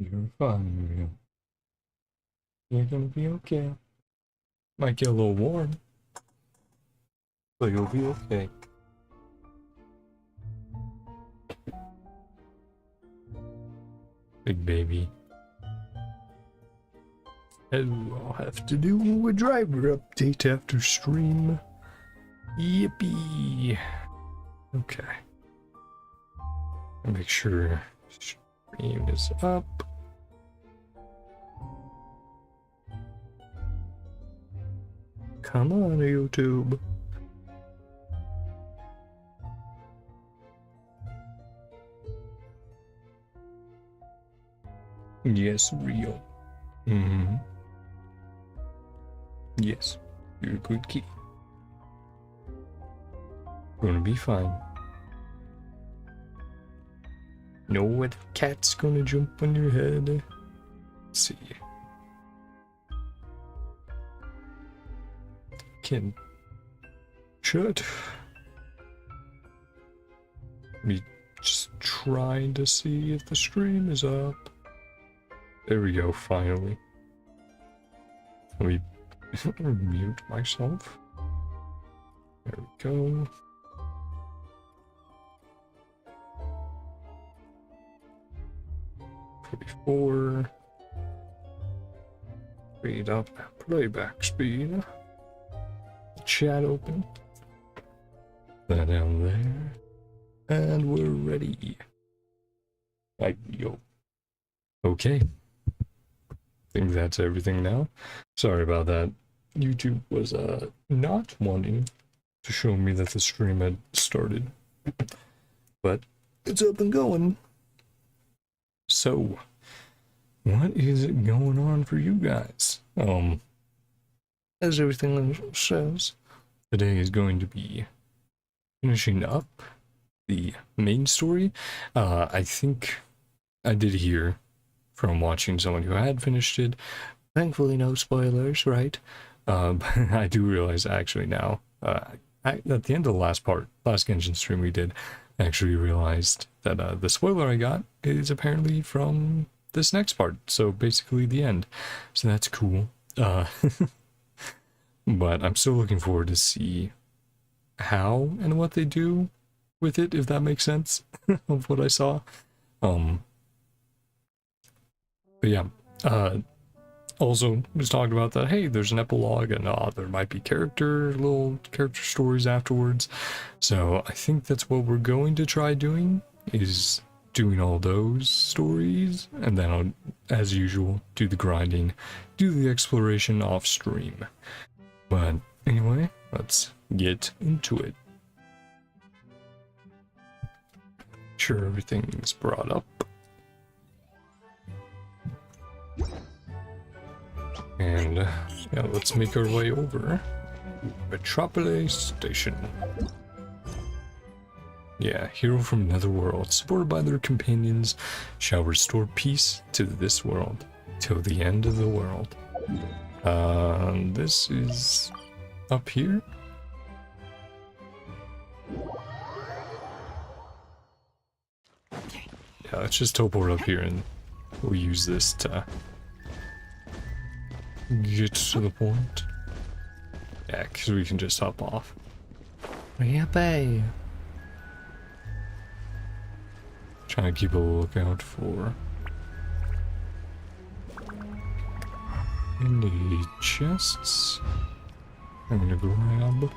You're fine. You're gonna be okay. Might get a little warm, but you'll be okay. Big baby. And I'll have to do a driver update after stream. Yippee. Okay. Make sure stream is up. Come on, YouTube. Yes, real. Mm-hmm. Yes, you're a good kid. Gonna be fine. Know what cat's gonna jump on your head? Let's see. Can should me just trying to see if the stream is up. There we go, finally. Let me mute myself. There we go. Four. Speed up. Playback speed. Chat open. That down there. And we're ready. Like, yo. Okay. Think that's everything now. Sorry about that. YouTube was not wanting to show me that the stream had started. But it's up and going. So, what is it going on for you guys? As everything says, today is going to be finishing up the main story. I think I did hear from watching someone who had finished it. Thankfully, no spoilers, right? But I do realize actually now, at the end of the last Genshin stream we did, I actually realized that the spoiler I got is apparently from this next part, so basically the end. So that's cool. But I'm still looking forward to see how and what they do with it, if that makes sense, of what I saw. But yeah, also was talked about that, hey, there's an epilogue and there might be little character stories afterwards. So I think that's what we're going to try doing, is doing all those stories, and then I'll, as usual, do the grinding, do the exploration off stream. But anyway, let's get into it. Sure, everything's brought up. And yeah, let's make our way over. Metropolis Station. Yeah, hero from Netherworld, supported by their companions, shall restore peace to this world till the end of the world. This is up here. Yeah, let's just teleport up here and we'll use this to get to the point. Yeah, because we can just hop off. Yippee! Trying to keep a lookout for any chests. I'm gonna grab.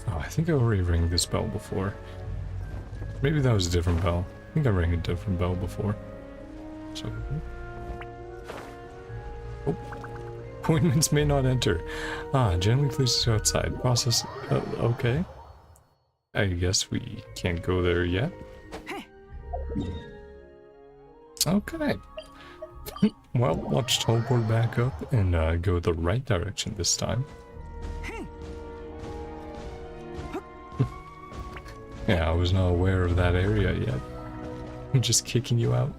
Oh, I think I already rang this bell before. Maybe that was a different bell. I think I rang a different bell before. So, oh, appointments may not enter. Generally places outside. Process. Okay. I guess we can't go there yet. Okay. Well, I'll just teleport back up and go the right direction this time. Yeah, I was not aware of that area yet. I'm just kicking you out.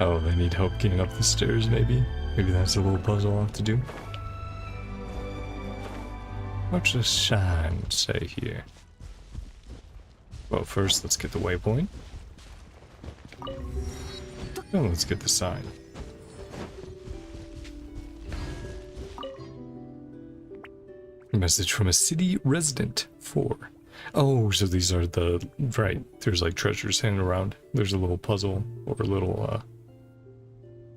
Oh, they need help getting up the stairs, maybe? Maybe that's a little puzzle I'll have to do. What's the sign say here? Well, first let's get the waypoint. Then let's get the sign. Message from a city resident. 4. Oh, so these are the... Right, there's like treasures hanging around. There's a little puzzle, or a little,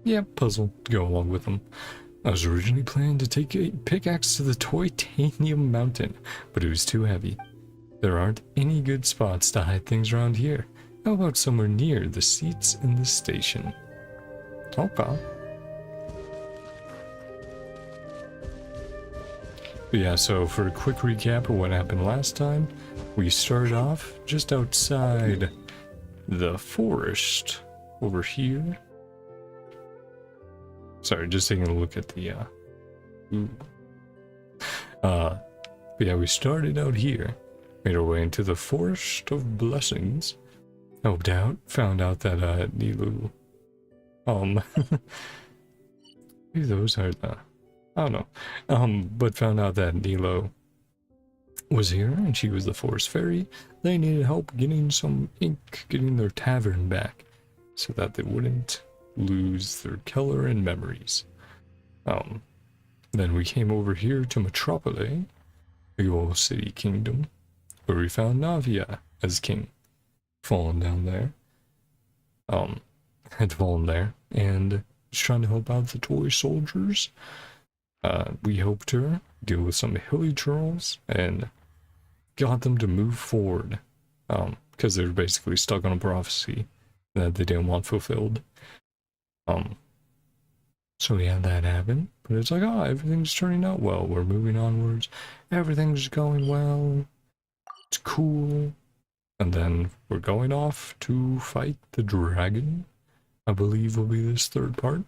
yeah, puzzle to go along with them. I was originally planning to take a pickaxe to the Titanium Mountain, but it was too heavy. There aren't any good spots to hide things around here. How about somewhere near the seats in the station? Okay. But yeah, so for a quick recap of what happened last time, we started off just outside the forest over here. Sorry, just taking a look at the, but yeah, we started out here, made our way into the Forest of Blessings, helped out, found out that, Nilu, maybe those are the, I don't know, but found out that Nilo was here, and she was the Forest Fairy. They needed help getting some ink, getting their tavern back, so that they wouldn't lose their color and memories. Then we came over here to Metropole, the old city kingdom, where we found Navia as king, fallen down there, had fallen there, and was trying to help out the toy soldiers. We helped her deal with some hilly trolls and got them to move forward, because they were basically stuck on a prophecy that they didn't want fulfilled. So yeah, that happened, but it's like, oh, everything's turning out well, we're moving onwards, everything's going well, it's cool, and then we're going off to fight the dragon, I believe will be this third part,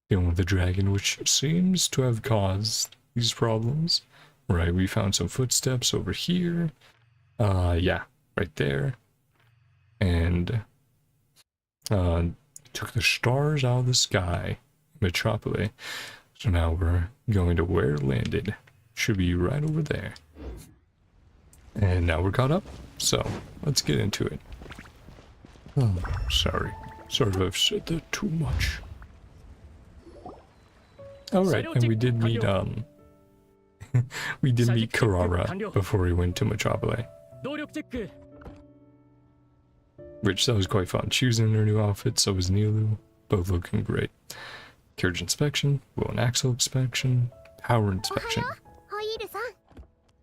dealing with the dragon, which seems to have caused these problems. Right, we found some footsteps over here, yeah, right there, and, took the stars out of the sky, Metropole. So now we're going to where it landed. Should be right over there. And now we're caught up, so let's get into it. Oh, sorry. Sorry if I've said that too much. Alright, and we did meet, we did meet Karara before we went to Metropole. Which, that was quite fun. She was in her new outfit, so was Nilu. Both looking great. Carriage inspection, wheel and axle inspection, power inspection.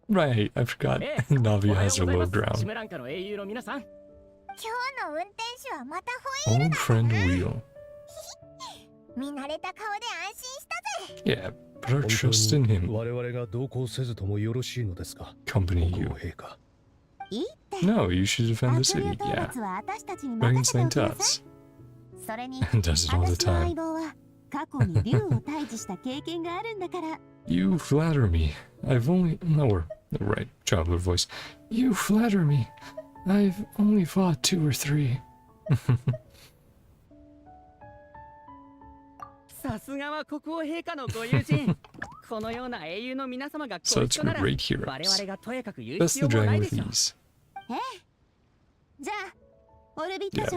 Right, I forgot. Navia has her low ground. Old friend Wheel. Yeah, put our trust in him. Company you. No, you should defend the city, yeah. Dragon's Tots. And does it all the time. You flatter me. I've only... No, right, childhood voice. You flatter me. I've only fought 2 or 3. Such great heroes. Best the dragon with ease. Yeah,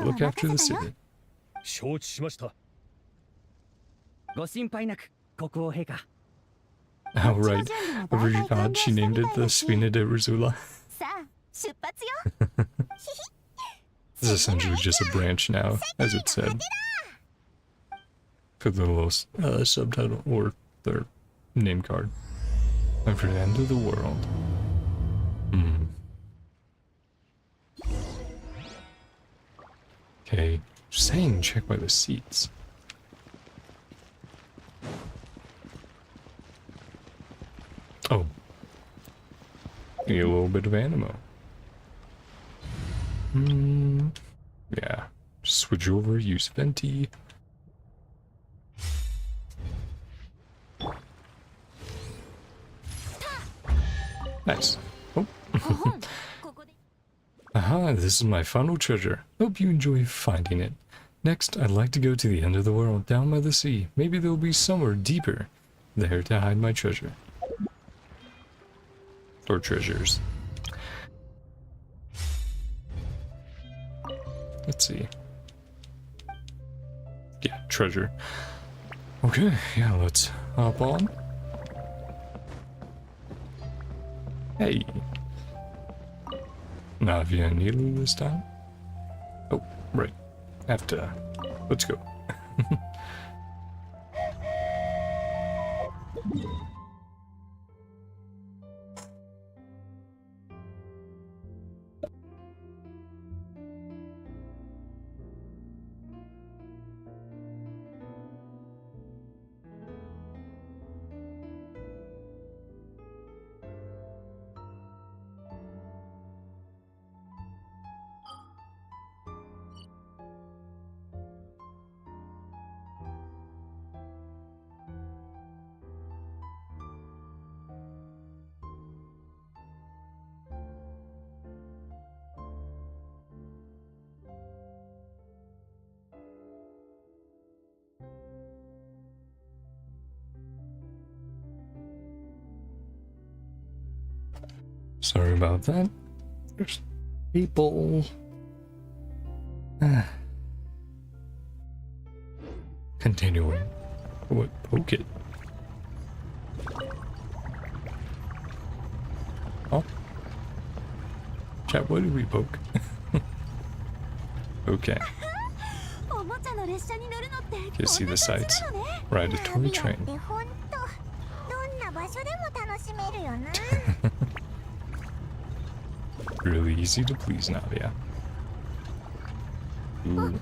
look after the city. Oh, right. I forgot she named it the Spina de Rosula. This is essentially just a branch now, as it said. For the little subtitle, or their name card. And for the end of the world. Okay, saying check by the seats. Oh. Need a little bit of animo. Yeah. Switch over, use Venti. Nice. Oh. Aha, this is my final treasure. Hope you enjoy finding it. Next, I'd like to go to the end of the world, down by the sea. Maybe there'll be somewhere deeper there to hide my treasure. Or treasures. Let's see. Yeah, treasure. Okay, yeah, let's hop on. Hey. Navia Nilu this time? Oh, right. Have to. Let's go. Sorry about that. There's people. Continuing. What? Poke it. Oh. Chat, what did we poke? Okay. You see the sights. Ride a toy train. Really easy to please, Navia. Ooh.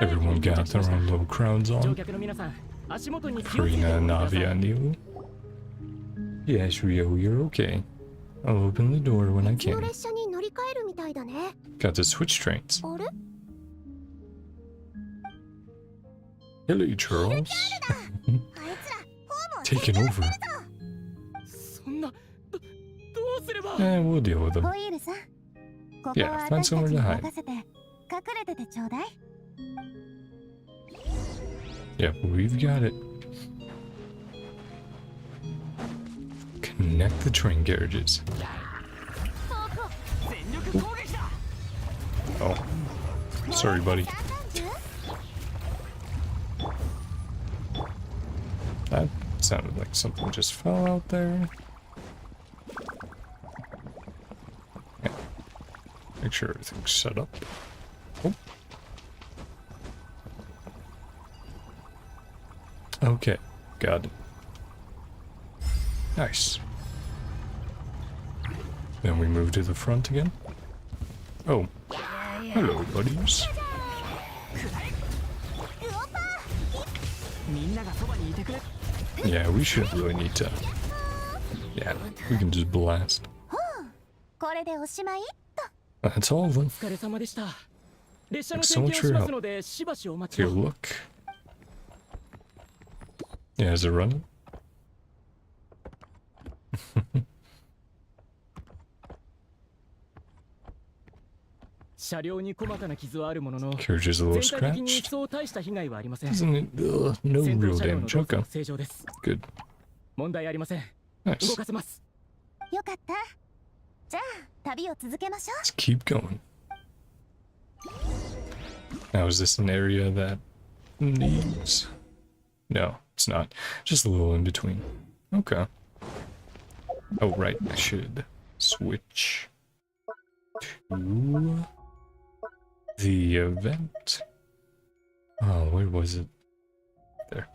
Everyone got their own little crowns on. Karina, Navia, Nilu. Yes, Rio, you're okay. I'll open the door when I can. Got to switch trains. Hello, Charles. Taking over. We'll deal with them. Yeah, find somewhere to hide. Yep, we've got it. Connect the train carriages. Oh. Sorry, buddy. That sounded like something just fell out there. Yeah. Make sure everything's set up. Oh. Okay, got it. Nice. Then we move to the front again. Oh. Hello, buddies. Yeah, we shouldn't really need to. Yeah, we can just blast. That's all of them. Thanks so much for your help. Here, look. Yeah, is it running? Carriage is a little scratched. Isn't it? No real damage. Okay. Good. Nice. Let's keep going. Now, is this an area that needs... No, it's not. Just a little in between. Okay. Oh, right. I should switch to the event. Oh, where was it? There.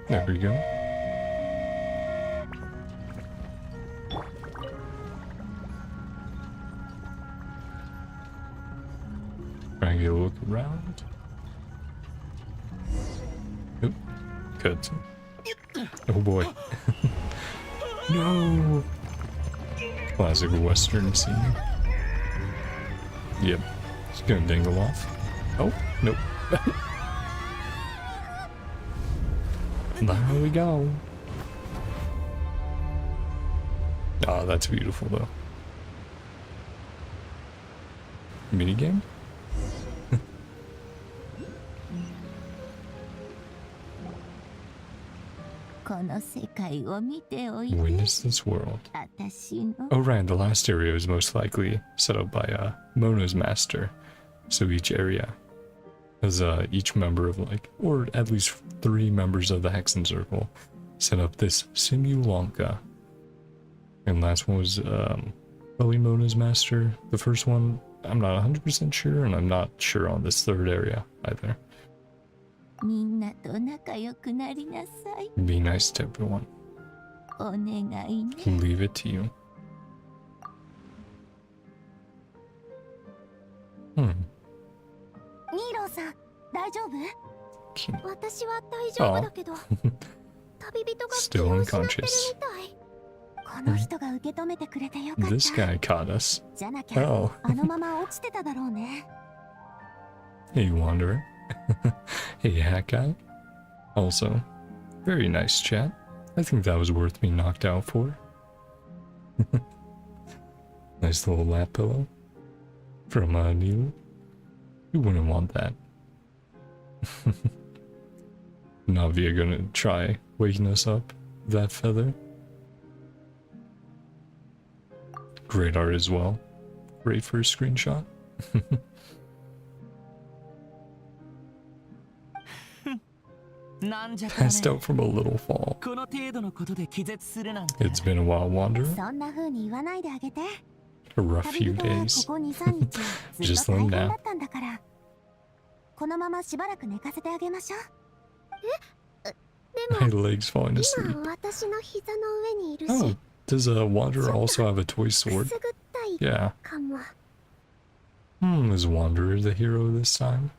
There we go. Try and get a look around. Oop. Cut. Oh boy. No. Classic Western scene. Yep. It's gonna dangle off. Oh, nope. There we go. Ah, that's beautiful though. Minigame? Witness this world. Oh right, the last area is most likely set up by Mona's master. So each area has each member of like, or at least 3 members of the Hexen Circle set up this Simulanka. And last one was probably Mona's master. The first one, I'm not 100% sure, and I'm not sure on this 3rd area either. Be nice to everyone. Leave it to you. Oh. Still unconscious. This guy caught us. Oh. Hey, Wanderer. Hey, Hat Guy. Also, very nice chat. I think that was worth being knocked out for. Nice little lap pillow from Neil. Who wouldn't want that? Navia gonna try waking us up with that feather. Great art as well. Great first screenshot. Passed out from a little fall. It's been a while, Wanderer. A rough few days. Just let him down. My leg's falling asleep. Oh, does Wanderer also have a toy sword? Yeah. Is Wanderer the hero this time?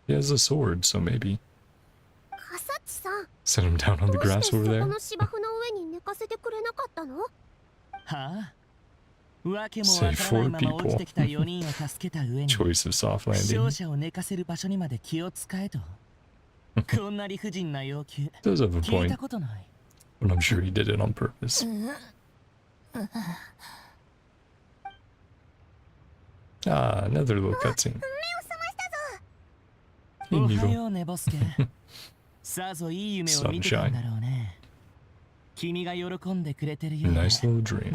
He has a sword, so maybe. Set him down on the grass over there. Say 4 people. Choice of soft landing. Does have a point, but I'm sure he did it on purpose. Ah, another little cutscene. Hey, Migo. Sunshine. Nice little dream.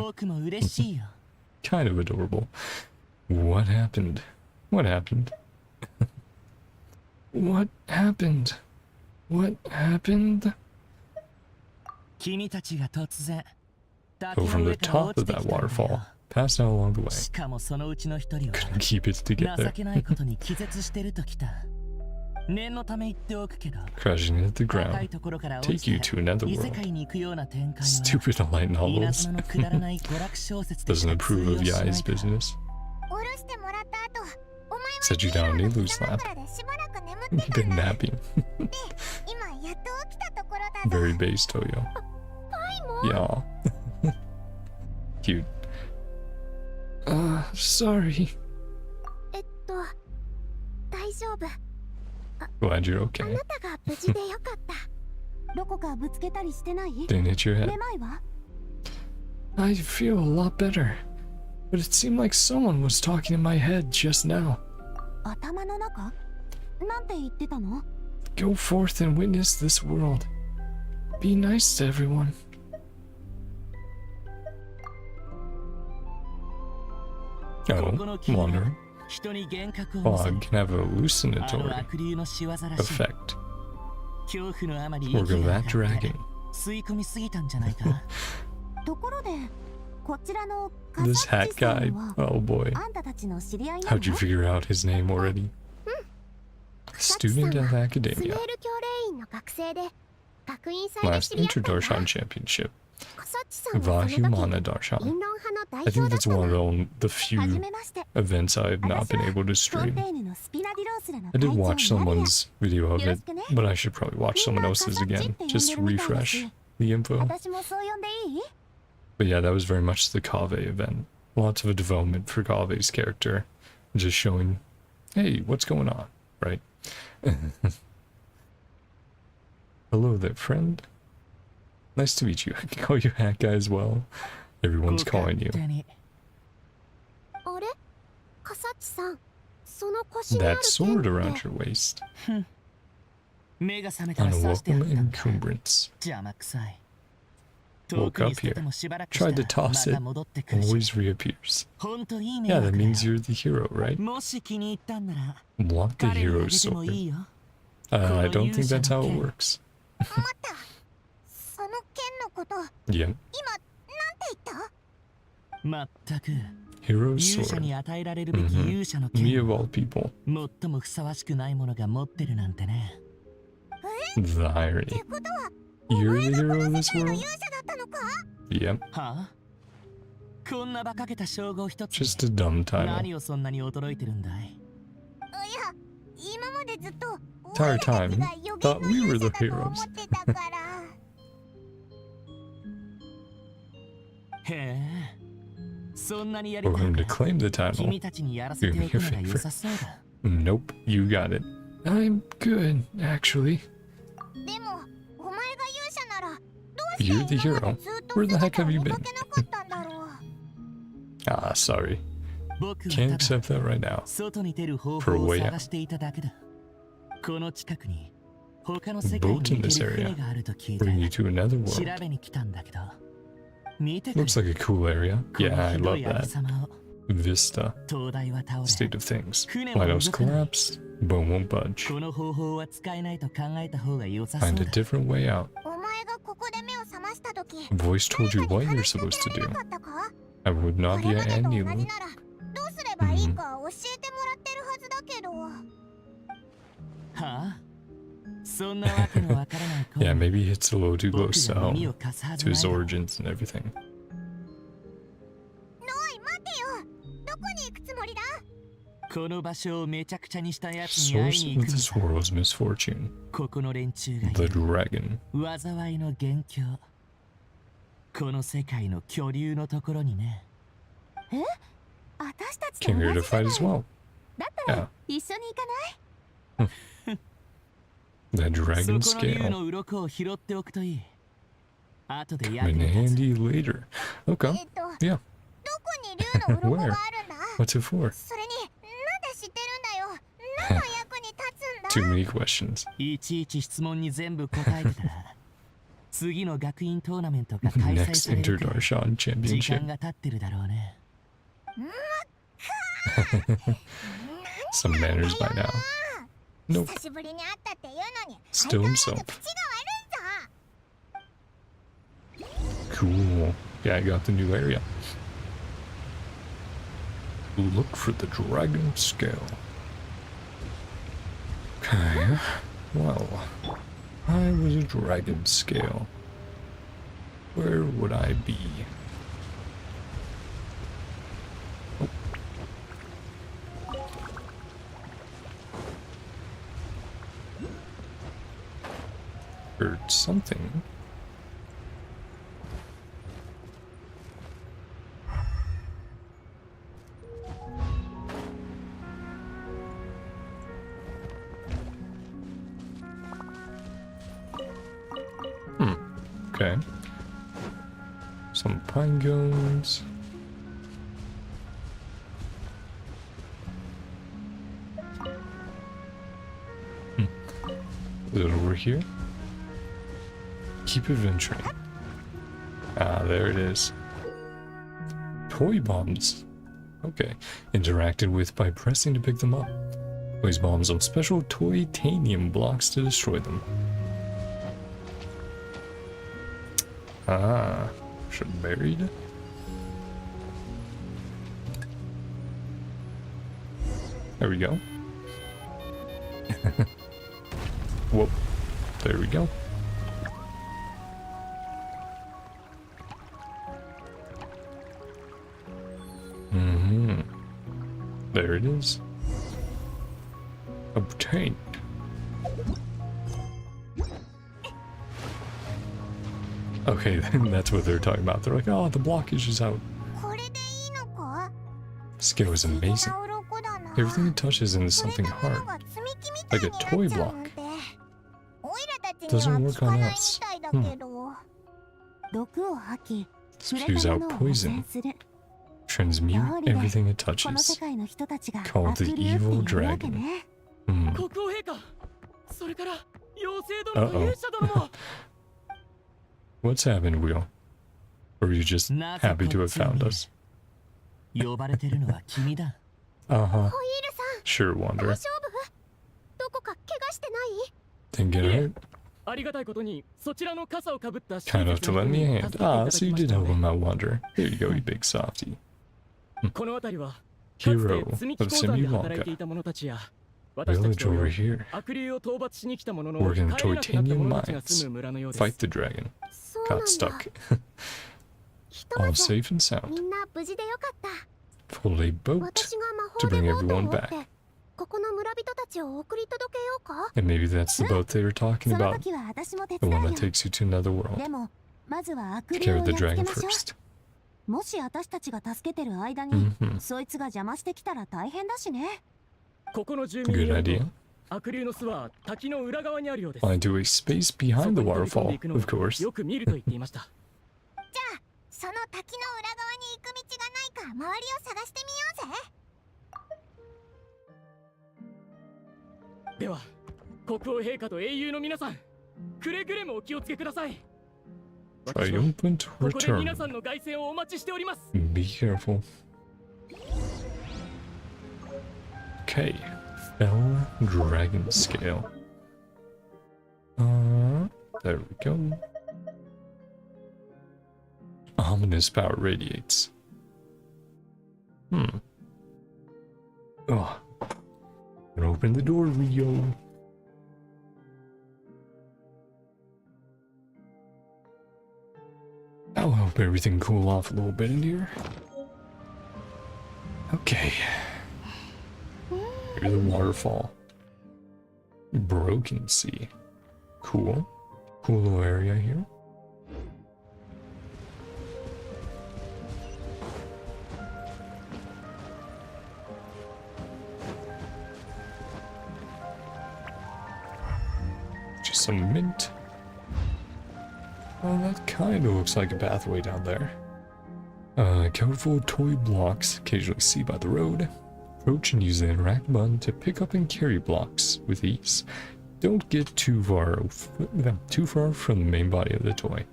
Kind of adorable. What happened? What happened? What happened? What happened? Go from the top of that waterfall, pass down along the way. Couldn't keep it together. Crashing into the ground, take you to another world. Stupid light novels. Doesn't approve of Yai's business. Set you down in Nilu's lap. Been napping. Very base, Toyo. Yeah. Cute. Sorry. Glad you're okay. Didn't hit your head. I feel a lot better, but it seemed like someone was talking in my head just now. Go forth and witness this world. Be nice to everyone. Oh, Wanderer. Fog can have a hallucinatory effect. Work of that dragon. This hat guy, oh boy. How'd you figure out his name already? Student of Academia. Last Inter-Darshan Championship. Vahumana Darshan. I think that's one of the few events I've not been able to stream. I did watch someone's video of it, but I should probably watch someone else's again, just to refresh the info. But yeah, that was very much the Kaveh event. Lots of a development for Kaveh's character. Just showing, hey, what's going on, right? Hello there, friend. Nice to meet you. I can call you Hat Guy as well. Everyone's calling you. That sword around your waist. Unwelcome encumbrance. Woke up here. Tried to toss it. Always reappears. Yeah, that means you're the hero, right? Want the hero's sword. I don't think that's how it works. Yep. Hero's sword. Me of all people. The irony. You're the hero of this world? Yep. Just a dumb title. Entire time, thought we were the heroes. For him to claim the title, do me a favor. Nope, you got it. I'm good, actually. You're the hero. Where the heck have you been? Ah, sorry. Can't accept that right now. For a way out. Boat in this area. Bring you to another world. Looks like a cool area. Yeah, I love that. Vista. State of things. Lighthouse collapsed. Boat won't budge. Find a different way out. Voice told you what you're supposed to do. I would not be an Anilu. Yeah, maybe it's a little too close to home, to his origins and everything. Source of this world's misfortune. The dragon. Came here to fight as well. Yeah. The dragon scale. Come in handy later. Okay. Yeah. Where? What's it for? Too many questions. Next Inter-Darshan Championship. Some manners by now. Nope. Still himself. Cool. Yeah, I got the new area. Look for the dragon scale. Okay. Well, I was a dragon scale. Where would I be? Oh. Heard something. Okay. Some pine cones. Is it over here? Keep adventuring. Ah, there it is. Toy bombs. Okay. Interacted with by pressing to pick them up. Place bombs on special titanium blocks to destroy them. Ah, should have buried. There we go. Whoop. There we go. There it is. Obtained. Okay, then that's what they're talking about. They're like, oh, the blockage is out. This game is amazing. Everything it touches into something hard. Like a toy block. Doesn't work on us. Spews out poison. Transmute everything it touches. Called the evil dragon. Uh-oh. What's happened, Wheel? Or are you just happy to have found us? Uh-huh. Sure, Wanderer. Didn't get hurt? Kind enough to lend me a hand. Ah, so you did help him out, Wanderer. There you go, you big softy. Hero of Simulanka. Village over here. Working titanium mines. Fight the dragon. Got stuck. All safe and sound. Pulled a boat to bring everyone back. And maybe that's the boat they were talking about. The one that takes you to another world. Carry the dragon first. Good idea. Find to a space behind the waterfall, of course. Triumphant return. Be careful. Okay. Fell dragon scale. There we go. Ominous power radiates. Oh. Open the door, Leo. I'll help everything cool off a little bit in here. Okay. Here's the waterfall. Broken sea. Cool. Cool little area here. Just some mint. Oh, that kind of looks like a pathway down there. Colorful toy blocks occasionally see by the road. Approach and use the interact button to pick up and carry blocks with ease. Don't get too far from the main body of the toy.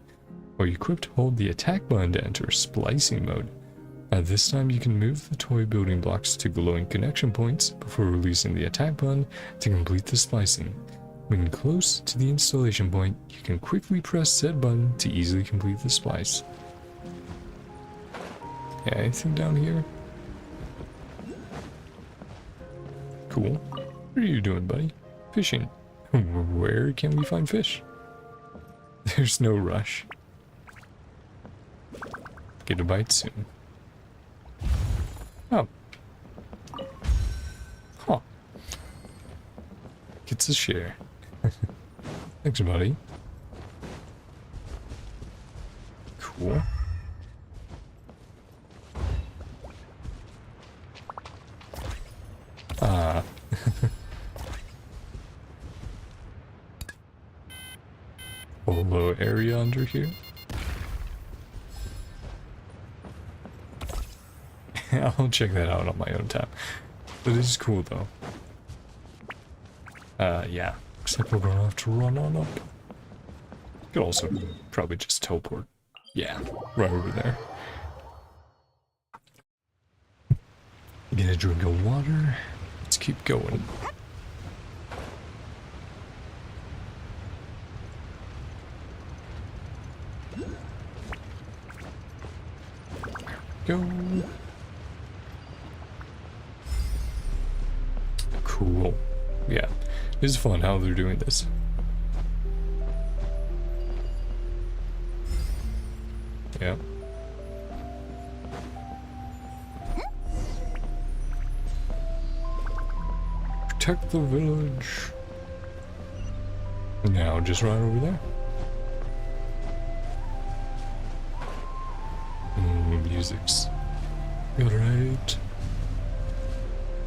While equipped, hold the attack button to enter splicing mode. At this time, you can move the toy building blocks to glowing connection points before releasing the attack button to complete the splicing. When close to the installation point, you can quickly press said button to easily complete the splice. Yeah, anything down here? Cool. What are you doing, buddy? Fishing. Where can we find fish? There's no rush. Get a bite soon. Oh. Huh. Gets a share. Thanks, buddy. Cool. Ah. Whole low area under here. I'll check that out on my own time. But it is cool though. Yeah. Looks like we're gonna have to run on up. Could also probably just teleport. Yeah, right over there. Get a drink of water. Let's keep going. Go. Cool. Yeah, it's fun how they're doing this. Yeah. Protect the village. Now, just right over there. physics. Alright.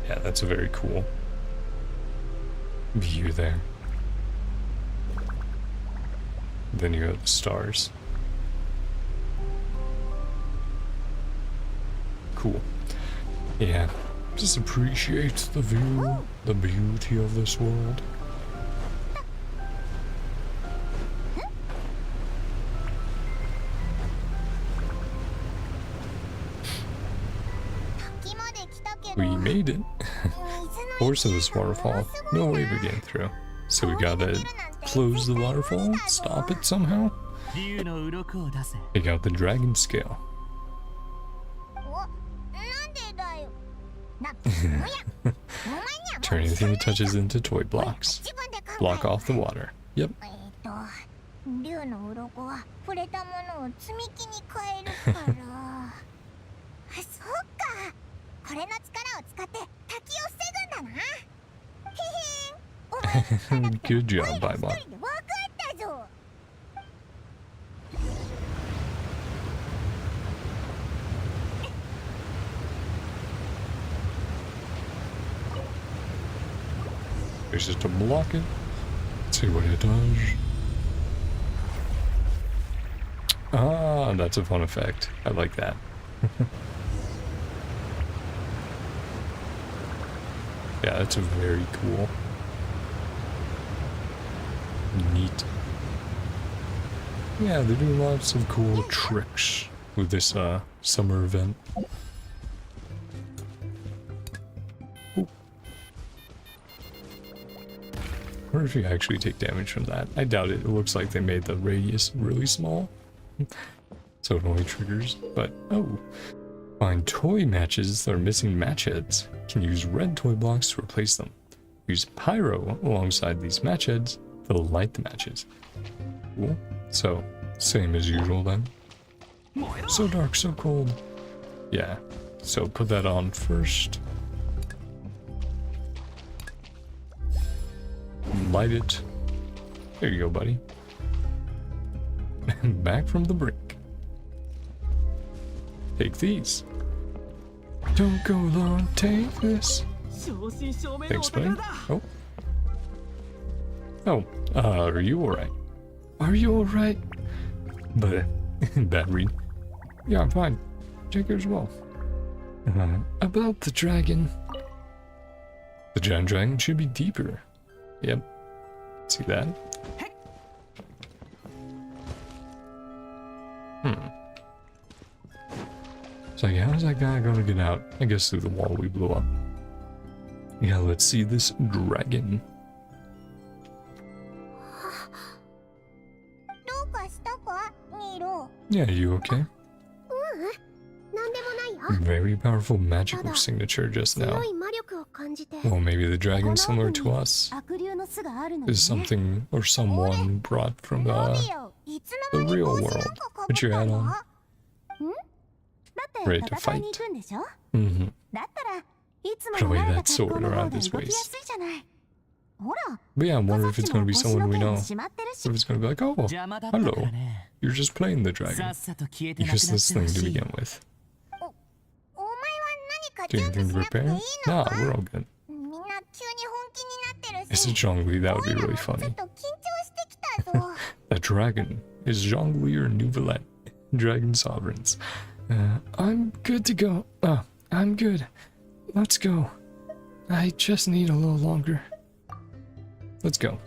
Yeah, that's a very cool view there. Then you have the stars. Cool. Yeah, just appreciate the view, the beauty of this world. We made it. Force of this waterfall. No way we're getting through. So we gotta close the waterfall, stop it somehow. Take out the dragon scale. Turn anything it touches into toy blocks. Block off the water. Yep. Good job, Bye-Bye. There's just to block it. Let's see what it does. Ah, that's a fun effect. I like that. Yeah, that's a very cool. Neat. Yeah, they're doing lots of cool tricks with this summer event. Ooh. I wonder if you actually take damage from that. I doubt it. It looks like they made the radius really small. So it only triggers, but oh. Find toy matches that are missing match heads. Can use red toy blocks to replace them. Use pyro alongside these match heads to light the matches. Cool. So, same as usual then. So dark, so cold. Yeah. So put that on first. Light it. There you go, buddy. Back from the brink. Take these. Don't go alone, take this. Thanks, buddy. Oh. Oh, are you alright? Are you alright? But, bad read. Yeah, I'm fine. Check as well. About the dragon. The giant dragon should be deeper. Yep. See that? So yeah, how's that guy gonna get out? I guess through the wall we blew up. Yeah, let's see this dragon. Yeah, you okay? Very powerful magical signature just now. Well, maybe the dragon's similar to us. Is something or someone brought from the real world. Put your hat on. Ready to fight. Mm-hmm. Put away that sword around his waist. But yeah, I wonder if it's going to be someone we know. If it's going to be like, oh, hello. You're just playing the dragon. Useless thing to begin with. Do anything to repair? Nah, we're all good. Is it Zhongli? That would be really funny. That dragon is Zhongli or Nouvelette, dragon sovereigns. I'm good to go. Oh, I'm good. Let's go. I just need a little longer. Let's go.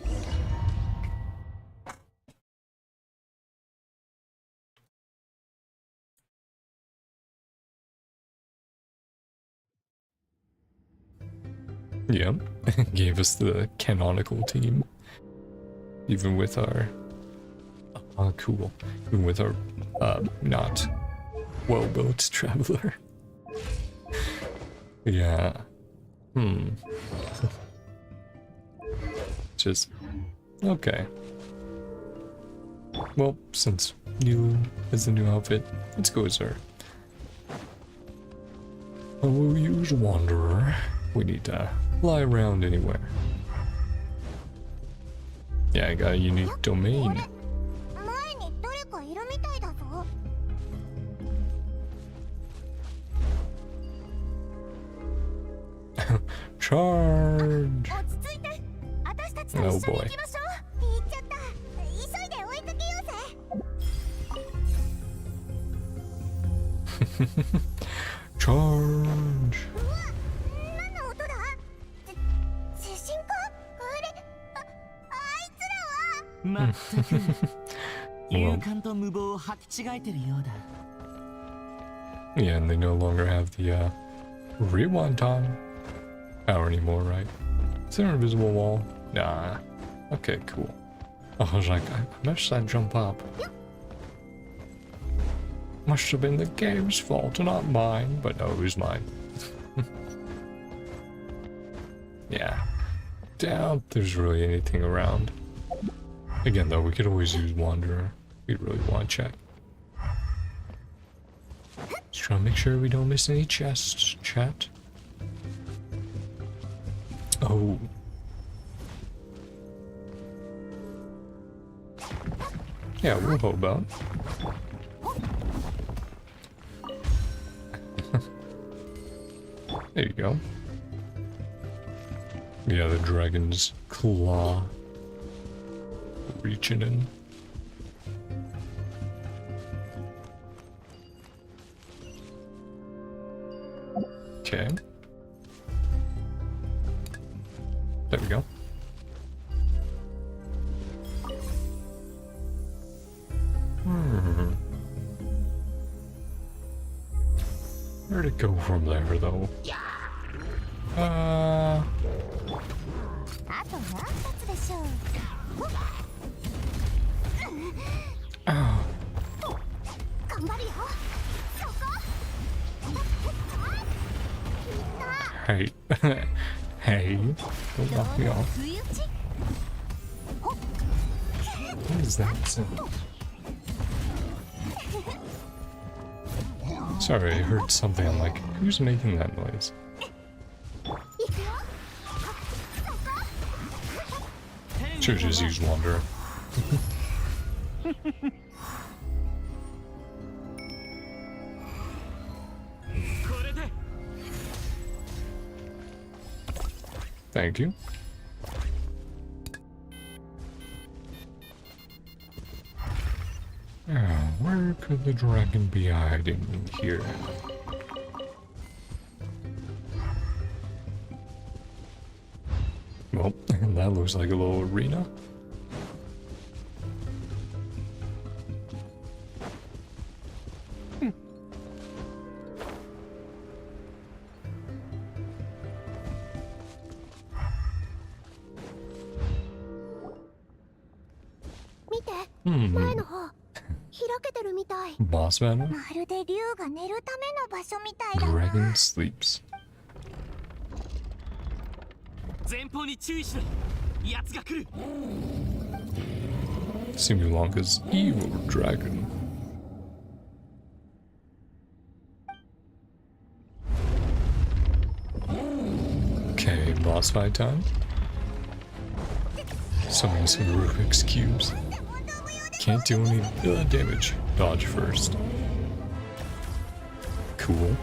Yep, gave us the canonical team. Even with our... cool. Even with our, not well-built traveler. Yeah. Just... okay. Well, since Nilu has the new outfit, let's go as her. A Wuyu's Wanderer. We need to fly around anywhere. Yeah, I got a unique domain. Charge! Oh boy. Charge! Well, yeah, and they no longer have the rewind time power anymore, right? Is there an invisible wall? Nah. Okay, cool. I was like, I must that jump up. Must have been the game's fault, not mine. But no, it was mine. Yeah. Doubt there's really anything around. Again, though, we could always use Wanderer. We really want to check. Just trying to make sure we don't miss any chests, chat. Oh. Yeah, we'll hold about. There you go. Yeah, the dragon's claw. Reaching in. Okay. There we go. Where'd it go from there, though? Oh. Hey. Hey. Don't knock me off. What is that sound? Sorry, I heard something. I'm like, who's making that noise? Should just use Wanderer. Thank you. Oh, where could the dragon be hiding here? Well, that looks like a little arena. Boss battle? Dragon sleeps. Simulanka's evil dragon. Okay, boss fight time. Summon some Rubik's cubes. Can't do any damage. Dodge first. Cool.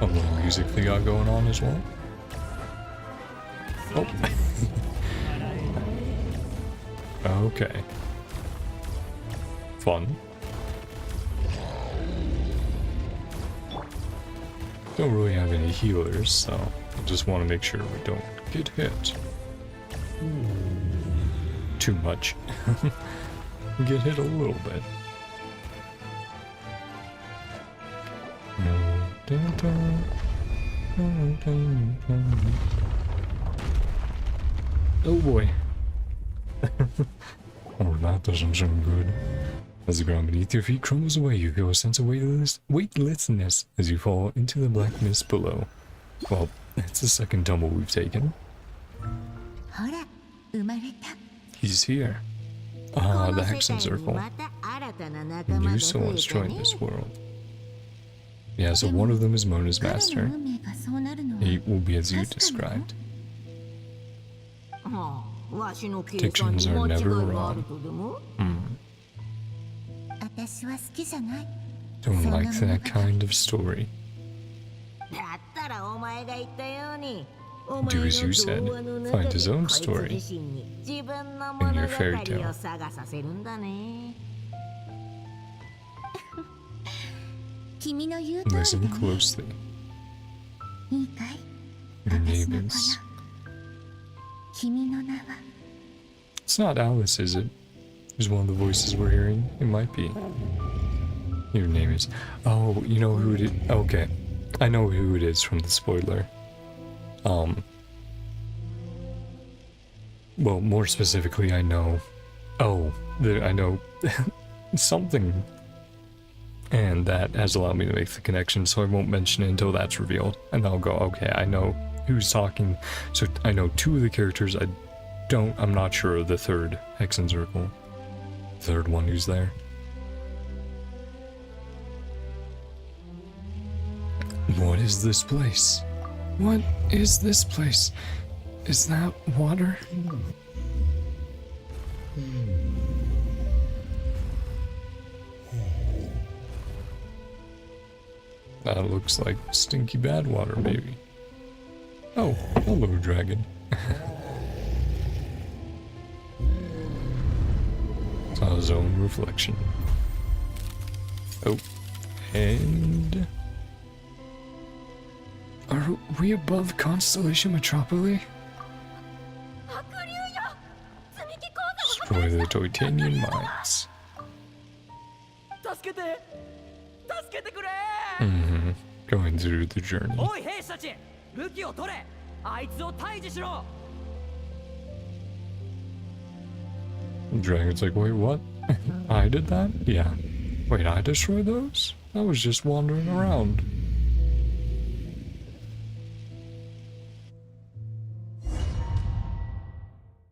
A little music they got going on as well. Oh. Okay. Fun. Don't really have any healers, so I just want to make sure we don't get hit. Too much. Get hit a little bit. Oh boy. Oh, that doesn't sound good. As the ground beneath your feet crumbles away, you feel a sense of weightlessness as you fall into the black mist below. Well, it's the second tumble we've taken. He's here. Ah, the Hexen Circle. New souls join this world. Yeah, so one of them is Mona's master. He will be as you described. Predictions are never wrong. Don't like that kind of story. Do as you said. Find his own story in your fairy tale. Listen closely. Your name is... It's not Alice, is it? Is one of the voices we're hearing? It might be. Your name is... Oh, you know who it is? Okay. I know who it is from the spoiler. Well, more specifically, I know... Oh, I know something. And that has allowed me to make the connection, so I won't mention it until that's revealed. And I'll go, okay, I know who's talking. So I know two of the characters. I'm not sure of the third Hexen Circle. Third one who's there. What is this place? What is this place? Is that water? That looks like stinky bad water, maybe. Oh, hello, dragon. Saw his own reflection. Oh, and... Are we above Constellation Metropoli? Destroy the Titanian mines. Going through the journey. The dragon's like, wait, what? I did that? Yeah. Wait, I destroyed those? I was just wandering around.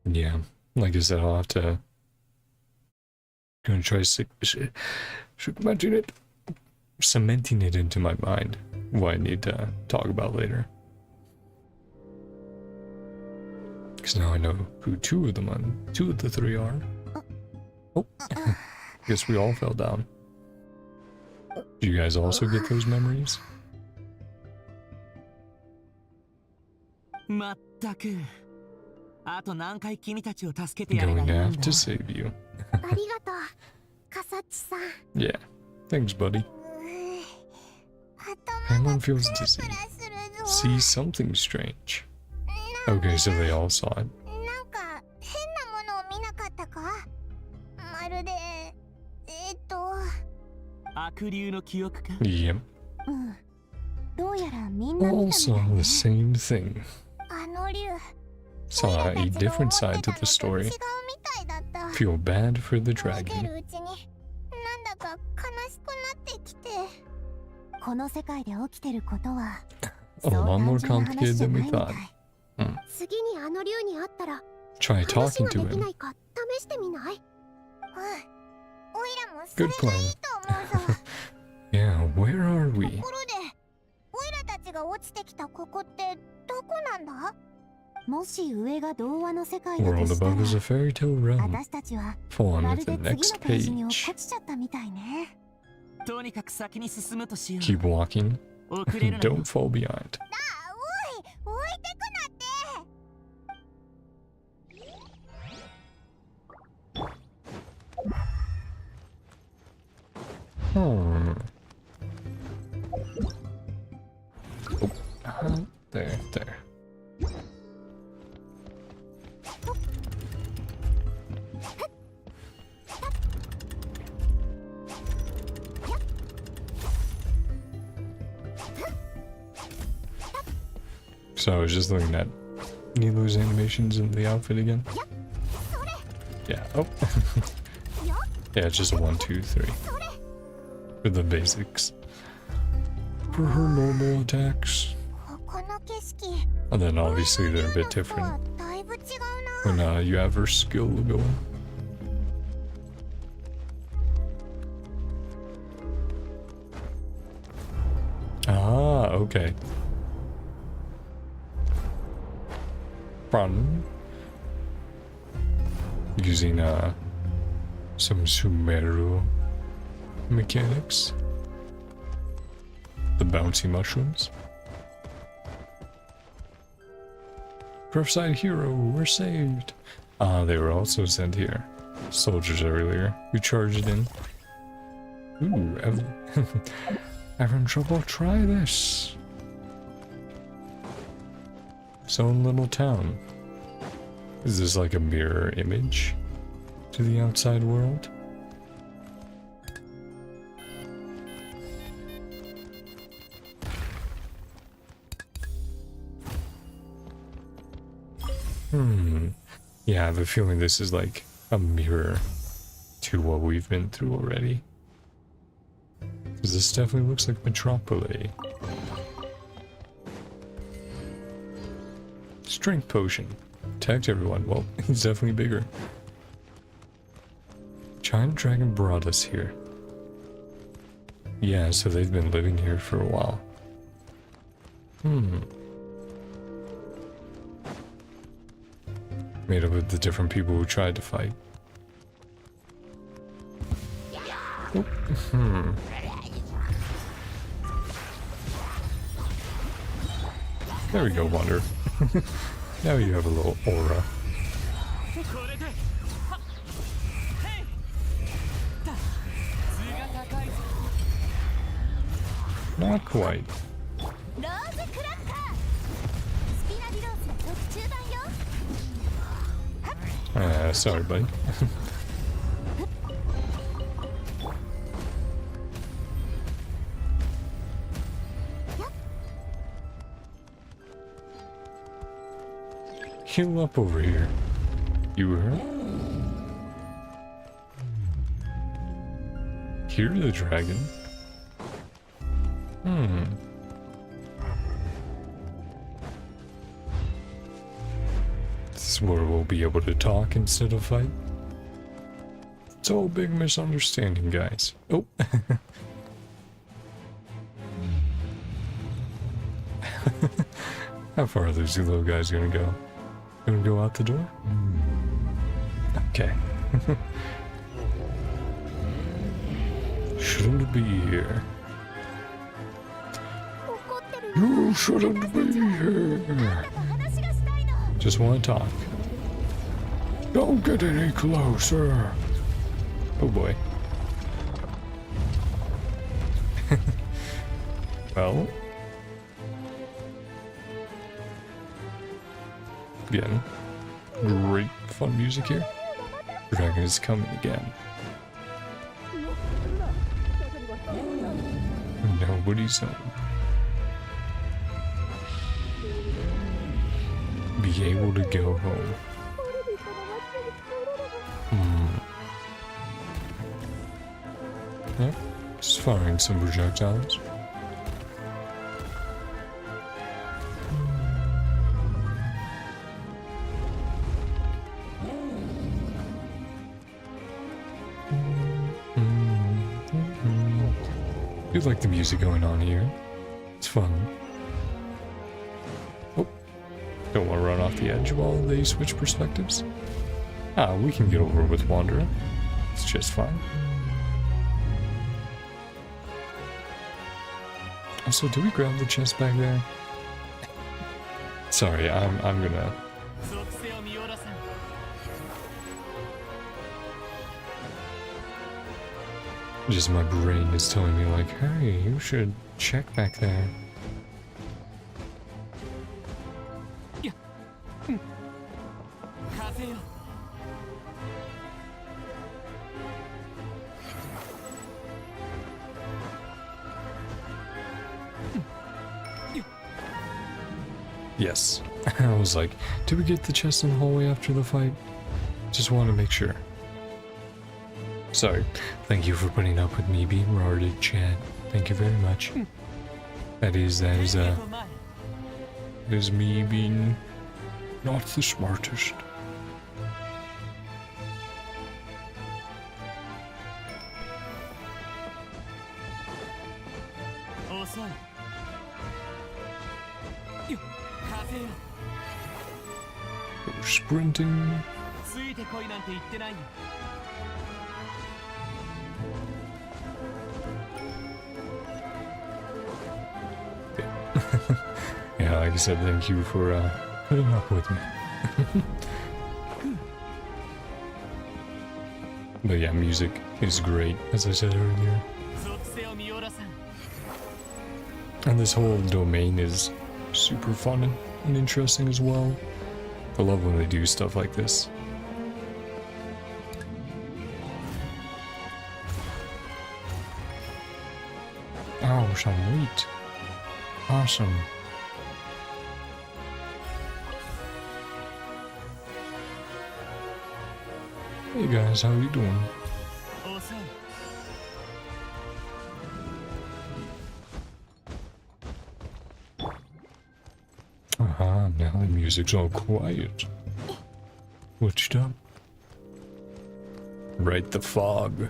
Yeah, like I said, I'll have to... Gonna try cementing it into my mind. What I need to talk about later. Because now I know who two of the three are. Oh, guess we all fell down. Do you guys also get those memories? I'm going to have to save you. Yeah, thanks, buddy. Everyone feels dizzy. See something strange. Okay, so they all saw it. Yep. All saw the same thing. Saw a different side to the story. Feel bad for the dragon. A lot more complicated than we thought. Try talking to him. Good plan. Yeah, where are we? World above is a fairy tale realm. Fall on with the next page. Keep walking. Don't fall behind. Oh, there. So I was just looking at Nilou's animations in the outfit again. Yeah, oh. Yeah, it's just a 1, 2, 3. For the basics. For her normal attacks. And then obviously they're a bit different when you have her skill going. Ah, okay. Run. Using some Sumeru mechanics. The bouncy mushrooms. Prophesied hero, we're saved. Ah, they were also sent here. Soldiers earlier. We charged in. Ooh, having trouble? Try this. Its own little town. Is this like a mirror image to the outside world? Yeah, I have a feeling this is like a mirror to what we've been through already. Because this definitely looks like Metropolis. Strength potion. Protect everyone. Well, he's definitely bigger. Giant dragon brought us here. Yeah, so they've been living here for a while. Made up of the different people who tried to fight. Oh. There we go, Wander. Now you have a little aura. Not quite. Sorry, buddy. Heal up over here. You heard? Hear the dragon? This is where we'll be able to talk instead of fight. It's all a big misunderstanding, guys. Oh. How far are those little guys gonna go? Gonna go out the door? Okay. Shouldn't be here. You shouldn't be here. Just want to talk. Don't get any closer. Oh boy. Well. Again. Great fun music here. Dragon is coming again. Nobody's home. Be able to go home. Yep, just firing some projectiles. You like the music going on here. It's fun. Oh, don't want to run off the edge while they switch perspectives. Ah, we can get over with Wanderer. It's just fine. Also, do we grab the chest back there? Sorry, I'm gonna... Just my brain is telling me like, hey, you should check back there. Yes. I was like, did we get the chest in the hallway after the fight? Just want to make sure. Sorry. Thank you for putting up with me being retarded, Chad. Thank you very much. That is me being not the smartest. We're sprinting. Yeah, like I said, thank you for Put him up with me. But yeah, music is great, as I said earlier. And this whole domain is super fun and interesting as well. I love when they do stuff like this. Oh, some wheat. Awesome. Hey guys, how you doing? Aha, now the music's all quiet. What you done? Right the fog.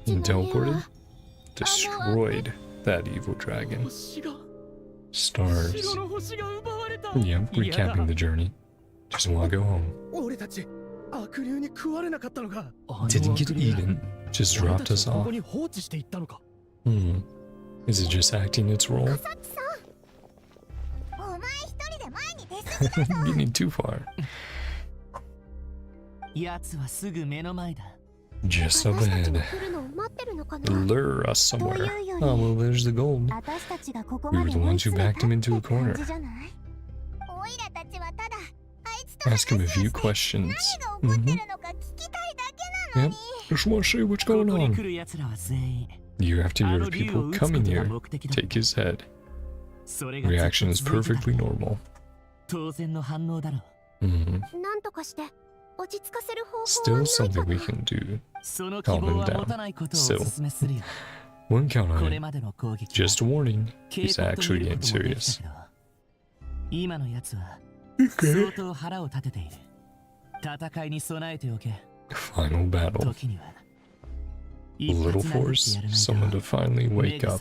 And teleported? Destroyed that evil dragon. Stars. Yep, recapping the journey. Just wanna go home. Didn't get eaten, just dropped us off. Is it just acting its role? Getting too far. Just up ahead. Lure us somewhere. Oh, well, there's the gold. We were the ones who backed him into a corner. Ask him a few questions. Yep, just want to see what's going on. Year after year of people coming here, take his head. Reaction is perfectly normal. Still something we can do. Calm him down. Still. Wouldn't count on it. Just a warning, he's actually getting serious. Okay. Final battle. Little force, someone to finally wake up.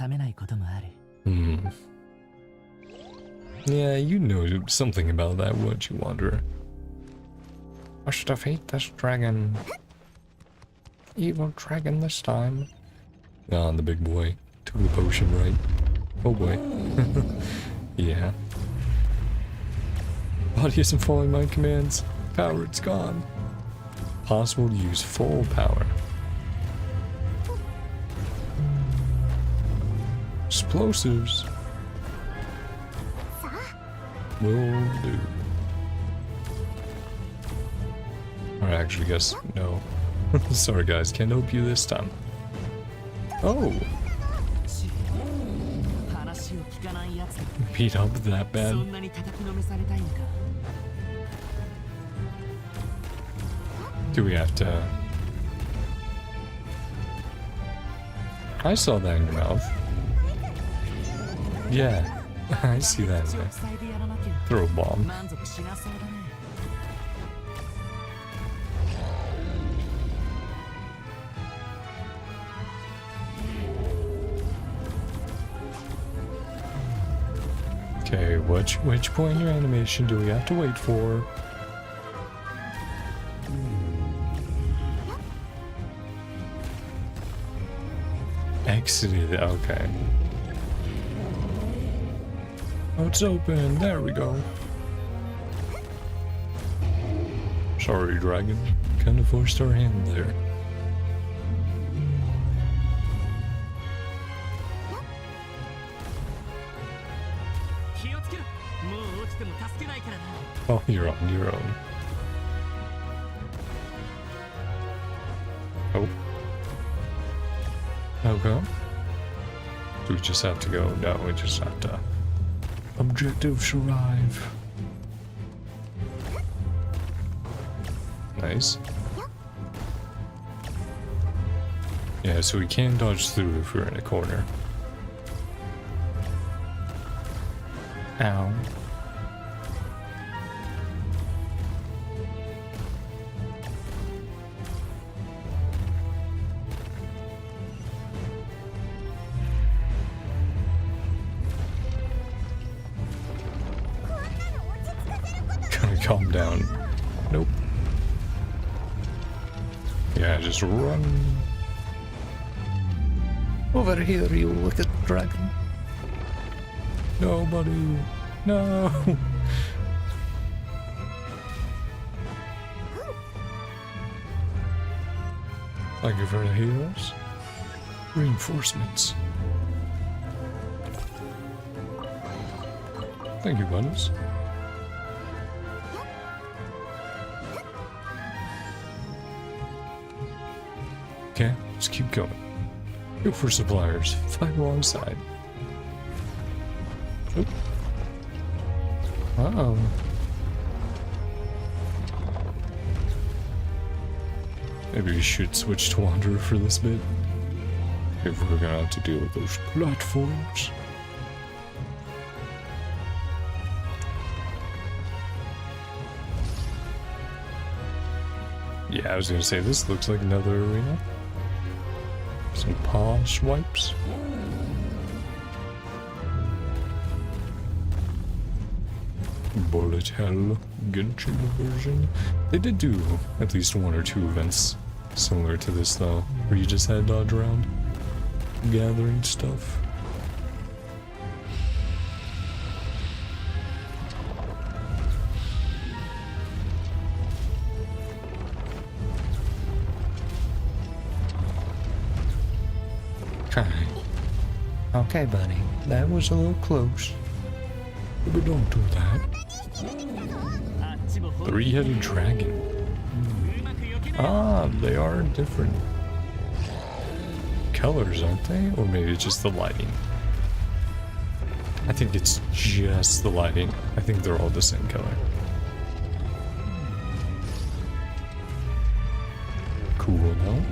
Yeah, you know something about that, wouldn't you, Wanderer? I should defeat this dragon. Evil dragon this time. Ah, the big boy. Took the potion right. Oh boy. Yeah. Body isn't following my commands. Power, it's gone. Possible to use full power. Explosives. Will do. Or actually, guess no. Sorry guys, can't help you this time. Oh! Beat up that bad. Do we have to... I saw that in your mouth. Yeah, I see that in there. Throw a bomb. Okay, which point in your animation do we have to wait for? Exited, okay. Oh, it's open, there we go. Sorry, dragon. Kinda forced our hand there. Oh, you're on your own. Oh. Okay. Do we just have to go? No, we just have to. Objective survive. Nice. Yeah, so we can dodge through if we're in a corner. Ow. Calm down. Nope. Yeah, just run. Over here, you wicked dragon. Nobody. No. Thank you for the heroes. Reinforcements. Thank you, buddies. Okay, let's keep going. Go for suppliers. Fight alongside. Oop. Uh-oh. Maybe we should switch to Wanderer for this bit. If we're gonna have to deal with those platforms. Yeah, I was gonna say, this looks like another arena. Some paw swipes. Bullet Hell Genshin version. They did do at least 1 or 2 events similar to this though, where you just had to dodge around gathering stuff. Okay, buddy. That was a little close. But don't do that. 3-headed dragon. Ah, they are different colors, aren't they? Or maybe it's just the lighting. I think it's just the lighting. I think they're all the same color. Cool, though.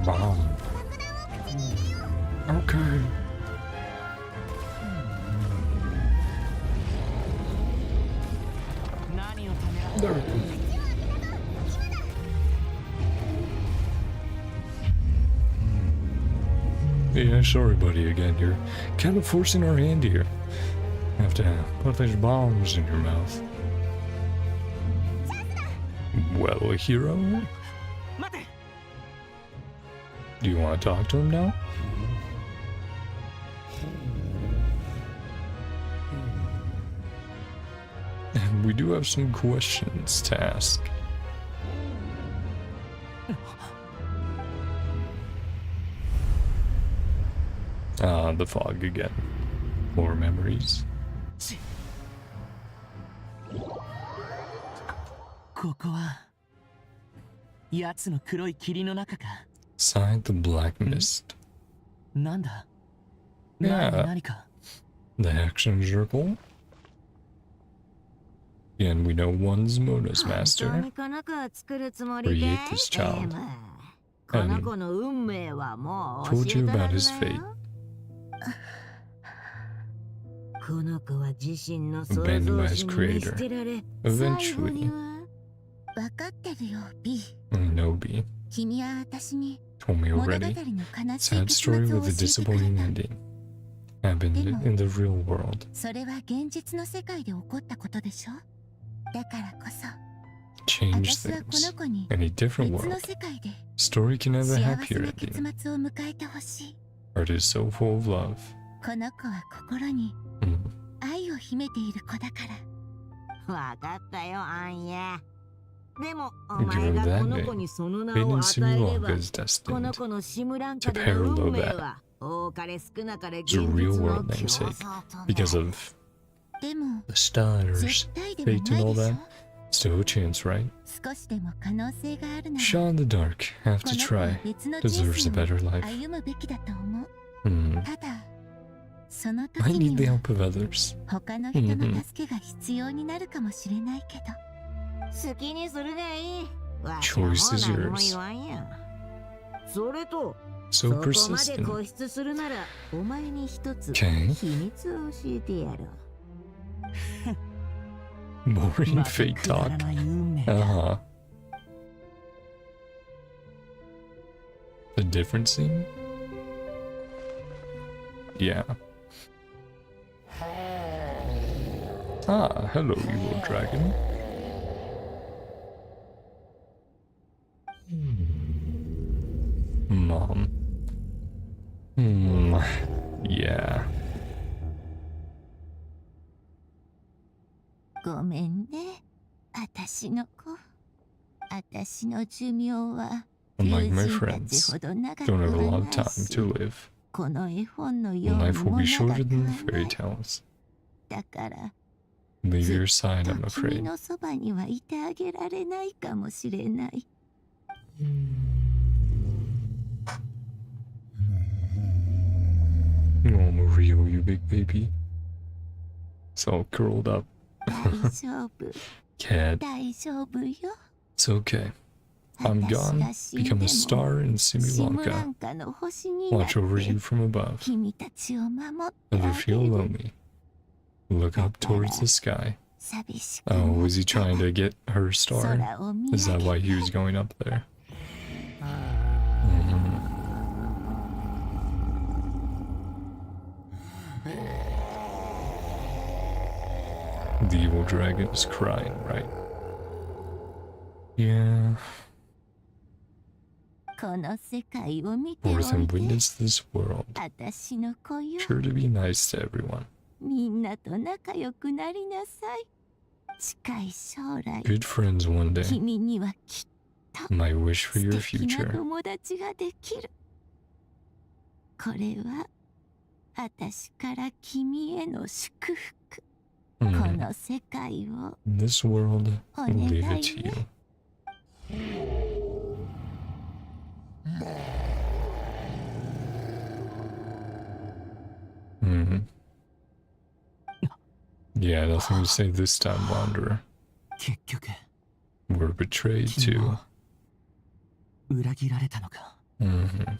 Bomb. Okay. There we go. Yeah, sorry buddy again, you're kind of forcing our hand here. Have to put these bombs in your mouth. Well, hero? Do you want to talk to him now? And we do have some questions to ask. Ah, the fog again. More memories. Inside the black mist. Yeah. The action circle. And we know one's Mona's master. Create this child. And told you about his fate. Abandoned by his creator. Eventually. Nobi. Told me already. Sad story with a disappointing ending. Happened in the real world. Change things. In a different world. Story can have a happier ending. Art is so full of love. Give her that name. Maiden Sumilonga is destined to parallel that. It's a real world namesake. Because of the stars, fate and all that. Still a chance, right? Shot in the dark, have to try. Deserves a better life. I need the help of others. Choice is yours. So persistent. Okay. Boring fate talk. A different scene? Yeah. Ah, hello, evil dragon. ごめんね、私の子。私の寿命は Unlike my 友人たち friends, ほど長く don't have a は lot な of い time し、 to live. この絵本のよう Life に will も be 長 shorter く than は fairy ない。 tales. だから Leave ず your っ side, と I'm 君 afraid. のそばにはいてあげられないかもしれない。 Oh, Mario, you big baby. It's all curled up. 大丈夫、 Cat, 大丈夫よ。 it's okay. I'm 私 gone. が死ん Become で a も star in シムラ Simulanka. ンカの星になっ Watch over て you from above. 君たちを守ってあ Never げ feel る。 lonely. Look up towards the sky. 寂しく Oh, なっ was he たら trying to get her star? 空を見 Is 上 that げ why he て was going up there? The evil dragon is crying, right? Yeah. この世界を見て Forth おい and て。 witness this world. 私の子よ。 Sure to be nice to everyone. みんなと仲良くなりなさい。近い将来、 Good friends one day. 君にはきっと My wish for 素 your 敵な future. 友達ができる。これは私から君への祝福。こ Hmm. の世界を This world, お I'll 願 leave い it to ね。 you. Hmm. Yeah, nothing to say this time, Wanderer. 結局 We're betrayed 君 too. も裏切られたのか。 Mm-hmm.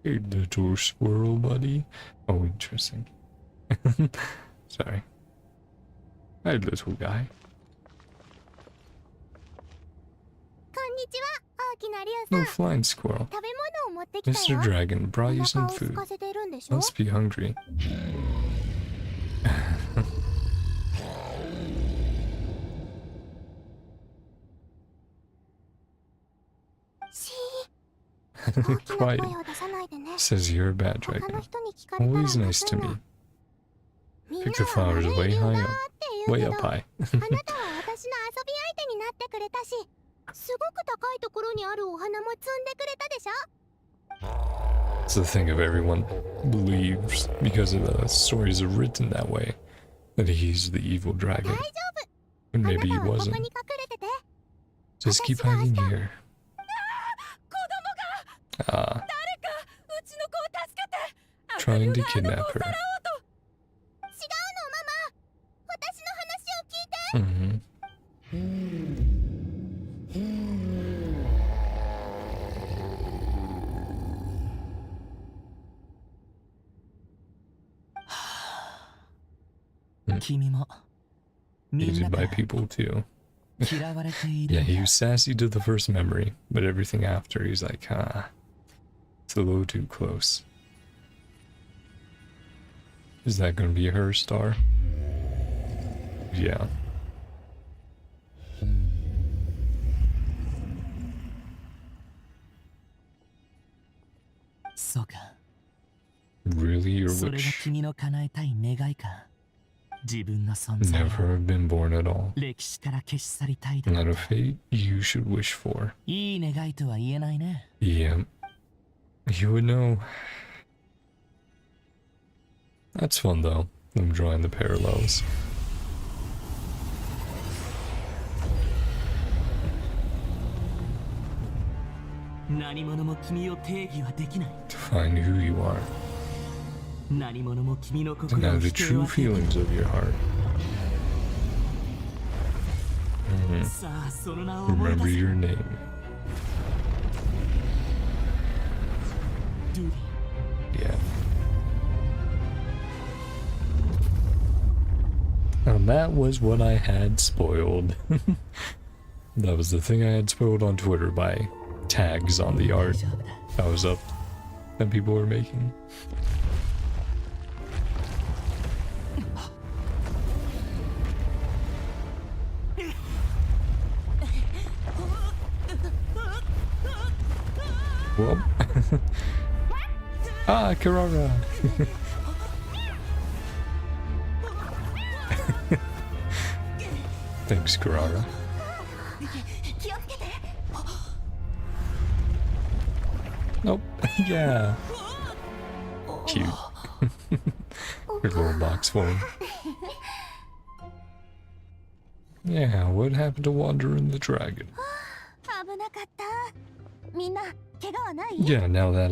Hey, little squirrel buddy. Oh, interesting. Sorry. Hi, little guy. こんにちは、大きな竜さ No ん。 flying squirrel. 食べ物を持ってきた Mr. よ。 Dragon お brought you 腹 some を空 food. かせてるんでしょ。 Must be hungry. Quiet. 声を出さないでね。 Says you're a bad 他の dragon. 人に聞かれたら Always ま nice ず to いの。 me. みん Pick な the は flowers 悪い way 竜 high だって up. 言う Way け up ど、 high. あなたは私の遊び相手になってくれたし、すごく高いところにあるお花も摘んでくれたでしょ。 It's the thing of everyone believes, because of the stories are written that way, that he's the evil 大 dragon. 丈夫。 And あな maybe た he はここ wasn't. に隠れてて。 Just keep 私が hiding 明日 here. 誰か Ah, うちの子を助けて。 trying to 赤 kidnap 竜があの子を her. 違うの、ママ。私の話を聞いて。 Mm-hmm. Mm. 君もみん Hated な by から people too. 嫌われている Yeah, ん he だ was sassy to the first memory, but everything after, he's like, it's a little too close. Is that gonna be her star? Yeah. そうか Really, your それが wish? 君の叶えたい願いか。自分の存在 Never を have been born at all. 歴史から消し去りたいだ Not と a fate you should wish for. いい願いとは言えないね。 Yeah. You would know. That's fun though. I'm drawing the parallels. 何者も君を定義はできない。 To find who you are. 何者も君の To 心 know を the 否定 true はできない。 feelings of your heart. さあ、その名を思い Remember 出せ。 your name. ドゥリ Yeah. And that was what I had spoiled. That was the thing I had spoiled on Twitter by tags on the 大 art 丈夫だ。 that was up that people were making. Well, ah, Karara. Thanks, Karara. 気をつけて。 Nope. Yeah. Cute. Your little box form. Yeah, what happened to Wander and the Dragon? 危なかった。みんな怪我はない？ Yeah, now that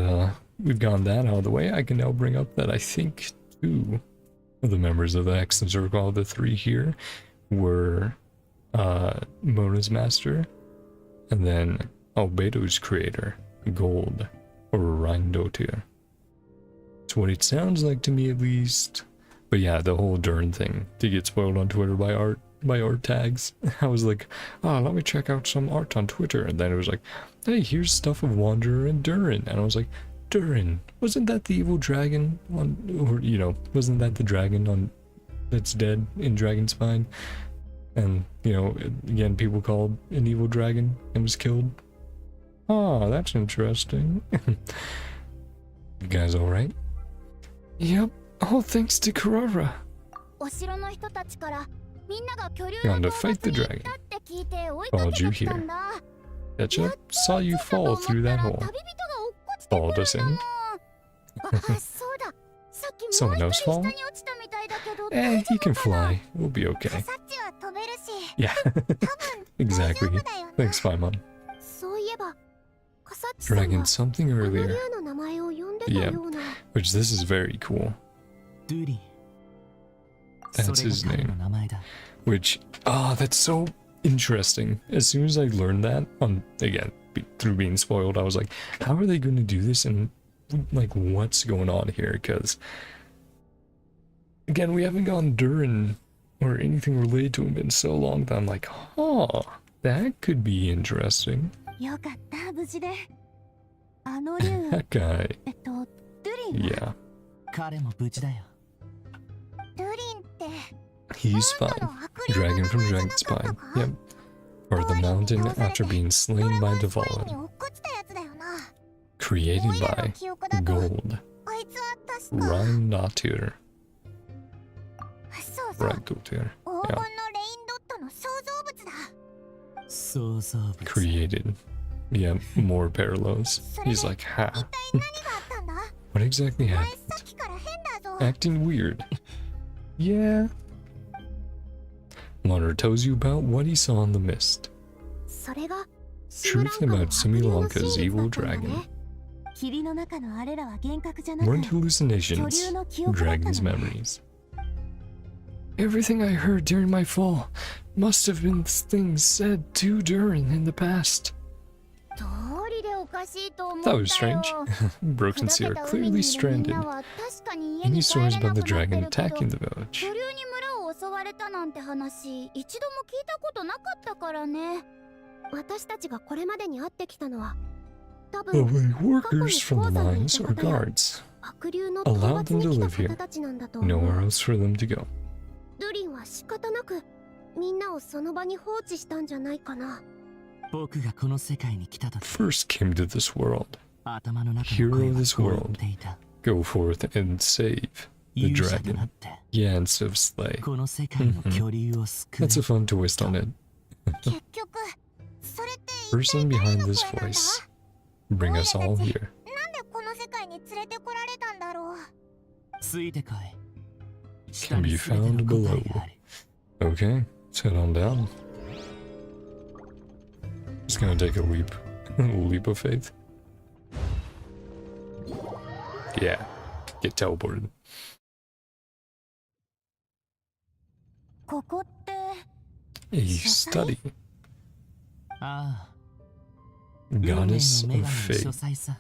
we've gotten that out of the way, I can now bring up that I think 2 of the members of the Hexen Circle, the 3 here, were Mona's master, and then Albedo's creator, Gold, or Rhindotir. It's what it sounds like to me, at least. But yeah, the whole Durin thing did get spoiled on Twitter by art tags. I was like, oh, let me check out some art on Twitter, and then it was like, hey, here's stuff of Wanderer and Durin, and I was like, Durin, wasn't that the evil dragon on, or you know, wasn't that the dragon on that's dead in Dragon Spine? And you know, again, people called an evil dragon and was killed. Oh, that's interesting. You guys all right? Yep. All thanks to Karara. お城の人たちからみんなが巨竜 Gone の to fight the 討伐 dragon. に行ったって聞いて追いか Followed け you てきた here. んだ。 Ketchup saw you fall through that 旅人 hole. が落っこちてく Followed る us んだも in. ん。あ、そうだ。さっきも Someone う else 一人 fall? 下に落ちたみたいだけど、 Eh, 大 he 丈 can 夫かな？ fly. We'll be カ okay. サッチは飛べるし、 Yeah. 多分大丈 Exactly. 夫だよな。 Thanks, Paimon. そういえば、カサッチさん Dragon は something あの earlier. 竜の名前を呼んでた Yeah. ような。 Which this is very cool. ドゥリン That's それ his が彼の name. 名前だ Which, that's so interesting. As soon as I learned that, again, through being spoiled, I was like, how are they going to do this? And, like, what's going on here? Because, again, we haven't gone Durin or anything related to him in so long that I'm like, huh, that could be interesting. よかった無事で。あの竜、 That guy, ドゥリンは yeah, 彼も無事だよルリンって he's あん fine. たの悪霊の Dragon 名 from 前じゃ Dragon なかった Spine. か？ Yep. Or the mountain after being ド slain ラ by ゴンスパイン Devoured. に落っこちたやつだよな。 Created オイラの by 記憶だと Gold. あいつは確か Rhindotir. そうそう、 Rhindotir. 黄金のレインドットの創造物だ。創造物 Created. Yeah, more parallels. He's like, ha. 一体何があったんだ？ What exactly お前 happened? さっきから変だぞ。 Acting weird. Yeah. Monor tells you about what he saw in the mist. それが Truth about Similanka's evil dragon. 霧の中のあれらは幻覚じゃなく、 Weren't 巨 hallucinations 竜の記憶だった dragons' のね。 memories. Everything I heard during my fall must have been things said to Durin in the past. 通りでおかしいと思った That よ。 was strange. Broken Sea are 砕けた海に clearly いるみん stranded. なは確かに家 Any に帰 stories れ about な the くなって dragon るけど、 attacking the village? 巨竜に村を襲われたなんて話、一度も聞いたことなかったからね。私たちがこれまでに会ってきたのは、多 The 分 workers from the mines or guards. 悪竜の Allow 討 them 伐 to に live 来た here. 方たちなんだと思う。 Nowhere else for them to go. ドゥリンは仕方なくみんなをその場に放置したんじゃないかな。僕がこの世界に来た時 First came to this world. 頭の中 Hero の声 of は this こう言 world. っていた Go forth and save the 勇者とな dragon. って Yeah, instead of slay. この世界の巨竜を救う That's a fun twist on it. 結局それって一 Person 体誰 behind の this 声なんだ？ voice. Bring us all here. なんでこの世界に連れてこられたんだろう。ついてこい Can be found below. Okay, let's head on down. Just gonna take a leap. A leap of faith. Yeah, get teleported. ここって A study. ああ Goddess 運命 of の女神の書 fate. 斎さ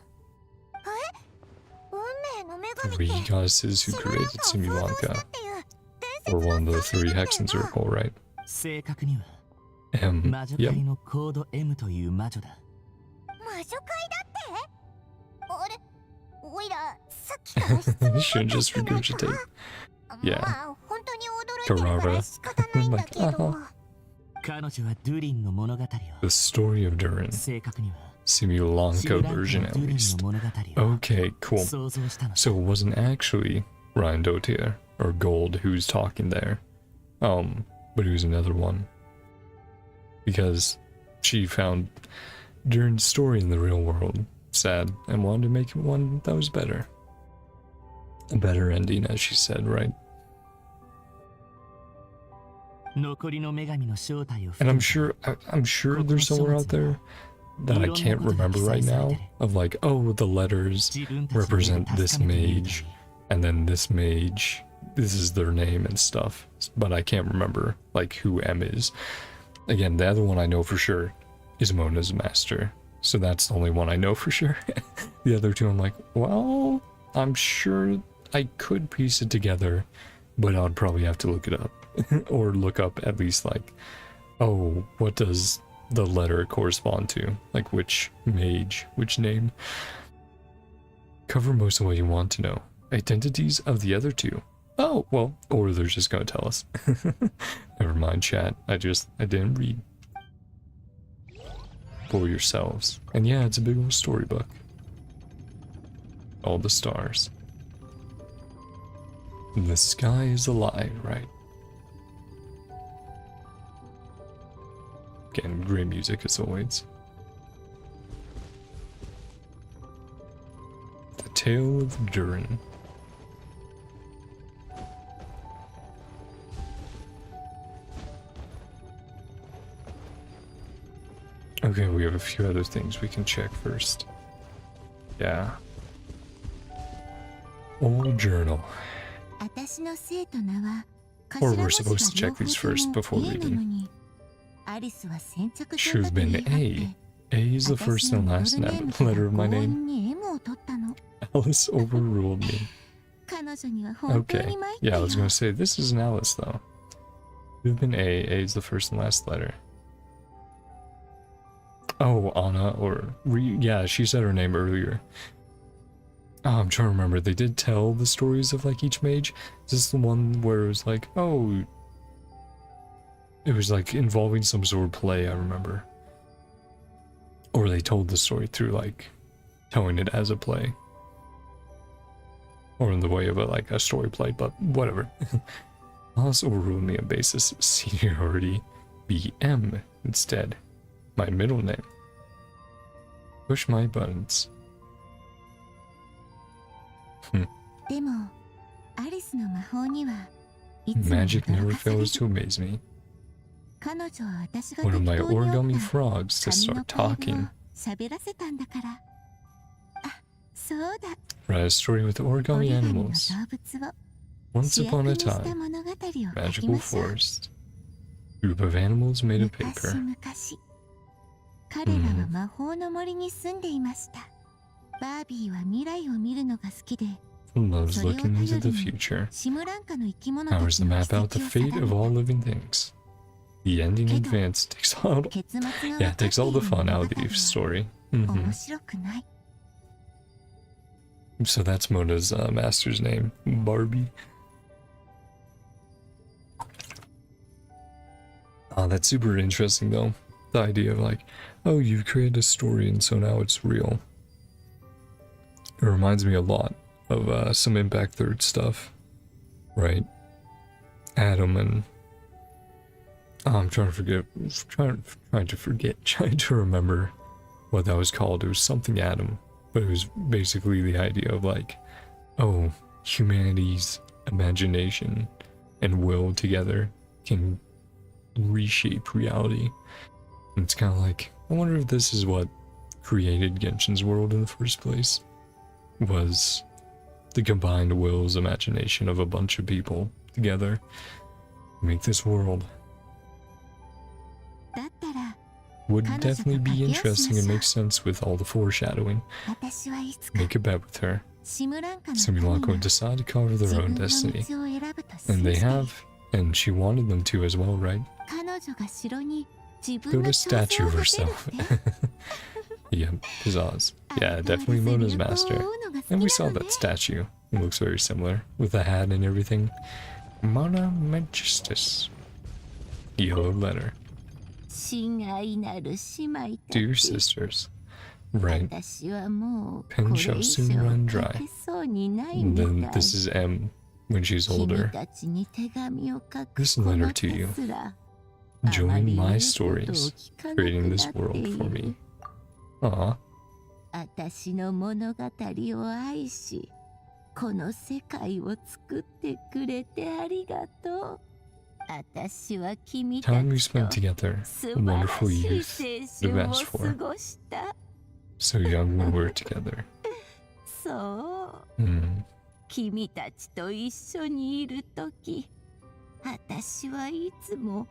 運命の女神 Three って goddesses who シムラン created カを創造した Similanka っていう伝 were 説 one の of the 3 three 人 Hexen だよな。 Circle, right? 正確には M. 魔女 Yep. 界のコード M という魔女だ魔女界だってあれおいらさっきから質問 Shouldn't just regurgitate. ま Yeah. あ本当に驚いてるから仕方ないんだけ Like, ど彼女はドゥリンの物語を The story of Durin. 正確には Simulanka シムランカ version の at ドゥリン least. の物語を Okay, cool. 想像したの So it wasn't actually Rhindotir or Gold who's talking there. But it was another one. because she found Durin's story in the real world sad and wanted to make it one that was better. A better ending, as she said, right? And I'm sure there's somewhere out there that I can't remember right now of like, oh, the letters represent this mage, and then this mage, this is their name and stuff, but I can't remember like who M is. Again, the other one I know for sure is Mona's master, so that's the only one I know for sure. The other two I'm like, well, I'm sure I could piece it together, but I'd probably have to look it up. Or look up at least like, oh, what does the letter correspond to? Like which mage, which name? Cover most of what you want to know. Identities of the other two. Oh, well, or they're just gonna tell us. Never mind, chat. I didn't read. For yourselves. And yeah, it's a big old storybook. All the stars. And the sky is alive, right? Again, great music as always. The Tale of Durin. Okay, we have a few other things we can check first. Yeah. Old journal. Or we're supposed to check these first before reading. Should have been A. A is the first and last letter of my name. Alice overruled me. Okay. Yeah, I was gonna say, this is an Alice though. Should have been A. A is the first and last letter. Oh, Anna, or yeah, she said her name earlier. Oh, I'm trying to remember. They did tell the stories of like each mage. Is this the one where it was like, oh, it was like involving some sort of play, I remember. Or they told the story through like telling it as a play. Or in the way of like a story play, but whatever. Alice overruled me on basis of seniority. BM instead. My middle name. Push my buttons. Magic never fails to amaze me. One of my origami frogs to start talking. Write a story with origami animals. Once upon a time, magical forest. Group of animals made of paper. Loves looking into the future. Powers to map out the fate of all living things. The ending in advance takes all, takes all the fun out of the story. So that's Mona's master's name, Barbie. That's super interesting though. The idea of like, oh, you've created a story and so now it's real. It reminds me a lot of some Impact Third stuff, right? Adam and I'm trying to remember what that was called. It was something Adam, but it was basically the idea of like, oh, humanity's imagination and will together can reshape reality. And it's kind of like, I wonder if this is what created Genshin's world in the first place, was the combined will's imagination of a bunch of people together to make this world. Would definitely be interesting and make sense with all the foreshadowing. Make a bet with her. Simulacro would decide to carve their own destiny. And they have, and she wanted them to as well, right? Build a statue of herself. Yeah, pizzazz. Yeah, definitely Mona's master. And we saw that statue. It looks very similar, with the hat and everything. Mona Magistus. Yellow letter. Dear sisters, right. Pen shall soon run dry. And then this is M when she's older. This letter to you. Join my stories, creating this world for me. Aw, 私の物語を愛し、この世界を作ってくれてありがとう。私は君た time we ちと spent together, 素 a 晴ら wonderful しい youth, 青 the 春を best 過 for. ごした。 So young when we're together. そう、Hmm. 君たちと一緒にいるとき、私はいつも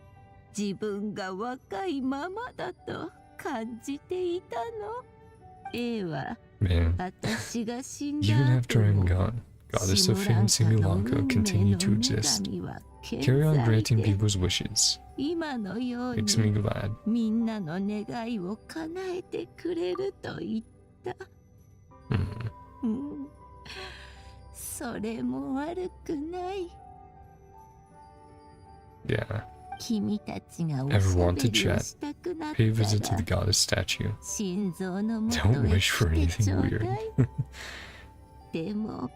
自分が若いままだと感じていたの。A は Man, 私が死んだ even after 後 I'm も gone, Goddess of Fate and Similanka continue to exist. Carry on granting people's wishes. 今のよう Makes me に glad. みんなの願いを叶えてくれると言った。 Hmm. うん、それも悪くない。 Yeah. 君たちがおし Ever ゃ want べ to りを chat? したくなった Pay a visit to ら the goddess statue. 心臓のもと Don't へ wish for 来て anything ちょう weird. だい。でも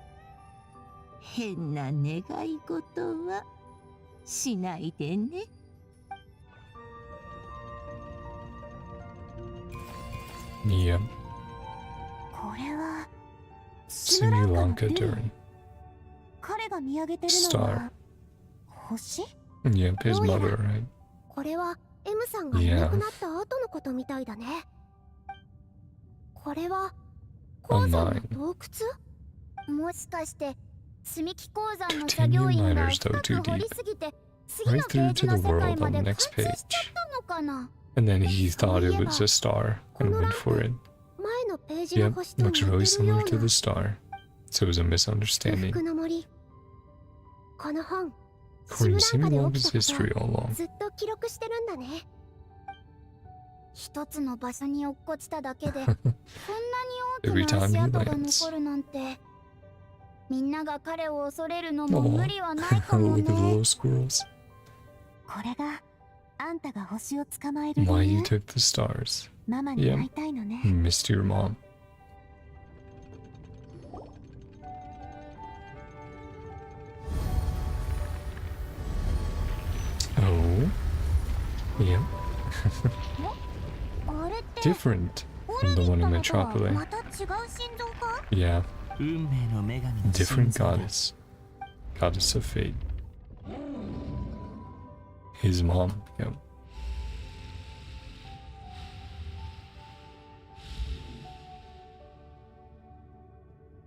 変な願い事はしないでね。 Yep. これは Similanka Durin. 彼が見上げてるの Star. は星？ Yep, his Oh, yeah. mother, right? これは M さんがいなくなった後のことみたいだね。これは鉱山の洞窟？もしかして積み木鉱山の作業員が深く掘りすぎて次の Right ペー through ジ to の the 世界 world ま on で the 貫 next 通し page. ちゃったのかな。 And then he thought it was a star and went for it. 前のページの Yep, 星と似 looks てるよ really う similar to な the star. So it was a 不 misunderstanding. 服の森。この本、シ According ム to ランカで起 Similanka's きたこ history と all を along. ずっと記録してるんだね。一つの場所に落っこちただけでこんなに大 Every きな time 足 he 跡が lands. 残るなんて、みんなが彼を恐れるのも無理はないか Oh, も look at the ね。 little squirrels. これがあんたが星を捕まえる Why 理 you 由。 took the stars. ママに会いたいのね。 You missed your mom. Oh. Yep. あれって Different 俺 from に the 言 one った in の Metropolis. とはまた違う心臓か？ Yeah, 運命の女神の different 心臓だ goddess. Goddess of fate. His mom. Yep.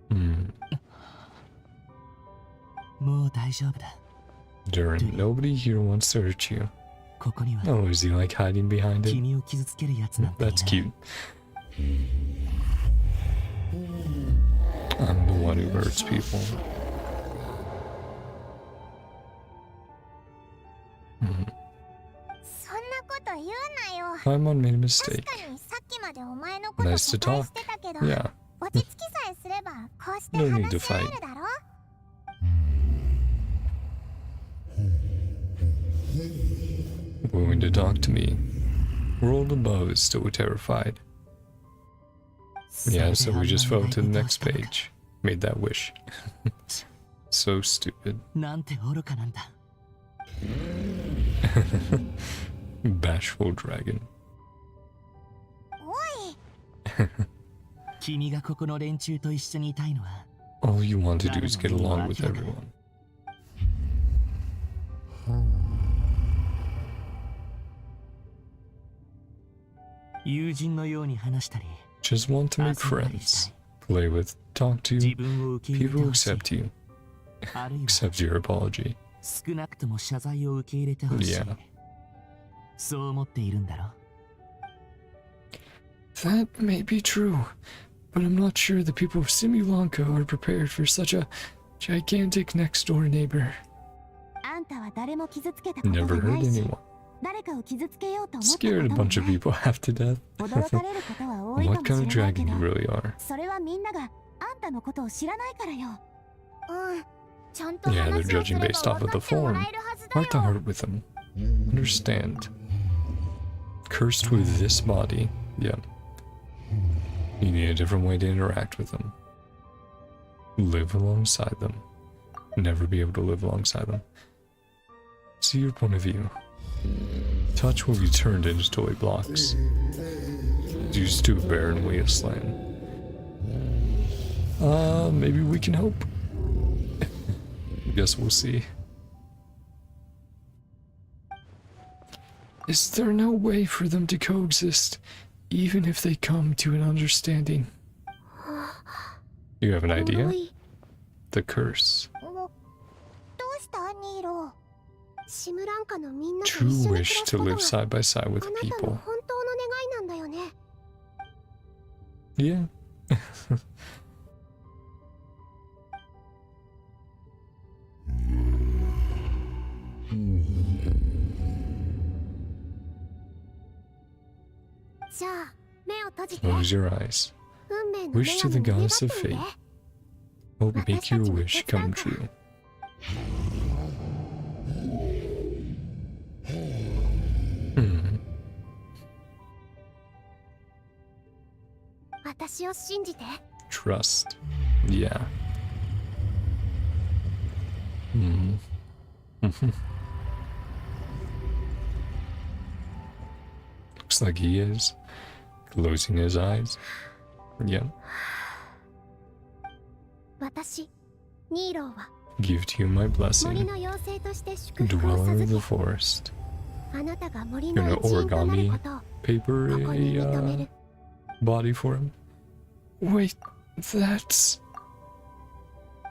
Hmm. もう大丈夫だ。 Durin, nobody here wants to hurt you. ここには Oh, is he like hiding behind it? 君を傷つけるやつなんていない。 That's cute. I'm the one who hurts people. Hmm. そんなこと言うなよ。 Paimon made a 確 mistake. かにさっきまでお前のこと Nice 心 to 配 talk. してたけど、 Yeah. 落ち着きさえすればこうして No need 話 to し合え fight. るだろ。 Willing to talk to me. World above is still terrified. Yeah, so we just fell to the next page. Made that wish. So stupid. なんて愚かなんだ。 Bashful dragon. おい、君がここの連中と一緒にいたいのは All you want to do is get along with everyone. 友人のように話したり、 Just want to make 遊んだりし friends. たい。 Play with, talk 自 to. 分を受け入れ People てほしい。 accept you. あるいは Accept your apology. 少なくとも謝罪を受け入れてほしい。 Yeah. そう思っているんだろ。 That may be true, but I'm not sure the people of Simulanka are prepared for such a gigantic next door neighbor. あんたは誰も傷つけたことが Never な hurt いし、 anyone. 誰かを傷つけようと思ったこと Scared a も bunch of ない。 people half to death. 驚かれることは多いか What も kind of しれないけ dragon ど you、really are? それはみんながあんたのことを知らないからよ。うん、ちゃんと Yeah, 話 they're をすれ judging ば based off 分 of か the っても form. らえるはずだ Heart to よ。 heart with them. Understand. Cursed with this body. Yeah. You need a different way to interact with them. Live alongside them. Never be able to live alongside them. See your point of view. touch will be turned into toy blocks. Used to a barren wasteland. Maybe we can help. Guess we'll see. Is there no way for them to coexist, even if they come to an understanding? You have an idea? The curse. True wish to live side by side with people. Yeah. Close your eyes. Wish to the goddess of fate. Hope make your wish come true. Trust. Yeah. Looks like he is. Closing his eyes. Yeah. Give to you my blessing. Dweller of the forest. Gonna origami paper a body for him. Wait, that's...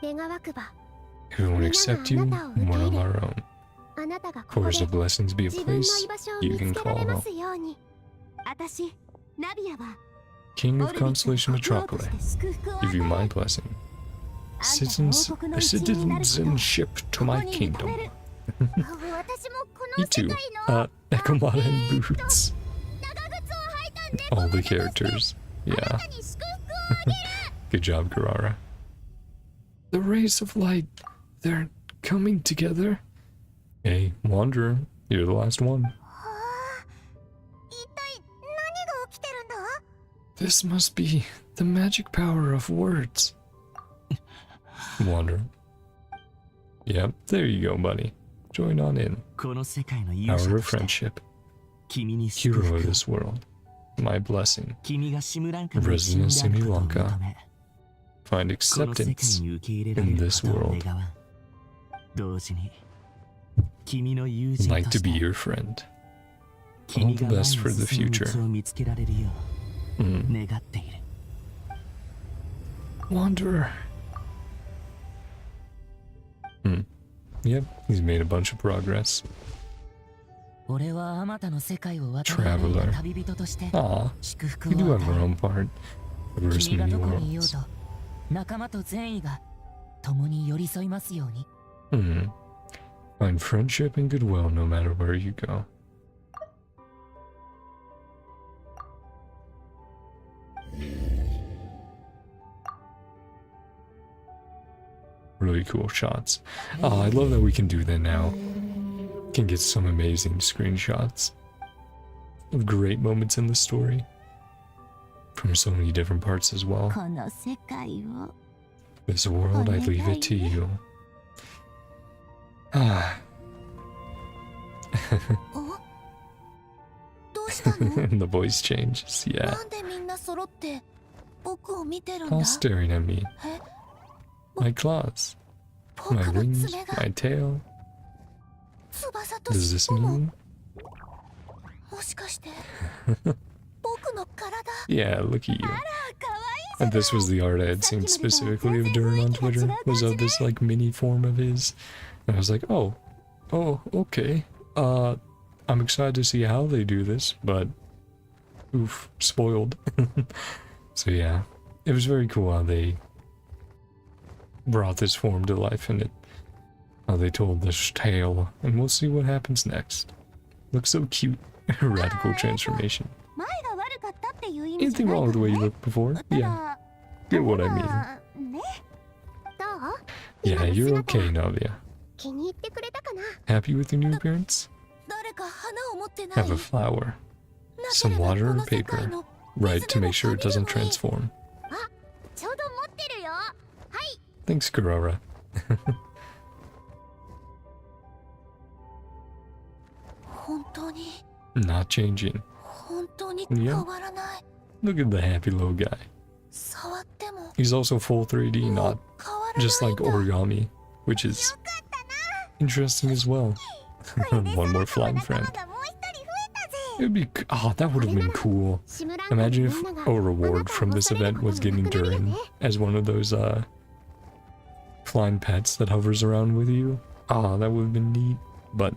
If we won't accept you, one of our own. For the blessings be a place you can call home. King of Constellation Metropole, give you my blessing. Citizenship to my kingdom. Me too. Ekomata and Boots. All the characters. Yeah. Good job, Garara. The rays of light, they're coming together. Hey, Wanderer, you're the last one. This must be the magic power of words. Wanderer. Yep, there you go, buddy. Join on in. Power of friendship. Hero of this world. My blessing. Resident Sri Lanka. Find acceptance in this world. Like to be your friend. All the best for the future. Wanderer. Yep, he's made a bunch of progress. Traveler. Aw, we do have our own part. Verse many worlds. Find friendship and goodwill no matter where you go. Really cool shots. Oh, I love that we can do that now. Can get some amazing screenshots of great moments in the story from so many different parts as well. This world, I leave it to you. Ah. And the voice changes, yeah. All staring at me. My claws, my wings, my tail. Does this mean? Yeah, look at you. And this was the art I had seen specifically of Durham on Twitter, was of this like mini form of his. And I was like, oh, okay. I'm excited to see how they do this, but oof, spoiled. So yeah, it was very cool how they brought this form to life in it. How they told this tale, and we'll see what happens next. Looks so cute. Radical transformation. Anything wrong with the way you looked before? Yeah. Get what I mean. Yeah, you're okay, Navia. Happy with your new appearance? Have a flower. Some water or paper. Right, to make sure it doesn't transform. Thanks, Kurara. Not changing. 本当に Yeah. 変わらない。 Look at the happy little guy. 触っても He's also full 3D, も not う変わらないんだ。 just like origami, which is interesting as well. One more flying friend. 仲間がもう一人増えたぜ。 It'd be that would have been cool. シムランドの Imagine み if んなが a reward from this event was getting Durin as one of those flying pets that hovers around with you. That would have been neat, but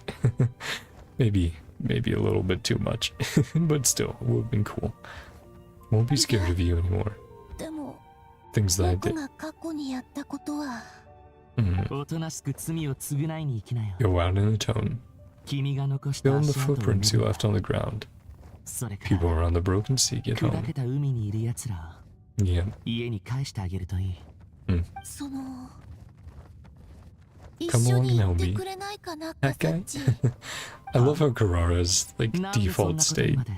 maybe a little bit too much. But still, it would have been cool. Won't be scared of you anymore. でも Things that I 僕 did. が過去にやったことは おとなしく罪を償いに行きなよ。 Go out in the tone. 君が残した Fill in the 足跡を見 footprints you る left on the ground. それか People ら around the broken sea get 砕 home. けた海にいる奴ら Yeah. 家に返してあげるといい。その一 Come 緒 along に now, 行って me. くれないかな That カサ guy? ッチ I love how Karara's like なんでそん default なことに state. まで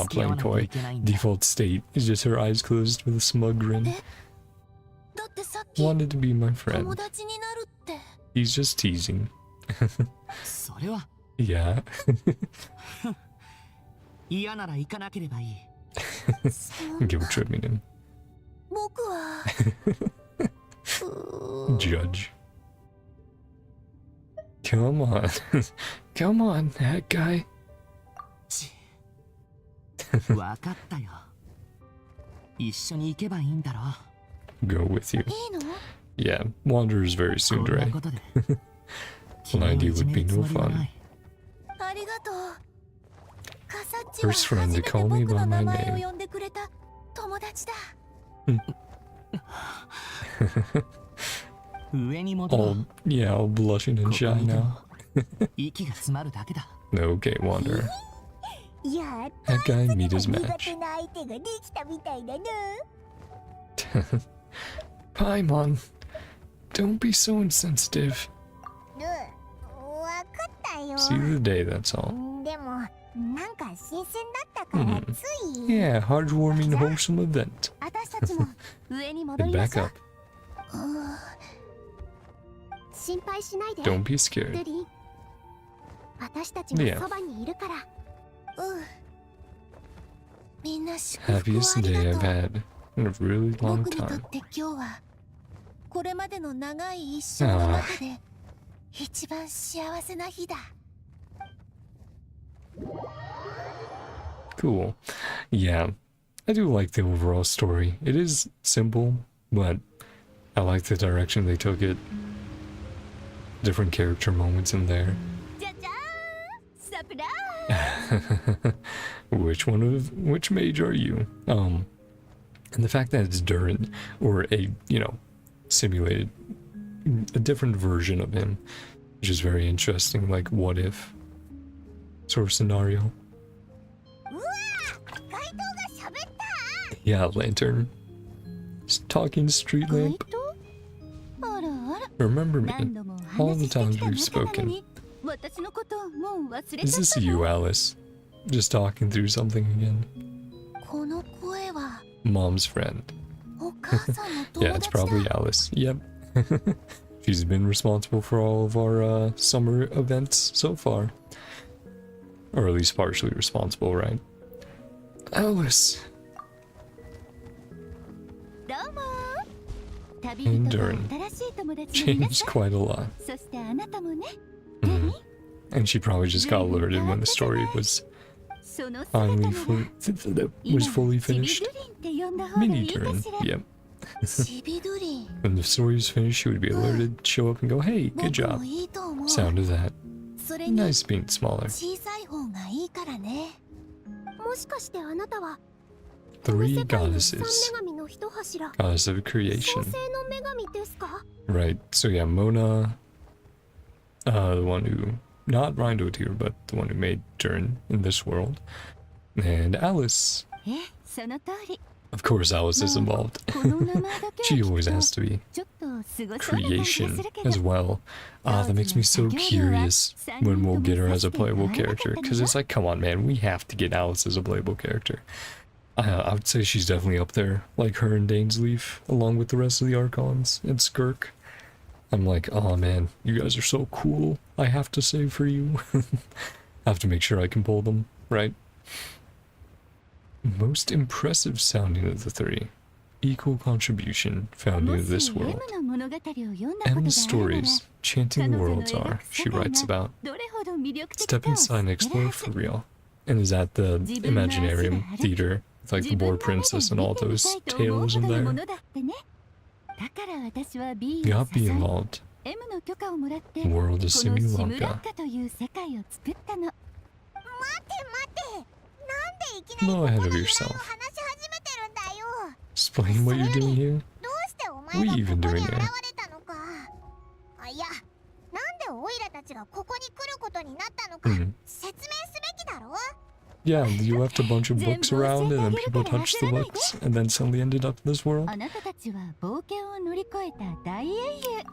付き合わ Playing なきゃ coy. いけないんだ。 Default state is just her eyes closed with a smug grin. だってさっき Wanted to be my 友 friend. 達になるって He's just teasing. それは Yeah. 嫌なら行かなければいい。そんな Guilt tripping him. 僕はJudge. Come on. Come on, that guy. わかったよ。一緒に行けばいいんだろ。 Go with you. いいの Yeah, Wanderer's very こんな tsundere. ことで An idea would be no 君をいじめるつもりは fun. ない。ありがとうカサッチは First friend 初 to めて call me 僕 by の my 名前 name. を呼んでくれた友達だ上に戻ろ All う。 yeah, all blushing こ and こ shy にいて now. も息が詰まるだけだ。 Okay, Wanderer. やっ That guy meet his 苦 match. 手な相手ができたみたいだな Paimon, don't be so insensitive. わかったよ See you today, that's all. でもなんか新鮮だったからつい Yeah, heartwarming, wholesome event. 私たちも上に戻 And りま back しょう up. 心配しないで Don't be scared. ルリン私たちがそばにいるからみんな祝福を Happiest あり day が I've とう had in a really long 僕にとっ time. て今日はこれまでの長い一生の中で一番幸せな日だ Cool. Yeah, I do like the overall story. It is simple, but I like the direction they took it. Different character moments in there. じゃじゃーんサプライ Which mage are you? And the fact that it's Durin, or a, simulated, a different version of him, is just very interesting, like what if sort of scenario. うわー街灯が喋った Yeah, lantern. Just talking street 街 lamp. 灯あらあら Remember 何 me. 度も All 話 the して times きた we've 仲なの spoken. に私のこともう忘れちゃ Is っ this た you, の Alice? Just talking through something again? この声は Mom's friend. お母さんの友 Yeah, it's 達だ probably Alice. Yep. She's been responsible for all of our summer events so far. Or at least partially responsible, right? Alice! どうも旅 And 人が Durin 新しい友達の皆 changed さん quite a lot. そしてあなたもね Mhm. And she probably just got alerted when the story was その姿な finally ら was fully チビ finished. ドリンって呼んだ方がい Mini いか Durin. しら Yep. チビドリン When the story was finished, she would be alerted, show up and go, hey, good 僕 job. もいいと思う Sound of that. それに Nice being smaller. 小さい方がいいからねもしかしてあなたは Three 世界の三 goddesses. 女神の一柱 Goddess of 創 creation. 世の女神ですか Right. So yeah, Mona, the one who, not Rhindotear, but the one who made Durin in this world, and Alice. えその通り Of course, Alice is involved. この名前だけ She は always きっと has to be ちょっとすごそうな感じがす creation るけど as well. That makes me so curious when we'll get her as a playable character. Because it's like, come on, man, we have to get Alice as a playable character. I would say she's definitely up there, like her and Dainsleif, along with the rest of the Archons and Skirk. I'm like, oh man, you guys are so cool. I have to save for you. I have to make sure I can pull them, right? Most impressive sounding of the three. Equal contribution found in this world. M's stories, chanting worlds are, she writes about. Step inside and explore for real. And is at the Imaginarium Theater, with like the Boar Princess and all those tales in there. Got be involved. World of Simulanka. No ahead of yourself. Explain what you're doing here? What are you even doing here? Yeah, you left a bunch of books around and then people touched the books and then suddenly ended up in this world?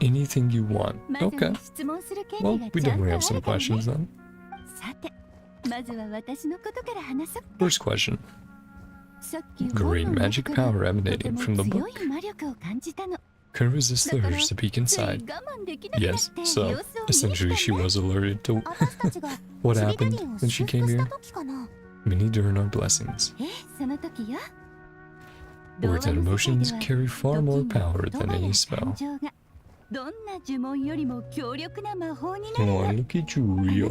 Anything you want. Okay. Well, we definitely have some questions then. First question. Great magic power emanating from the book. Couldn't resist the urge to peek inside. Yes, so essentially she was alerted to what happened when she came here. Many during our blessings. Words and emotions carry far more power than any spell. Oh, look at you, Rio.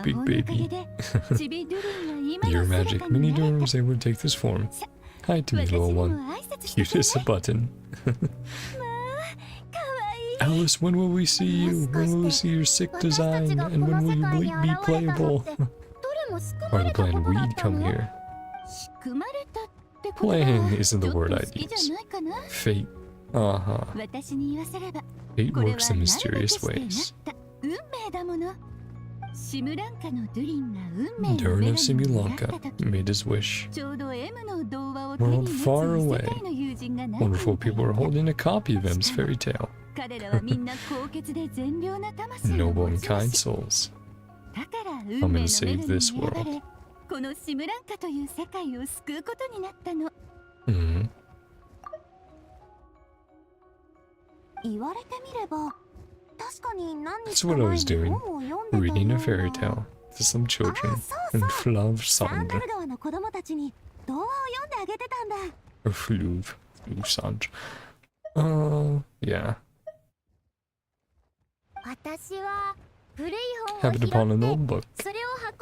Big baby. Your magic. Mini Durham was able to take this form. Hi to me, little one. Cute as a button. Alice, when will we see you? When will we see your sick design? And when will you be playable? Or the bland weed come here? Playing isn't the word I'd use. Fate. Uh-huh. Fate works in mysterious ways. Durin of Simulanka made his wish. World far away. Wonderful people are holding a copy of M's fairy tale. Noble and kind souls. Come and save this world. Mm-hmm. That's what I was doing, reading a fairy tale to some children in Fleuve Cendre. Or Fleuve Cendre. Yeah. Happened upon an old book.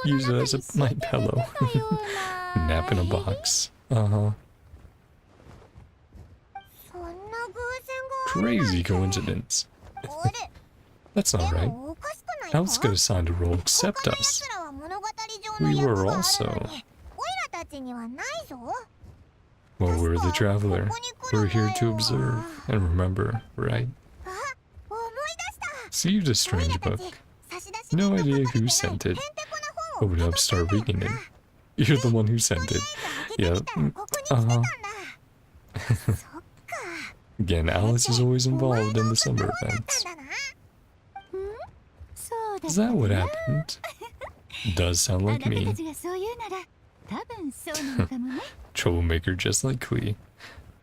Use it as my pillow. Nap in a box. Uh-huh. Crazy coincidence. That's not right. Alice got assigned a role except us. We were also. Well, we're the traveler. We're here to observe and remember, right? See the strange book. No idea who sent it. Open up, start reading it. You're the one who sent it. Yep. Again, Alice is always involved in the summer events. Is that what happened? Does sound like me. Troublemaker just like Klee.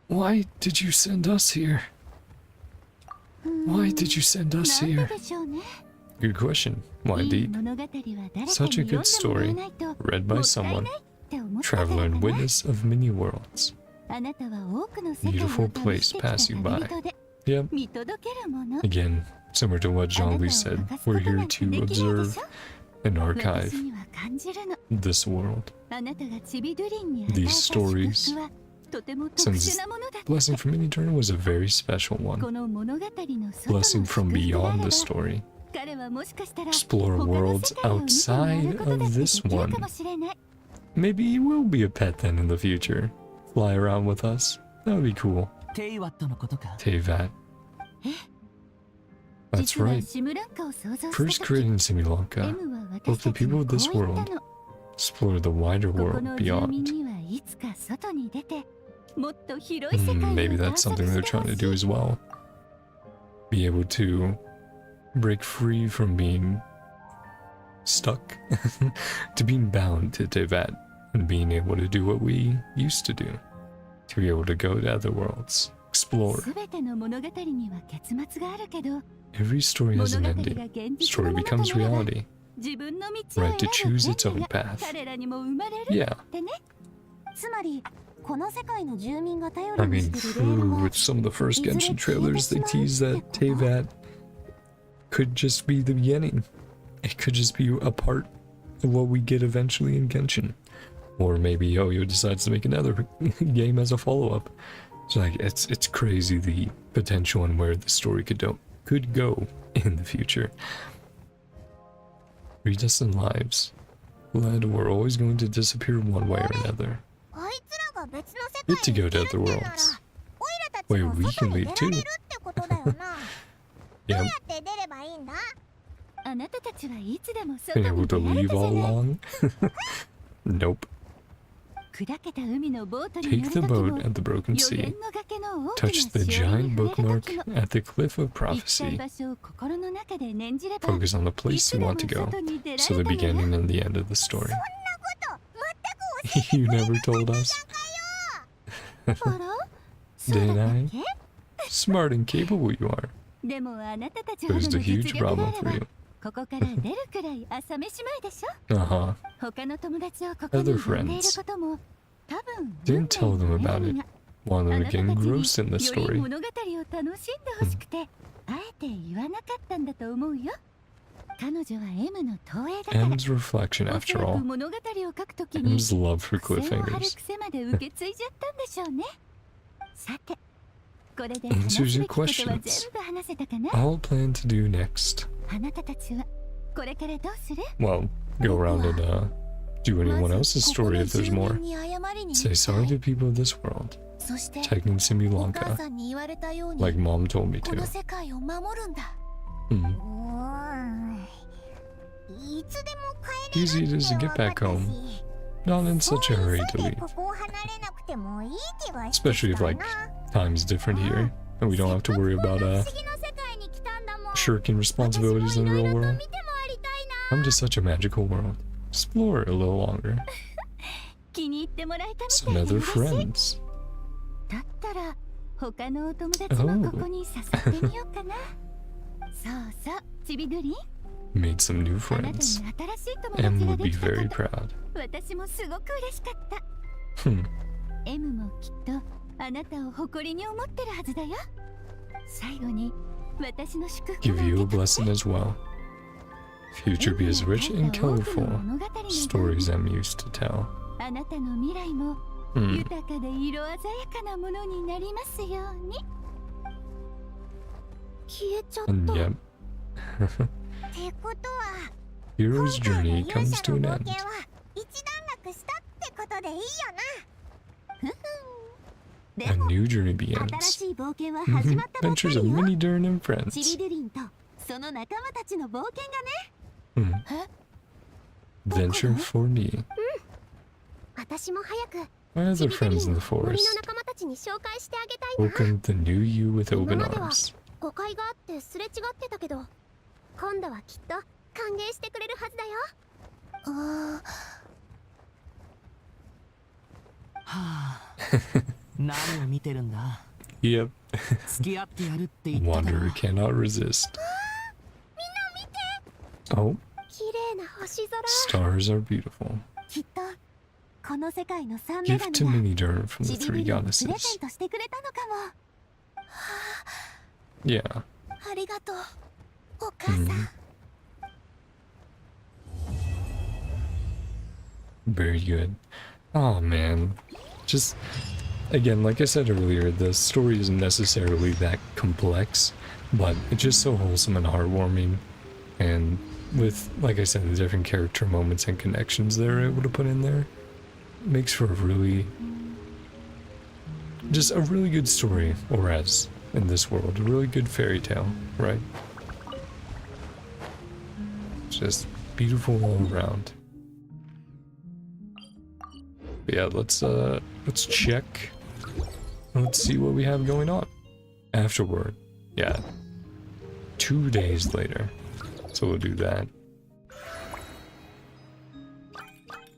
Why did you send us here? Why did you send us here? Good question. Why indeed? Such a good story, read by someone, traveler and witness of many worlds. Beautiful place passing by. Yep. Again, similar to what Jean-Louis said, we're here to observe and archive this world. These stories. Since Blessing from Mini Turner was a very special one. Blessing from beyond the story. Explore worlds outside of this one. Maybe he will be a pet then in the future. Fly around with us. That would be cool. Teyvat. That's right. First created in Simulanka, both the people of this world explore the wider world beyond. Maybe that's something they're trying to do as well. Be able to break free from being stuck to being bound to Teyvat and being able to do what we used to do. To be able to go to other worlds, explore. Every story has an ending. Story becomes reality. right to choose its own path. Yeah. つまりこの世界の住民が頼 I りに mean, してるレール with は some of the first Genshin trailers, they tease that Teyvat could just be the beginning. It could just be a part of what we get eventually in Genshin. Or maybe Yo-Yo decides to make another game as a follow-up. It's like, it's crazy the potential and where the story could go in the future. Predestined lives. Led, we're always going to disappear one way or another. あいつらが別の世 Get 界 to に go 行け to るって other いうなら worlds. オイラたち Wait, も we 外 can に leave 出ら too. れるってことだよなどう Yeah, やって出ればいいんだあなたたちはいつでも been 外 able に to 出られ leave たじゃ all ない along? Nope. 砕けた海のボートに Take 乗 the る時 boat も at the broken 予 sea. 言の崖の大きな Touch the しおり giant に触れる bookmark 時も at the cliff of 行きたい prophecy. 場所を心の中で念じれば Focus on the い place つ you でも want to go. 外に出られ So た the のよ beginning and the end of the story. そんなこと全く教 You never told us. あらそうだ Didn't ったっ I? け Smart and capable you are. でもあなたたちほど There's の the 実 huge 力があ problem れ for ば you. ここから出るくらい朝飯前でしょ Uh-huh. 他の友達をここに Other 呼んでいる friends. ことも多分 Didn't tell them about it. Wanted あ to なたたち get に engrossed in the 良い story. 物語を楽しんでほしくて、あえて言わなかったんだと思うよ。彼女は M の投影だから。 M's reflection おそ after らく all. 物語を書くときに M's love for 癖を張る cliffhangers. 癖まで受け継いじゃったんでしょうね。さて、これで Answers 話す your べきことは questions. 全部話せたかな All plan to do next. あなたたちはこれからどうする Well, go around and do anyone else's story if there's more. Say sorry to people of this world. そして Taking お Simulanka, 母さんに言われたように like mom told me この to. 世界を守るんだ Hmm. いつでも帰れ Easy る it is to って get 分かっ back た home. し Not in そう such a hurry 急 to いで leave. ここを離れなくてもいい気はして Especially if きた like な time's different here and we don't have to worry about 不思議な世界に来たんだもん shirking responsibilities in the real 私もいろいろと world. 見て回りたいな I'm just such a magical world. Explore it a little longer. 気に入ってもらえたみ Some たいで other 嬉しい。 friends. だったら他のお友達もここに誘ってみようかな。そうそう、ちびぐりん。 Made some new あなたに新 friends. しい友 M 達が would で be きた very こと proud. 私もすごく嬉しかった。 Hmm. M もきっとあなたを誇りに思ってるはずだよ。最後に私の祝福 Give you a を受け取って blessing as well. Future be as rich and colorful. Stories I'm used to tell. あなたの未来も Hmm. 豊かで色鮮やかなものになりますように。消えちゃった And っ yep, てことは hero's 今回の journey 勇 comes 者 to の an 冒 end. 険は一段落したってことでいいよな A new journey 新 begins. しい冒険は始まったばっか Adventures り of よ。 Minnie Dern and ちび friends. るりんとその仲間たちの冒険がね。 Hmm. Adventure for me. 私も早く My other ちびるり friends ん in の the 森の forest 仲間たちに紹介してあげたいな welcomed the new you with 今 open までは arms. 誤解があってすれ違ってたけど今度はきっと歓迎してくれるはずだよはあ何を見てるんだ Yep. 付き合ってやるって言っただ Wanderer ろ cannot resist. Oh, 綺麗な星空 stars are beautiful. きっとこの世界の三女 Gift 神 to が Minnie Dern from ち the びる three りんをプレゼ goddesses. ントしてくれたのかも。 Yeah. ありがとうお母さん、 Mhm. Very good. Oh man. Just again, like I said earlier, the story isn't necessarily that complex, but it's just so wholesome and heartwarming. And with, like I said, the different character moments and connections they're able to put in there, makes for a really, just a really good story, or as in this world, a really good fairy tale, right? Just beautiful all around. But yeah, let's check. Let's see what we have going on. Afterward. Yeah. 2 days later. So we'll do that.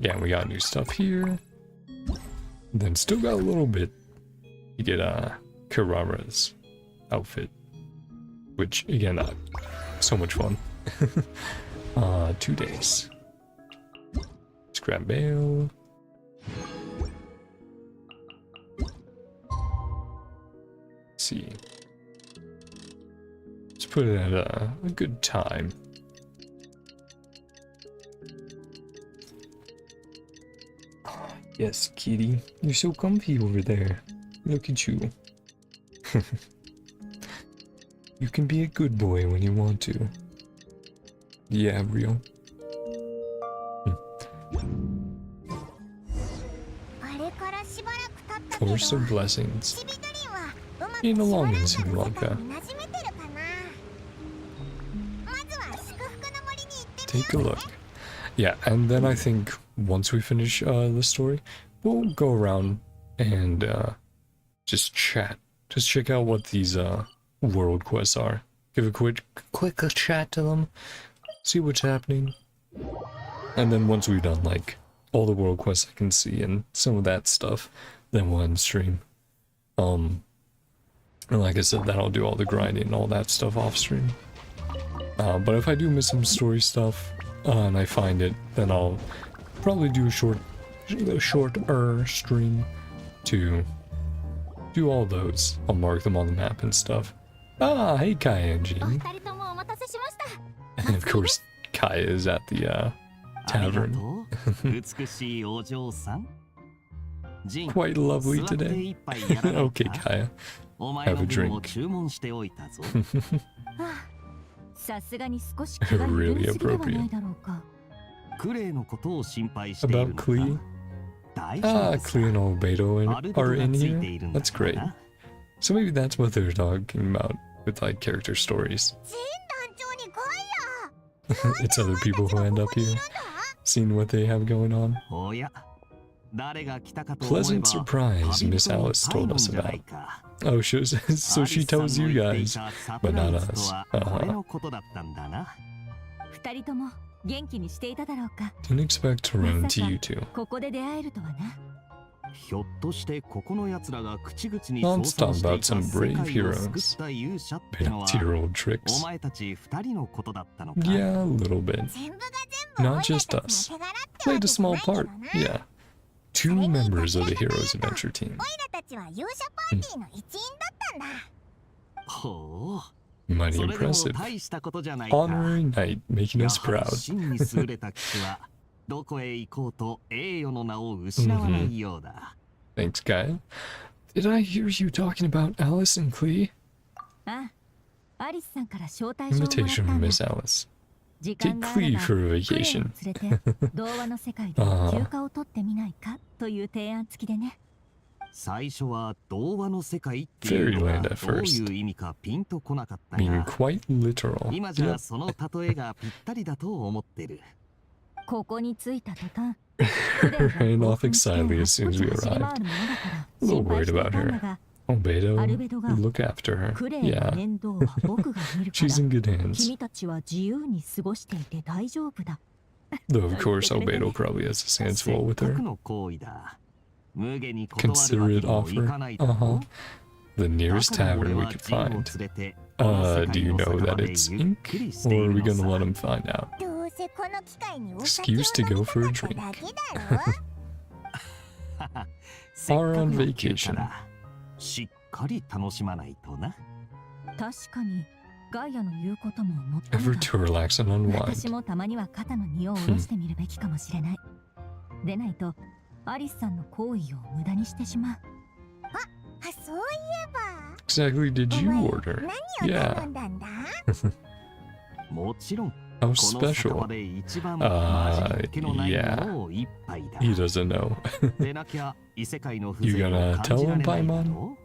Yeah, we got new stuff here. Then still got a little bit. You get Karara's outfit. Which again, so much fun. 2 days. Let's grab mail. Let's see. Let's put it at a good time. Yes, kitty. You're so comfy over there. Look at you. You can be a good boy when you want to. Yeah, real. Force of Blessings. In along in Sri Lanka. Take a look. Yeah, and then I think once we finish the story, we'll go around and just chat. Just check out what these world quests are. Give a quick chat to them. See what's happening. And then once we've done like all the world quests I can see and some of that stuff, then we'll end stream. And like I said, then I'll do all the grinding and all that stuff off stream. But if I do miss some story stuff and I find it, then I'll probably do a shorter stream to do all those. I'll mark them on the map and stuff. Ah, hey Kaya and Jean. And of course, Kaya is at the tavern. Quite lovely today. Okay, Kaya. Have a drink. Really appropriate. About Klee? Ah, Klee and Albedo are in here? That's great. So maybe that's what they're talking about with like character stories. It's other people who end up here, seeing what they have going on. Pleasant surprise Miss Alice told us about. Oh, so she tells you guys, but not us. Didn't expect to run into you two. Let's talk about some brave heroes. Bit of tier-old tricks. Yeah, a little bit. Not just us. Played a small part, yeah. 2 members of the Heroes Adventure team. Mighty impressive. Honorary knight, making us proud. Thanks, Guy. Did I hear you talking about Alice and Klee? Invitation from Miss Alice. Take Klee for a vacation. Fairyland at first. Being quite literal. Yep. Ran off excitedly as soon as we arrived. A little worried about her. Albedo, look after her. Yeah. She's in good hands. Though of course Albedo probably has his hands full with her. Considerate offer. The nearest tavern we could find. Do you know that it's ink? Or are we gonna let him find out? Excuse to go for a drink. Are on vacation. Ever to relax and unwind. Exactly did you order? Yeah. How special? Yeah. He doesn't know. You gonna tell him, Paimon?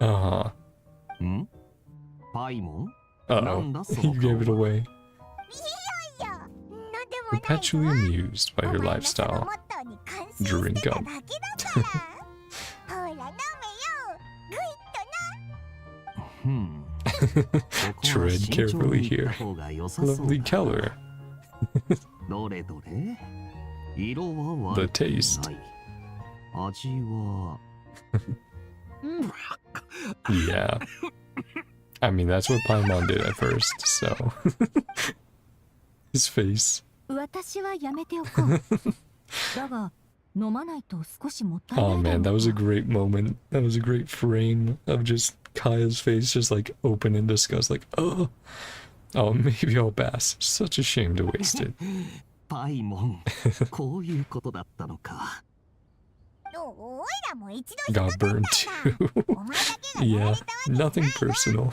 Uh-huh. Uh-oh. You gave it away. Perpetually amused by your lifestyle. Drink up. Tread carefully here. Lovely color. The taste. Yeah. I mean, that's what Paimon did at first, so. His face. 私はやめておこう。だが、飲まないと少しもったい Oh ないだろ man, う that was a か。 great moment. That was a great frame of just Kaya's face just like open in disgust, like, oh, maybe I'll pass. Such a shame to waste it. パイモン、こういうことだったのか。おいらも一度 Got burned too. Yeah, nothing personal.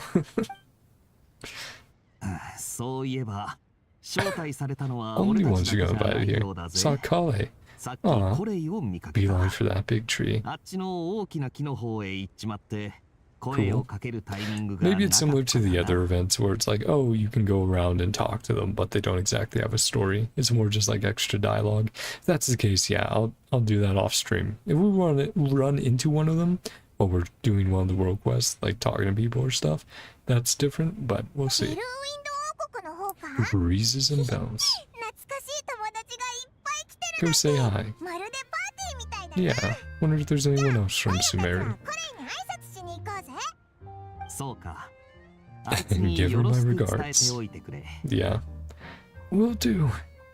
そういえば、招待されたのは Only 俺た ones ち you だけ got じゃない invited よう here. だぜ。 Saw Kale. さっき Aw. コレイを見かけ Beeline た。 for that big tree. あっちの大きな木の方へ行っちまって、声をかけるタイミングが Maybe it's なか similar った to the か other な。 events where it's like, oh, you can go around and talk to them, but they don't exactly have a story. It's more just like extra dialogue. If that's the case, yeah, I'll do that off stream. If we want to run into one of them while we're doing one of the world quests, like talking to people or stuff, that's different, but we'll ベルウィン see. ド王国の方か Breezes and bounce. 懐かしい友達がいっぱい来て Go る say だ hi. ってまるでパーティーみたいだな Yeah, wonder if there's anyone else from コレイ Sumeru. に挨拶しに行こうぜそうか。あいつに Give her よろ my しく伝え regards. ておいてくれ。 Yeah. Will do.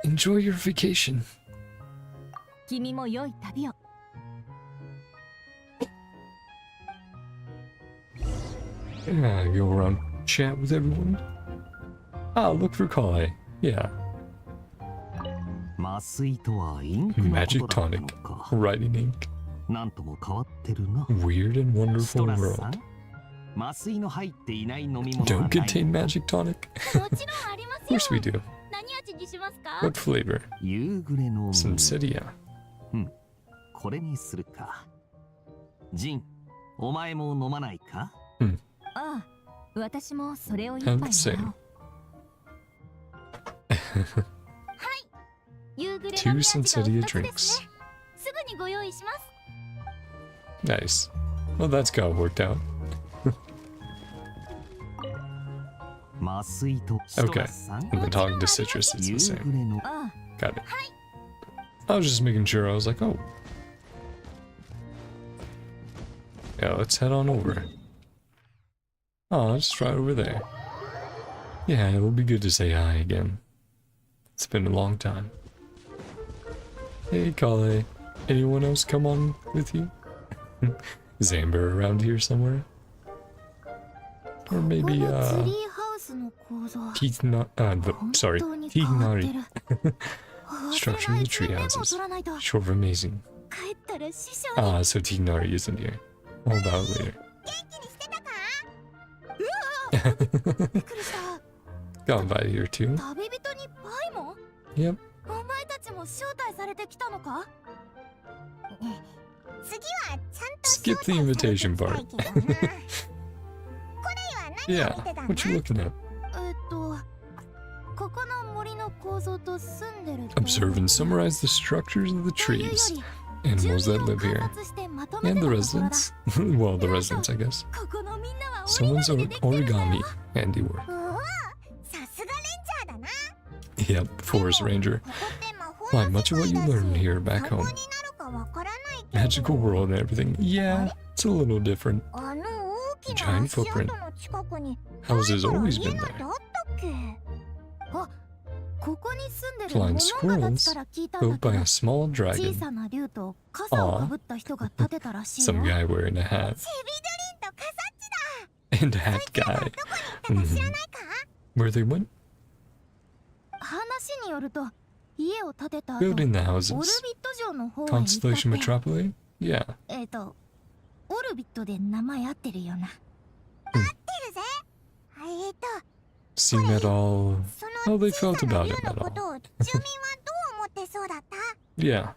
Enjoy your vacation. 君も良い旅を。 Yeah, go around, chat with everyone. Ah, look for Kale. Yeah, 麻酔とはインクのこ magic とだった tonic. のか。 Writing ink. なんとも変わってるな。 Weird and スト wonderful ラスさ world. ん、麻酔の入っていない飲み物は Don't ない contain magic tonic? もちろんありま Of すよ course we do. 何味にしますか What flavor? 夕暮れの Sensitia. これにするか。ジン、お前も飲まないか？ああ、私もそれを一 And 杯 the もら same. おう。夕暮れ Two の味が Sensitia 2つです drinks. ねすぐにご用意します Nice. Well, that's got worked out. 麻酔とストラスさん、 And then talking to Citrus is 夕 the 暮 same. れの あ Got it. I was just making sure. I was like, oh. Yeah, let's head on over. Oh, just right over there. Yeah, it'll be good to say hi again. It's been a long time. Hey, Kale. Anyone else come on with you? Is Amber around here somewhere? Or こ maybe, のツリーハウスの構造 sorry, 本当に変わって Tignari. る Structure of the tree メモを houses. 取らないと Short of amazing. 帰ったら師匠に Ah, so Tignari isn't here. All about it later. 元気にしてたかびっくりした Got invited here too. 旅人にパイモン Yep. お前たちも招待されてきたのか次はちゃんと Skip the invitation part. これは何を Yeah. 見てたんだ What you looking at? ここの森の構造と住んでると Observe and summarize the structures of the というよ trees, り animals 住 that 民を live 観 here, 察してまとめ and て the たところだ residents. Well, the residents, I guess. ここのみんなは Someone's 折り紙でできてるんだよ origami handiwork. うわさすがレンジャーだな Yep, forest ranger. ここって魔法 Like の much 世 of what 界 you だし learn here back 参考 home. になるかわからないけど Magical world and everything. Yeah, it's a little different. あの大き Giant な足跡 footprint. の近くに Houses 前から always 家 been なんて there. あったっけあ、ここに住んでる Flying モモンガたち squirrels から聞いたんだ built け by ど a small 小 dragon. さな竜と傘をかぶった人が建てたらしいよ Some guy wearing a hat. チビドリンとカサッチ And a hat だ guy. どこに行ったか知らないか Where they went? 話によると家を建てた後 Building the オルビッ houses. ト城の方へ行った Constellation って Metropole? Yeah. オルビットで名前合ってるよな合ってるぜSeeing it all. そ How の they 小 felt さな about 竜 it の at こ all. とを住民はどう思ってそうだった Yeah.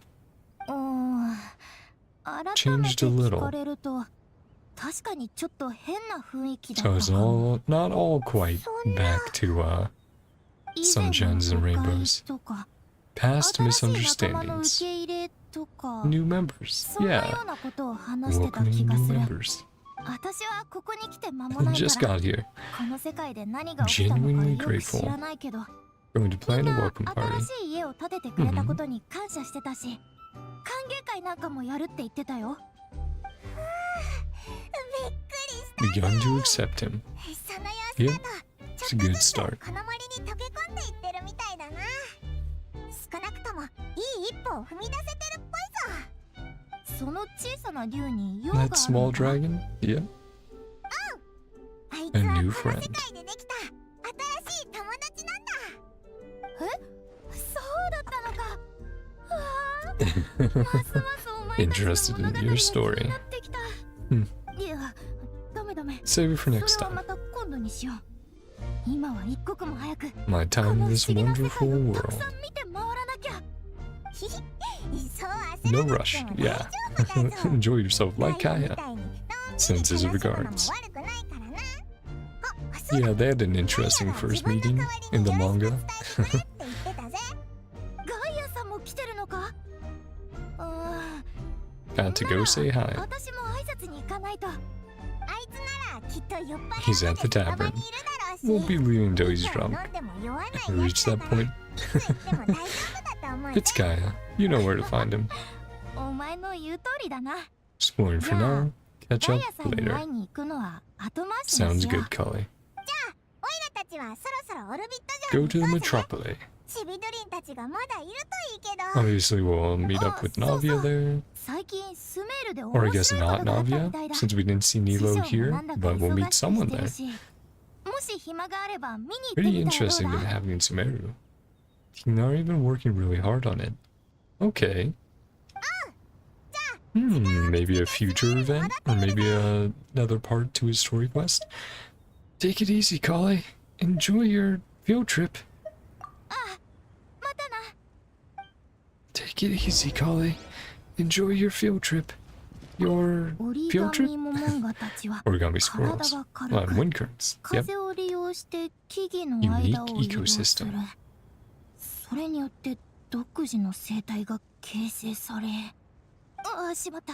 改め Changed て a 聞 little. かれると確かにちょっと変な雰囲気だ So った it's かも all not all quite back to 以前の sunshines and 誤解 rainbows. とか Past 新しい仲間の受 misunderstandings. け入れとか New members. そんなよ Yeah. うなことを話してた Welcoming 気が new する members. 私はここに来て間もないか Just ら got here. この世界で何が起きたのか Genuinely よく grateful. 知らないけど Going to み plan ん a な welcome party. 新しい家を建ててくれたことに感謝してたし、歓迎会なんかもやるって言ってたよびっくりした begun to accept him. その様 Yeah, 子だと it's a good start. この森に溶け込んでいってるみたいだな。少なくともいい一歩を踏み出せてるっぽいぞ。その小さな竜に用がある That small dragon? Yeah. あい A つは new この friend. 世界でできた新しい友達なんだ。え、そうだったのか。わあ、ますますお前たちの Interested 物 in 語 your が story. 気になってきた。いや、ダメダメ。 Save it for それ next は time. また今度にしよう。今は一刻も早く My こ time の in 不 this 思議な世 wonderful 界をたく world. さん見て回らなきゃ。ひひ、そう焦 No らなく rush. ても Yeah. 大丈夫だぞ。 Enjoy yourself like ライオンみ Kaya. たいにのんびり Sends his 話すのも regards. 悪くないからな。あ、そうだ。 Yeah, they had an interesting first meeting in the manga. ガイアさんも来てるのか。Got to go say hi. 私も挨拶に行かないと。あいつならきっと酔っ払 He's at the って近場 tavern. にいるだろうし。 Won't be leaving till he's いくら drunk. 飲んでも酔わない If we や reach つだ that から point, いつ行っても大丈夫だと思うぜ。 it's Kaya. You know where to find him. お前の言う通りだな。 Exploring for now. Catch ガ up イアさんに later. 会いに行くのは後回しに Sounds しよう。 good, Cully. オイラたちはそろそろオルビット Go 城 to に the 行こうぜ。 Metropole. チビドリンたちがまだいるといいけど。 Obviously, we'll meet up with Navia there. 最近スメールで Or I 面 guess 白いこ not とがあった Navia, みたいだ。 since we didn't see Nilo 師匠 here, もなんだか but we'll 忙 meet し someone くしてる there. し、もし暇があれば見に行って Pretty みたらどう interesting だ。 to have in Sumeru. Tighnari been working really hard on it. Okay. Maybe a future event? Or maybe another part to his story quest? Take it easy, Kali. Enjoy your field trip. またな。 Take it easy, Kali. Enjoy your field trip. Your 折り field 紙 trip? モモンガたちは Origami 体 squirrels. が On 軽く wind currents. Yep. 風を利用して木々の間を Unique 移動す ecosystem. る。それによって独自の生態が形成され。ああ、しまった。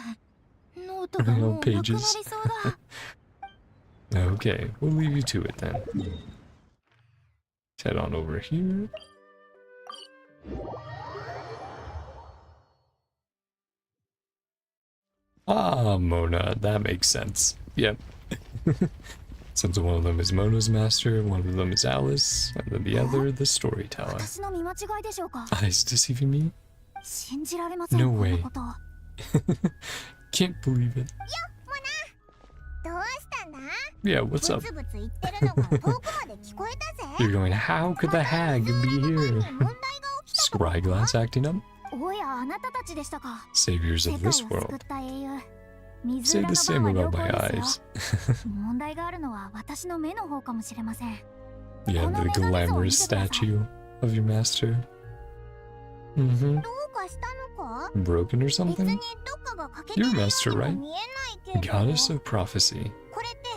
ノートがもうなくなりそうだ。 Okay, we'll leave you to it then. Let's head on over here. Ah, Mona, that makes sense. Yep. Since one of them is Mona's master, one of them is Alice, and then the other, the storyteller. 私の見間違いでしょうか。 Eyes deceiving me? 信じられません。 No こ way. のこと。 Can't believe it. どうしたんだ。 Yeah, what's ブ up? ツブツ言ってるのが遠くまで聞こえたぜ。 You're going, how could the hag be 問 here? 題が起きたとか。 Scryglass acting up? おや、あなたたちでしたか。 Saviors 世 of 界を this 救 world. った英雄。水 Say 裏 the の same 番は about 良 my 好です eyes. よ。問題があるのは私の目の方かもしれません。 Yeah, the glamorous statue of your master. どうかしたのか。 Broken or 別に something? どっかが欠けて Your るよ master, うに right? も見えないけど。 Goddess of prophecy. これって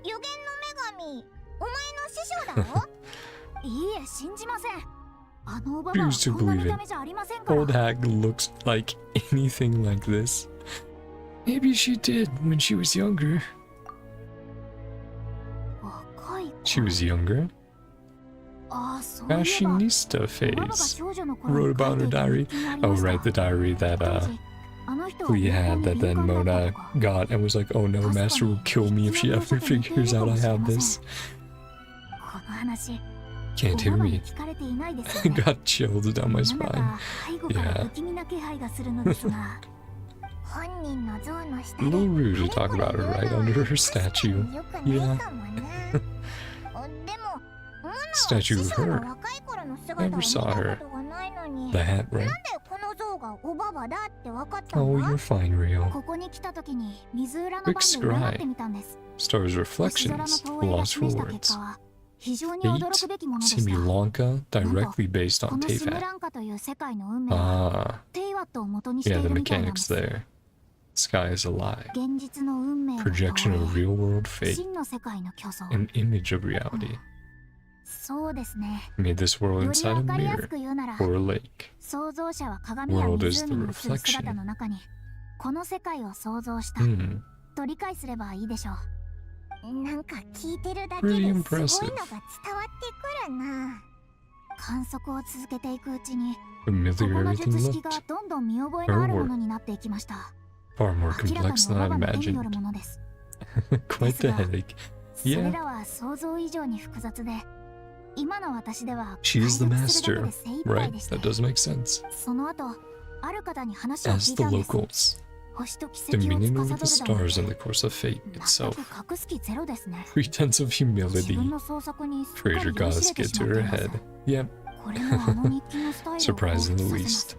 予言の女神、お前の師匠だろ。いいえ、信じません。あのおばばは Choose そ to んな believe 見 it. た目じゃありませんから。 Old hag looks like anything like this. Maybe she did when she was younger. 若い子。 She was younger? ああ、そういえば。 Fashionista おばばが phase. 少女の頃に Wrote about 書い her ていた diary. 日記にありま Oh, した。 right, the diary that 当時あの人は we had that then 敏感だった Mona のか。 got and was like, oh no, Master will kill me if she ever figures out I have this. この話、 Can't お hear ばばに me. 聞かれていないですよね。 Got chilled down my なんだ spine. か背後から不気味な気配がするのですが。本人の像の下 A で little rude to talk about her right under her statue. Yeah. Statue of her. Never saw her. The hat, right? Oh, you're fine, Rio. ここに来た時に水裏の Quick 番で占ってみたんです。 Stars 星空の reflections. 投影が Lost 示した for 結 words. 果は非常に驚 Eight. くべきものでした。 Simulanka, directly based こ on のシム Teyvat. ランカという世界の運命は Ah, テイワットを元にして yeah, い the るみたいなんで mechanics す。 there. Sky is a lie. 現実の運命の投 Projection of 影、 real world fate. 真の世界の虚像。 An image of reality. そうですね。 Made this world より inside わ a かりやす mirror く言うなら、 or a lake. 創造者は鏡や World is the 湖に映る reflection. 姿の中にこの世界を創造した、 Hmm. と理解すればいいでしょう。なんか聞いてるだ Pretty すごい impressive. のが伝わってくるな。観測を続けていくうちに、こ Familiar この everything 術式が looked. どんどん見覚えのあるものになっていきました。 Far more 明らか complex に than お I ばばの手によ imagined. るものです。Quite the headache. それ Yeah, らは想像以上に複雑で、今の私では she is the 解読する master, だけで精一杯 right? でして。 That does make sense. その後、ある方に話を As 聞い the たんです。 locals, 星と奇 the 跡を meaning of 司 the るだの stars in the course of fate 全 itself. く隠す気ゼロですね。 Pretense of 自 humility. 分の創作にすっかり Fraser 酔い goddess しれて get し to まって her います。 head. Yep, これもあの日記のスタイルを彷 surprising 彿 the させます least.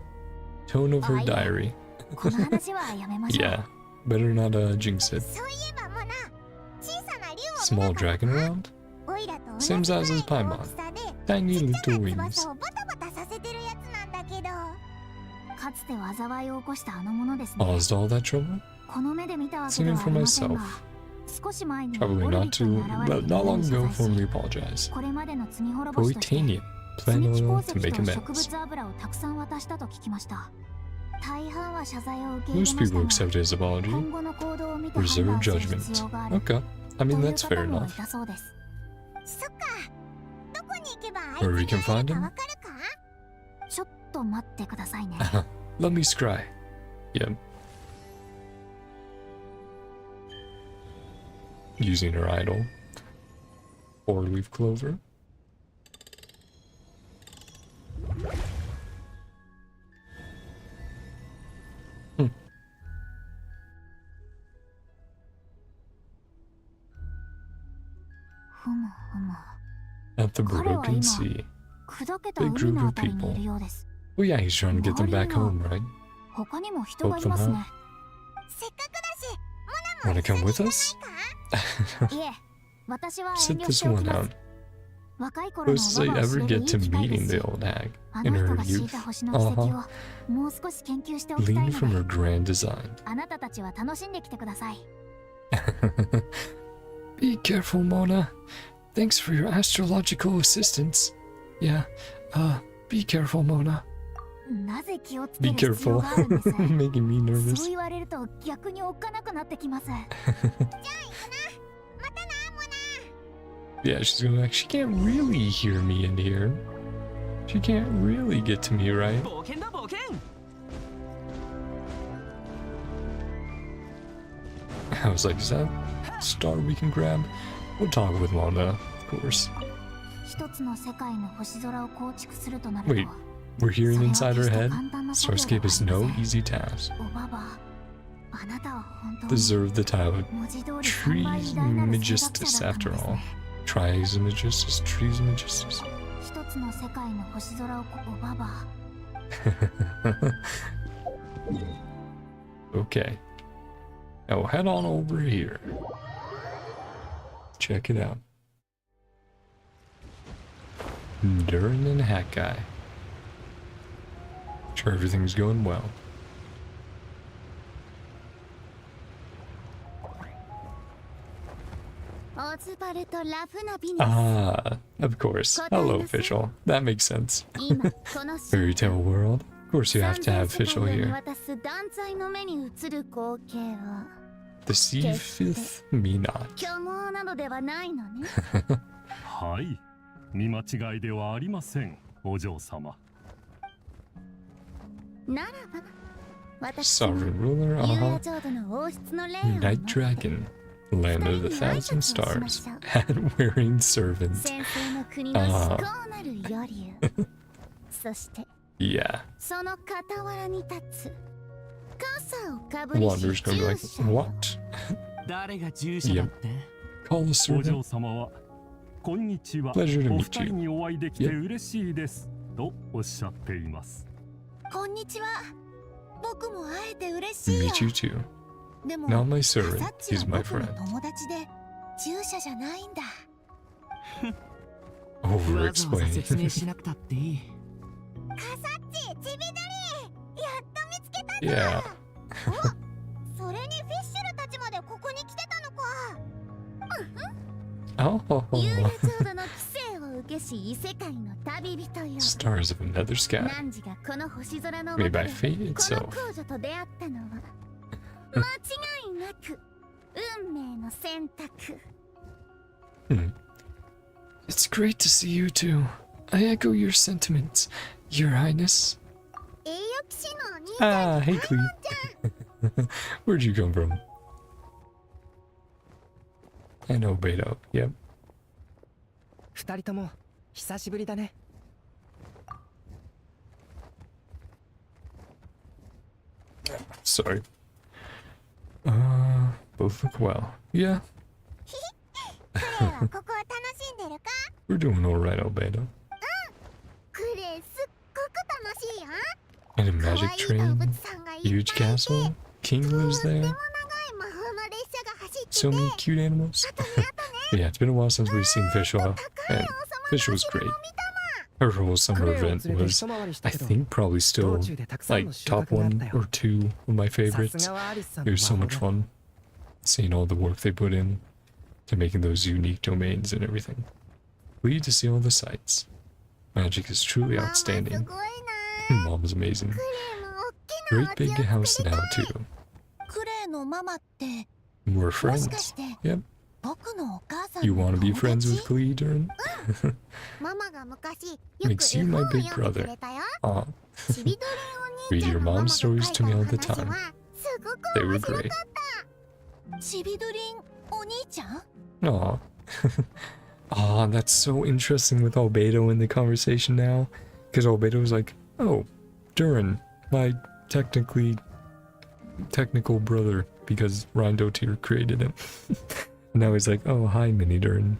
Tone of her diary. この話はやめましょう。 Yeah, better not jinx it. そういえばモナ、小さな竜を Small 見たか dragon な around? オイラと同 Same じ size as くらい Paimon. の大きさで Tiny ちっ little ちゃな wings. 翼をバタバタさせてるやつなんだけど、かつて災いを起こしたあのものですね。 Caused all that trouble? この目で見たわけで Seen は it あ for りません myself. が、少し前に Probably オルビ not ットに too, 現れ not て long 謝 ago 罪 for し、 me apologize. これまでの罪滅ぼしとして Boitania, 積 plan み木 oil 鉱 to 石 make と植 amends. 物油をたくさん渡したと聞きました。大半は謝罪を受け Most 入れ people ました accept が、 his apology. 今後の行動を見て判 Reserve 断する judgment. 必要がある Okay, I と mean いう that's 方 fair もい enough. たそうです。そっか。どこに行けばあいつ Where we に can 会え find るか him? わかるか？ちょっと待ってくださいね。 Let me scry. Yep. Using her idol. Four-leaf clover. At the broken sea. 砕けた海のあたりにいるようです。 Well, yeah, he's trying to get them back home, right? 他にも人がいますね。せっかくだし、モナ Wanna も一緒 come に with 行 us? かないか？いえ、私は遠 Sit 慮 this してお one きま out. す。若い頃の Suppose お they ばばを ever 知れる get いい to 機会で meeting す the よ。 old hag あ in の人 her が敷い youth. た星の奇跡をもう少し研究しておきたい Glean の from で、 her grand design. あなたたちは楽しんできてください。Be careful, Mona. Thanks for your astrological assistance. Yeah, be careful, Mona. なぜ気をつ Be ける必要 careful. があるんです。 Making me そう nervous. 言われると逆におっかなくなってきます。 Yeah, she's gonna be like, she can't really hear me in here. She can't really get to me, right? 冒険だ冒険。 I was like, is that star we can grab? We'll talk with Mona, of course. 一つの世界の星空を構築するとなると、 Wait, we're hearing inside her head? 簡単な作業 Starscape で is はあ no りません。 easy task. おばば、あなたは本当に Deserve the title 文字通り3倍偉大なる数学 Trismegistus 者だった after のです all. ね。 Trismegistus, Trismegistus. 一つの世界の星空をおばば、 Okay. Now we'll head on over here. Check it out. Durin and Hat Guy. Sure everything's going well. オズバルト・ラフナビネス。 Ah, of course. Hello, official. That makes sense. 今この Fairy tale world. Of course you have to have 世 official 界を見 here. 渡す団体の目に映る光景は Deceiveth me not. 虚妄なのではないのね。はい、見間違いではありません、お嬢様。ならば私も Sovereign ruler, ユー uh-huh. ヤ浄土の王室の霊を Night dragon. Land of the thousand stars. Hat wearing servant. 先生の国の至高なるよりそして Yeah. その傍らに立つ傘をかぶり Wander's し gonna be 従 like, 者よ what? 誰が従者だって？ Call a お servant? 嬢様は、こんにちは。お Pleasure to 二 meet 人 you. にお会いできて嬉しいです。とおっしゃっています。こんにちは僕も会えて嬉しいよ Meet you too. でも Not my サ servant. ッチは He's my 僕の friend. 友達で従者じゃないんだ Over わざわざ説明 explain. しなくたっていい。カサッチちびどりやっと見つけた Yeah. それにフィッシュルたちまでここに来てたのか Oh. ユーヤ浄土の規制を受けし異世界の旅人よ Stars of another sky. 汝がこの星空の Made 下 by で fate この itself. 公女と出会ったのは間違いなく運命の選択 It's great to see you too. I echo your sentiments, Your Highness. 栄誉騎士の兄さん Ah, hey Clee. Where'd you come from? And Obedo. Yep. 二人とも久しぶりだね。Sorry. Both look well. Yeah. クレイはここは楽しんでるか？ We're doing alright, Obedo. クレイすっごく楽しいよ。 And a 可 magic 愛い動 train, 物さんがいっぱいい huge て、 castle, king と lives っても there, 長い魔法の列車が走ってて、 so many cute animals. But yeah, it's been a while since we've seen Fish Oil, and Fish was great. Her whole summer event was, I think, probably still like top 1 or 2 of my favorites. It was so much fun seeing all the work they put in to making those unique domains and everything. Pleased to see all the sights. Magic is truly ママすごい outstanding. な。 Mom's amazing. クレイも大きなお Great 家 big を house 作り now たい。 too. クレイのママって We're もしか friends. して Yep. 僕のお母さん You の want to be 友 friends 達 with Glee, Durin? ママが昔よく Makes 絵 you 本 my を big 読んで brother. くれたよ。 Aw, ちびどりんお兄 read ちゃ your んのママが mom's 書い stories た to me all the 話 time. はすごく They 面 were 白かっ great. ちびどりんお兄ちゃん Aw. Ah, that's so interesting with Albedo in the conversation now. Because Albedo's like, oh, Durin, my technical brother, because Rondo Tier created him. Now he's like, oh, hi, Mini Durin.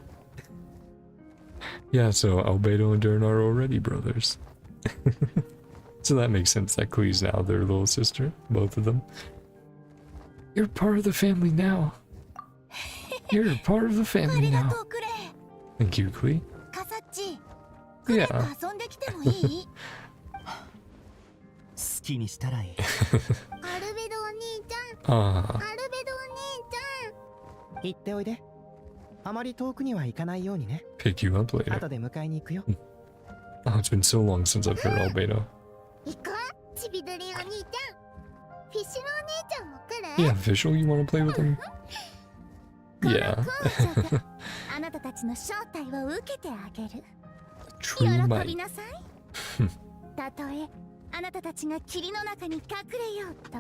Yeah, so Albedo and Durin are already brothers. So that makes sense that Klee's now their little sister, both of them. You're part of the family now. You're a part of the あ family りが now. とうクレイ Thank you, Klee. カサッチクレイ Yeah. と遊んできてもいい好きにしたらいい。た。アルベドお兄ちゃん、 Ah, アルベドお兄ち行っておいで。あまり遠くには行かないようにね。 pick you up later. 後で迎えに行くよ。 Oh, it's been so long since I've heard Albedo. ゃん。行こう、ちびどりんお兄ちゃん。フィッシュのお姉ちゃんも来る？ Yeah, Visual, you want to play with him? この Yeah. 校長があなたたちの招待を受けてあげる。 True 喜び might. なさい。たとえあなたたちが霧の中に隠れようと、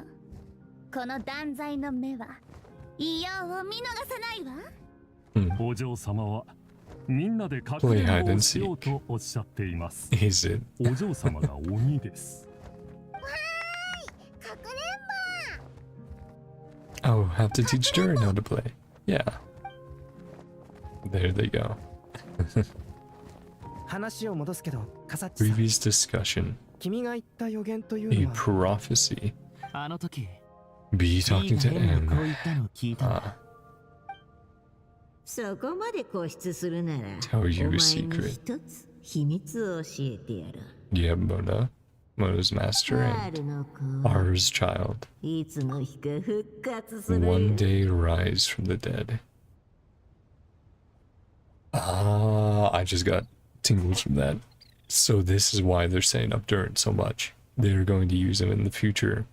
この断罪の目は異様を見逃さないわ。 お嬢様はみんなで隠 Play れ hide んぼを and し seek. ようとおっしゃっています。 Is it? お嬢様が鬼です。かくれん Oh, have to teach Durin how to play. Yeah. There they go. 話を戻すけど、カサッチさん、 Previous discussion. 君が言った予言という A のは prophecy. あの時、 Be リ talking ー to が変なこう M. 言ったのを聞いたんだ。 Ah, そこまで固執するなら Tell you a お前に secret. 一つ秘密を教えてやる。 yeah, Mona. Mona's master カー and ルの子 R's child. いつの日か復活する。 One day rise from the dead. Ah, I just got tingles from that. So this is why they're saying up Durin so much. They're going to use him in the future.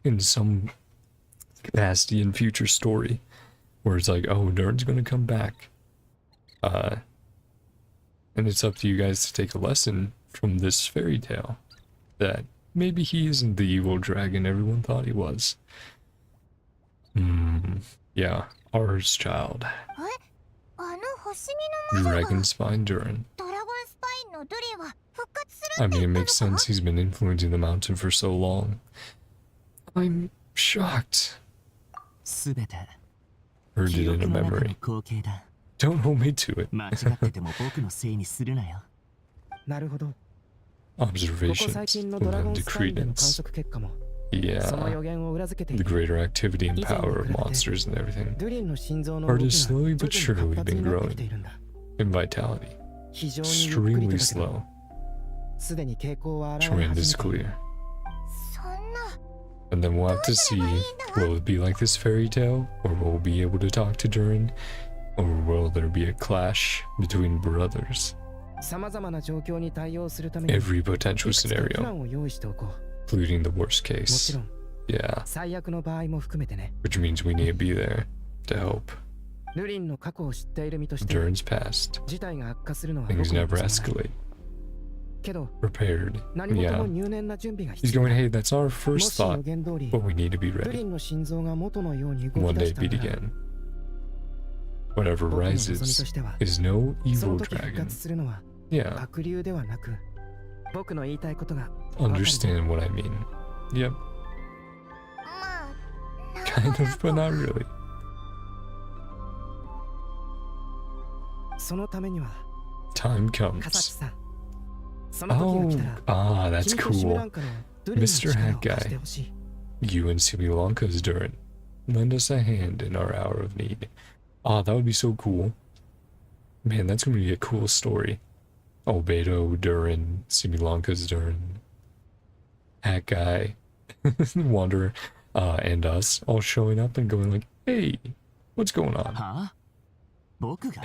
In some capacity in future story. Where it's like, oh, Durin's gonna come back. And it's up to you guys to take a lesson from this fairy tale. That maybe he isn't the evil dragon everyone thought he was. Yeah, R's child. あの星見の魔女が Dragon Spine Durin. ドラゴンスパインのドリンは復活す I るって mean, 言 it った makes の sense. か？ He's been influencing the mountain for so long. I'm shocked. すべて Heard 記 it 憶 in a の中の memory. 光景だ。 Don't hold me to it. 間違ってても僕のせいにするなよ。なるほど。ここ最 Observations 近の will ドラゴ lend ン to スパインでの観 credence. 測結果も、その予 Yeah, 言を裏付けてい the る。 greater activity and power of monsters and everything. ドゥリンの心臓の Art 動きが is 徐 slowly 々に but 活 surely 発に been なってき growing ているんだ。 in vitality. 非常にゆっくり Extremely とだけど、 slow. すでに傾向は現れ Trend 始 is めている。 clear. そんな And then we'll have to see, will it be like this fairy tale, or will we be able to talk to Durin, or will there be a clash between brothers? さまざまな状況に対応するために、 Every い potential くつかプラ scenario, ンを用意しておこう。 including the worst もち case. ろん、 Yeah, 最悪の場合も含めてね。 which means we need to be there to help. ルリンの過去を知っている身として、 Durin's past. 事態が悪化するのは僕 Things に never もしょうがない。 escalate. けど、 Prepared. 何事 Yeah. も入念な準備が He's 必要 going, だ。 hey, that's our も first し予 thought, 言通り、 but we need to be ルリ ready. ンの心臓が元のように動 One き出 day したな beat ら、 again. Whatever 僕の望みと rises しては is no そ evil の時復 dragon. 活するのは Yeah, 白竜ではなく僕の言いたいことがわかる understand what I mean. Yep, まあ kind of, but not really. そのためには Time カサチ comes. さんその時が Oh, 来たら that's 君とシムラ cool. ンカのドゥリンに Mr. 力を Hat 貸して Guy. ほしい You and Simulanka's Durin. Lend us a hand in our hour of need. Ah, that would be so cool. Man, that's gonna be a cool story. Albedo, Durin, Simulanka's Durin, Hat Guy, Wanderer, and us all showing up and going like, hey, what's going on? はあ僕が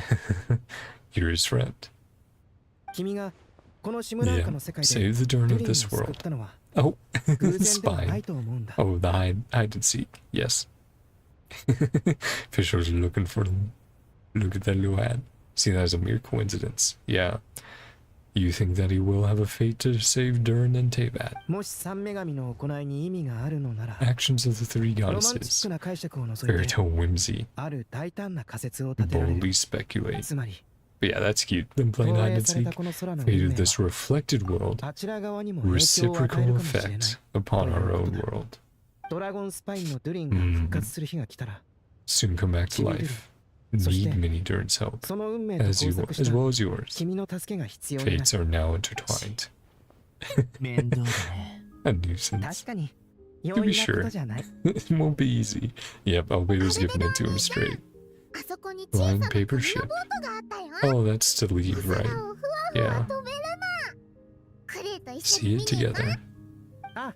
You're his friend. 君がこのシムランカ Yeah, の世界で save the ド Durin ゥ of リンを this 救っ world. たのは Oh, 偶然 it's ではない fine. と思うんだ Oh, the hide and seek. Yes. Officials are looking for them. Look at that little hat. See, that is a mere coincidence. Yeah. You think that he will have a fate to save Durin and Teyvat? もし三女神の行いに意味があるのなら Actions of the three ロマンチッ goddesses. クな解釈を除い Fairy て tale whimsy. ある大胆な仮説を立てられ Boldly る speculate. つまり But yeah, that's cute. Them 投 playing hide 影 and され seek. たこの空の Fate 運 of 命 this は reflected world. あちら側にも影響を与え Reciprocal るかもしれない effect upon our own world. ドラゴンスパインのドゥリンが復活する日が来たら Soon come back to life. Need many Durin's help. その運命と As 交 you 錯し as た well as yours. 君の助けが必要になる Fates are now intertwined. 面倒だね A nuisance. 確かに To 容 be 易なこと sure. じゃない It won't be easy. Yep, Albedo's giving it to him straight. あそこに小さな Flying 紙 paper の ship. ボートがあったよ Oh, that's to leave, 空 right? をふわふ Yeah. わ飛べるなクレイと一緒 See に見 it に行か together. あ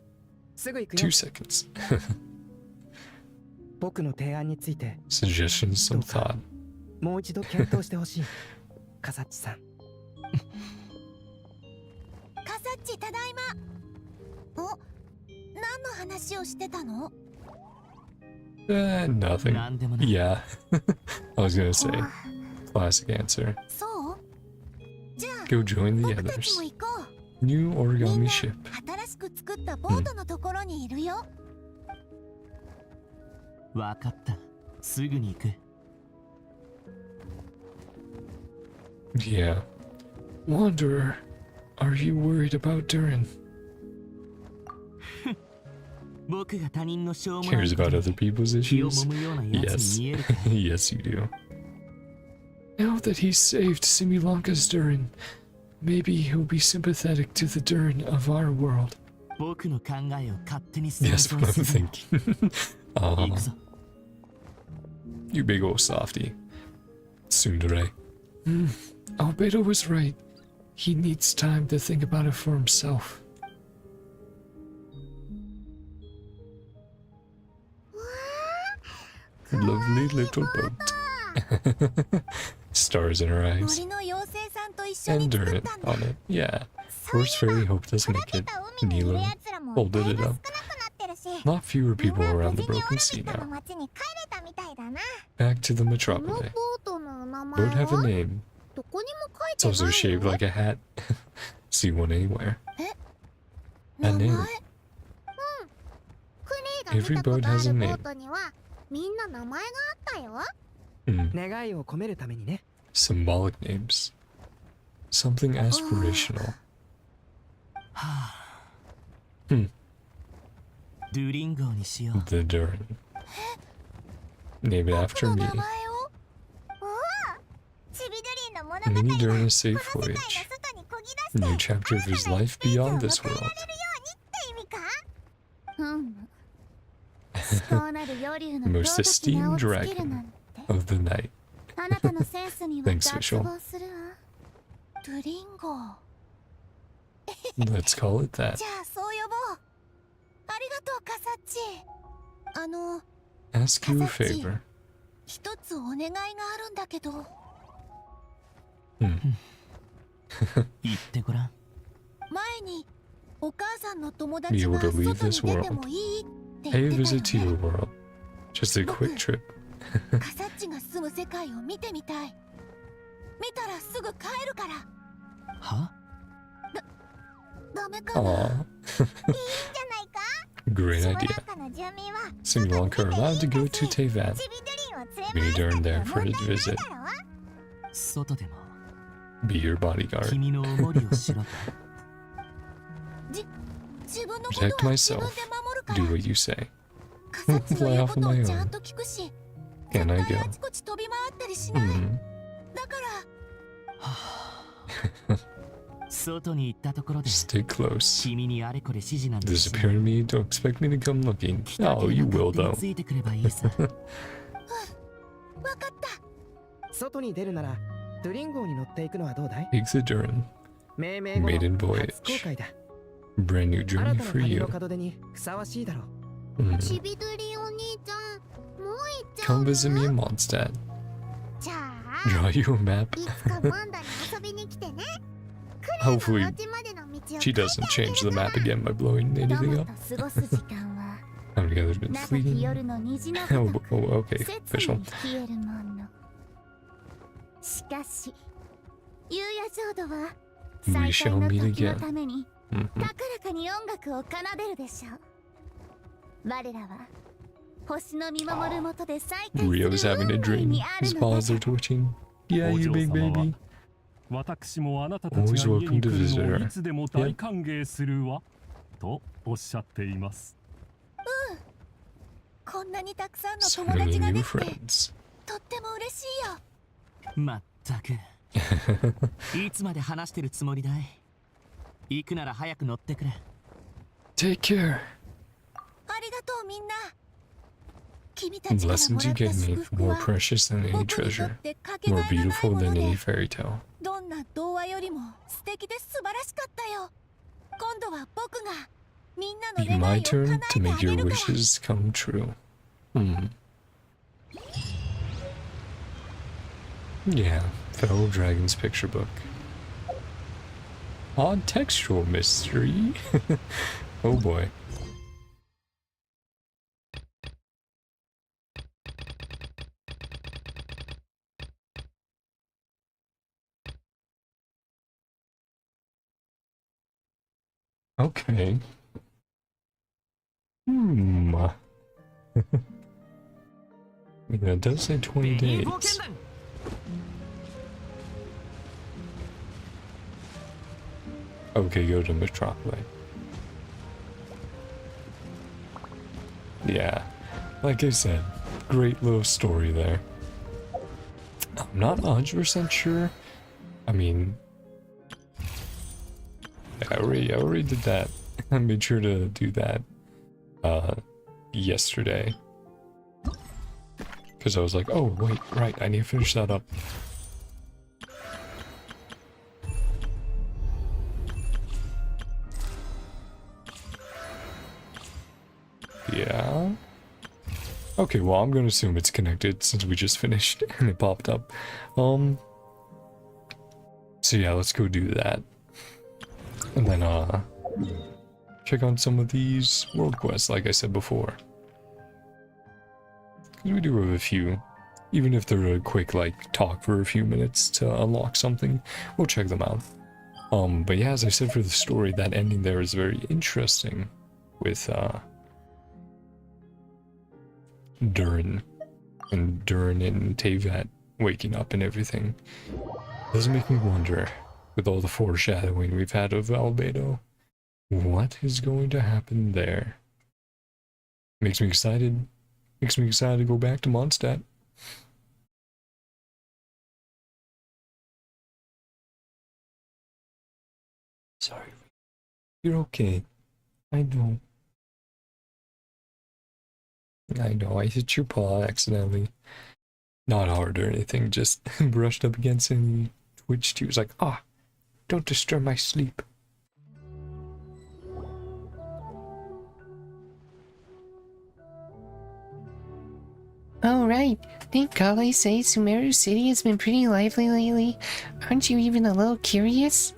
すぐ行く 2 よ seconds. 僕の提案について Suggestions, some thought. もう一度検討してほしいカサッチさんカサッチただいま。お、何の話をしてたの？ Nothing. なんでもない Yeah. I was gonna say. Classic answer. そう？じゃあ Go join the 僕たち others. も行こう。 New みん origami な ship. 新しく作ったボートのところにいるよ。わかったすぐに行く Yeah. Wanderer, are you worried about Durin? 僕が他人のしょうもない Cares こと about に other people's 気を issues? 揉むようなやつ Yes. に見えるか Yes, you do. Now that he's saved Simulanka's Durin, maybe he'll be sympathetic to the Durin of our world. 僕の考えを勝手に想 That's 像 what I'm する thinking. 行くぞ You big old softy. Tsundere. Albedo was right. He needs time to think about it for himself. Lovely little boat. Stars in her eyes. 森の妖精さんと一緒に And 作っ Durin たんだ。 on it. Yeah. Force Fairy hoped us 砕 make け it. た海にいる Nilo やつらも folded だい it ぶ少な up. くなってるし Not fewer みん people な around 無 the 事にオ broken ル sea ビットの now. 町に帰れたみたいだな Back to the このボ metropole. ートの名前 Boat have a は name. どこにも It's 書い also て shaped ないよ like a hat. See one anywhere. 名 A 前 name. クレイが見たこと Every boat あ has a るボ name. ートにはみんな名前があったよ 願いを込めるためにね Symbolic names. Something aspirational. ドゥリン号にしよう The Durin. Name it 僕 after の me. 名前を？チビドリンの物語 Mini が Durin a safe この世界 voyage. の外にこぎ出して New chapter of his life beyond this world. って意味か至高なる夜流の The 強 most 敵な名を esteemed つけるなんて of the night. あなたのセンスには Thanks, 脱 Vishal. 帽するわドゥリンゴ。 Let's call it that. じゃあそう呼ぼう。ありがとうカサッチ。Ask you a Kasachi. favor. 一つお願いがあるんだけど。言ってごらん前にお母さんの友 Be 達 able が to 外 leave に this 出て world. もいいって Pay 言 a ってた visit to よ your ね。 world. Just a quick trip. カサッチが住む世界を見てみたい。見たらすぐ帰るから。はダメかな。 Aw. いいんじゃないか Great シムラン idea. カの住民は Simulanka are allowed to go to Teyvat. チビドリンを連れ We need Durin there for his visit. 外でも Be your bodyguard. 君のお守りをしろと。自分のこと Protect は自 myself. 分で守るから Do what you say. カサッツの Fly 言う off こ on と my をちゃん own. と聞くし Can I 絶対 go? あちこち飛び回ったりしない、 Hmm. だから外に行ったところで Stay close. 君にあれこれ指示なんてし Disappear to me? Don't expect me to come looking. 来た Oh, 手 you が will 勝手に though. ついてくればいいさ。わかった外に出るならドゥリン号に乗っていくのはどうだい？ Take the Durin. 命名後の Maiden 初 voyage. 航海だ。 Brand new 新 journey たな for 旅 you. の門出にふさわしいだろう。 Hmm. ちびどりお兄ちゃんもう行っちゃ Come うの？ visit me in Mondstadt. じゃあ Draw you a map. いつかモンドに遊びに来てね。 Hopefully お家までの道を she doesn't change the map again by blowing 友 anything と up. 過ごす時間は Time together's been 長き fleeting. 夜の虹の Oh, ごとく oh, okay. 切 Official. に消えるもの。しかし夕夜浄土は We 再 shall 会の meet 時の again. ために Mhm. 高らかに音楽を奏でるでしょう。我らは星の見守るもとで再会 Rio's する having a 運命 dream. にあ His るの paws だ are twitching. Yeah, you big お嬢様は baby. 私もあなたたち Always が家 welcome に to 来る visit のを her. いつでも大歓迎するわとおっしゃっています。こんなにたくさんの So 友達 many が new できて friends. とっても嬉しいよ。まったく。いつまで話してるつもりだい？行くなら早く乗ってくれ。Take care. ありがとうみんな。君たちから Blessings もら you った gave 祝 me, 福 more は precious than any 僕にとっ treasure, てかけ more がえのない beautiful も than の any で fairy tale. どんな童話よりも素敵で素晴らしかったよ。今度は僕がみんなの Be 願い my を turn 叶 to えて make あげ your るから。 wishes come true. Hmm. Yeah, Feral Dragon's picture book. Odd textual mystery. Oh boy. Okay. Hmm. Yeah, it does say 20 紅冒険 days. 団 Okay, go to Metropole. Yeah, like I said, great little story there. I'm not 100% sure. I mean, I already did that. I made sure to do that yesterday. Because I was like, oh, wait, right, I need to finish that up. Yeah. Okay, well, I'm gonna assume it's connected since we just finished and it popped up. So yeah, let's go do that. And then, check on some of these world quests, like I said before. Because we do have a few. Even if they're a quick, like, talk for a few minutes to unlock something, we'll check them out. But yeah, as I said for the story, that ending there is very interesting. With, Durin. And Durin and Teyvat waking up and everything. Does make me wonder, with all the foreshadowing we've had of Albedo, what is going to happen there? Makes me excited. Makes me excited to go back to Mondstadt. Sorry. You're okay. I know. I know, I hit your paw accidentally. Not hard or anything, just brushed up against it and he twitched. He was like, ah, don't disturb my sleep. Oh, right. Didn't Kale say Sumeru City has been pretty lively lately? Aren't you even a little curious?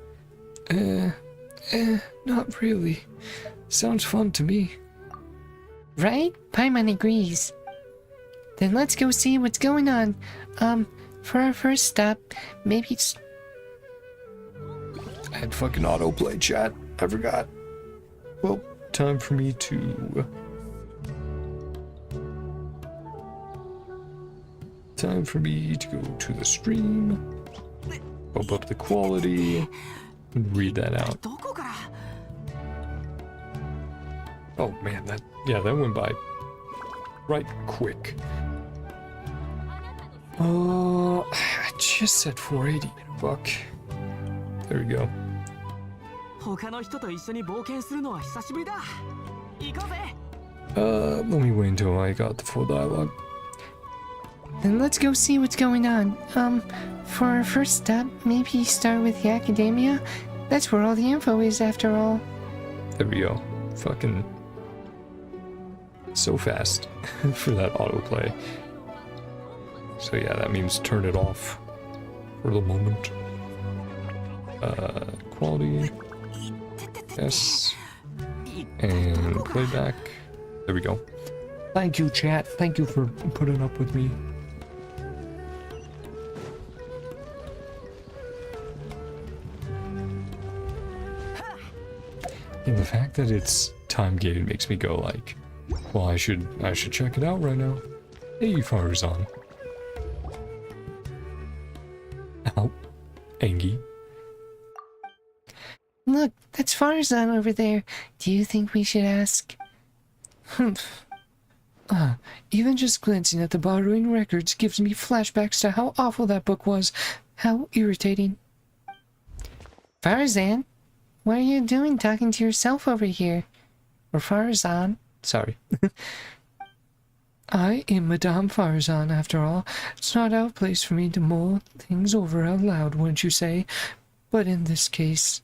Not really. Sounds fun to me. Right? Paimon agrees. Then let's go see what's going on. For our first stop, maybe it's... I had fucking autoplay chat. I forgot. Well, time for me to time for me to go to the stream, bump up the quality, and read that out. どこから Oh man, that went by right quick. I just said 480 buck. There we go. 他の人と一緒に冒険するのは久しぶりだ。行こうぜ。Let me wait until I got the full dialogue. Then let's go see what's going on. For our first step, maybe start with the academia? That's where all the info is, after all. There we go. Fucking so fast for that autoplay. So yeah, that means turn it off for the moment. Quality. Yes. And playback. There we go. Thank you, chat. Thank you for putting up with me. And the fact that it's time gated makes me go like, well, I should check it out right now. Hey, Farzan. Ow. Angie. Look, that's Farzan over there. Do you think we should ask? Humph. Even just glancing at the borrowing records gives me flashbacks to how awful that book was. How irritating. Farzan? What are you doing talking to yourself over here? Or Farzan? Sorry. I am Madame Farzan, after all. It's not out of place for me to mull things over out loud, wouldn't you say? But in this case...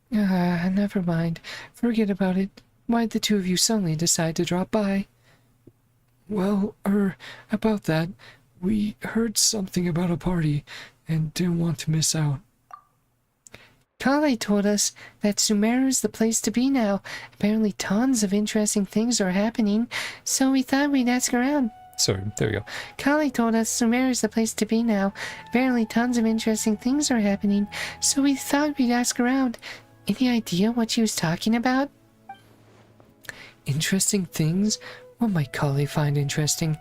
never mind. Forget about it. Why'd the two of you suddenly decide to drop by? Well, about that, we heard something about a party and didn't want to miss out. Kale told us that Sumeru is the place to be now. Apparently tons of interesting things are happening, so we thought we'd ask around. Sorry, there we go. Kale told us Sumeru is the place to be now. Apparently tons of interesting things are happening, so we thought we'd ask around. Any idea what she was talking about? Interesting things? What might Kale find interesting?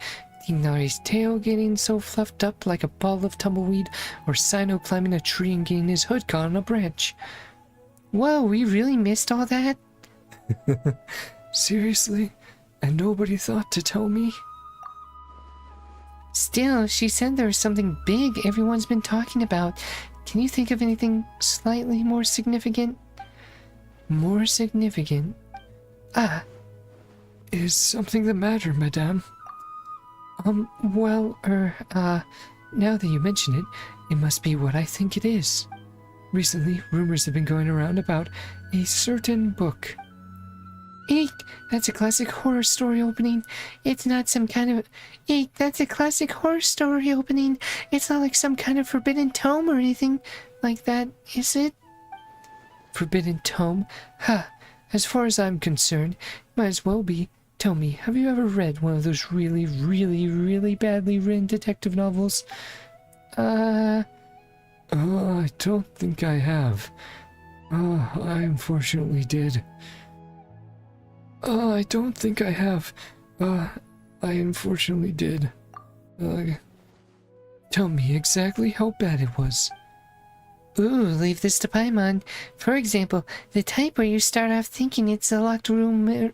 Inari's tail getting so fluffed up like a ball of tumbleweed, or Sino climbing a tree and getting his hood caught on a branch. Whoa, we really missed all that? Seriously? And nobody thought to tell me? Still, she said there was something big everyone's been talking about. Can you think of anything slightly more significant? More significant? Is something the matter, madame? Well, now that you mention it, it must be what I think it is. Recently, rumors have been going around about a certain book. Eek, that's a classic horror story opening. It's not some kind of... Eek, that's a classic horror story opening. It's not like some kind of forbidden tome or anything like that, is it? Forbidden tome? Ha! As far as I'm concerned, might as well be. Tell me, have you ever read one of those really, really, really badly written detective novels? I don't think I have. I unfortunately did. I don't think I have. I unfortunately did. Tell me exactly how bad it was. Ooh, leave this to Paimon. For example, the type where you start off thinking it's a locked room...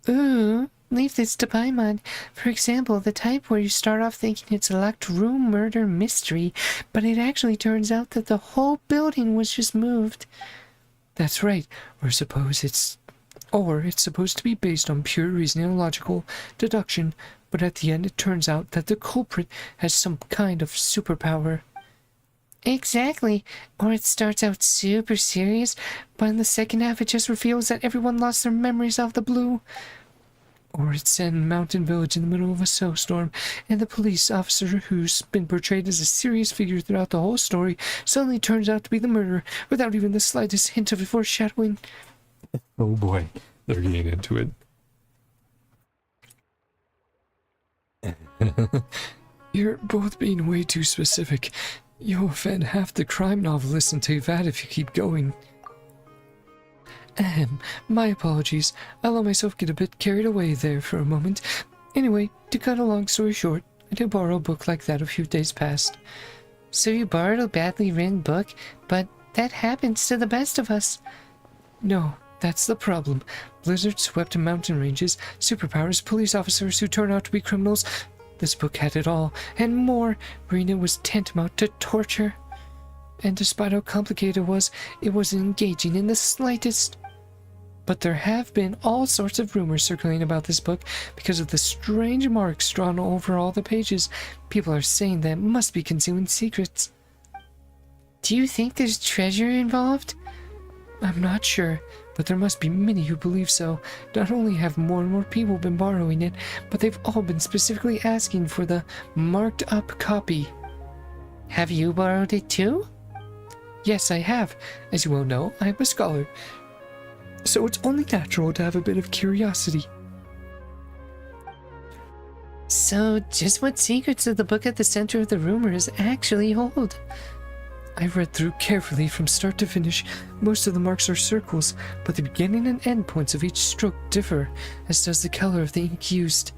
Ooh, leave this to Paimon. For example, the type where you start off thinking it's a locked room murder mystery, but it actually turns out that the whole building was just moved. That's right. Or it's supposed to be based on pure reasoning and logical deduction, but at the end it turns out that the culprit has some kind of superpower. Exactly. Or it starts out super serious, but in the second half it just reveals that everyone lost their memories out of the blue. Or it's set in a mountain village in the middle of a snowstorm, and the police officer who's been portrayed as a serious figure throughout the whole story suddenly turns out to be the murderer without even the slightest hint of foreshadowing. Oh boy, they're getting into it. You're both being way too specific. You'll offend half the crime novelists and take that if you keep going. My apologies. I let myself get a bit carried away there for a moment. Anyway, to cut a long story short, I did borrow a book like that a few days past. So you borrowed a badly written book, but that happens to the best of us. No, that's the problem. Blizzard swept mountain ranges, superpowers, police officers who turn out to be criminals. This book had it all, and more. Reading it was tantamount to torture. And despite how complicated it wasn't engaging in the slightest. But there have been all sorts of rumors circulating about this book because of the strange marks drawn over all the pages. People are saying that it must be concealing secrets. Do you think there's treasure involved? I'm not sure, but there must be many who believe so. Not only have more and more people been borrowing it, but they've all been specifically asking for the marked up copy. Have you borrowed it too? Yes, I have. As you well know, I'm a scholar. So it's only natural to have a bit of curiosity. So, just what secrets does the book at the center of the rumors actually hold? I read through carefully from start to finish. Most of the marks are circles, but the beginning and end points of each stroke differ, as does the color of the ink used.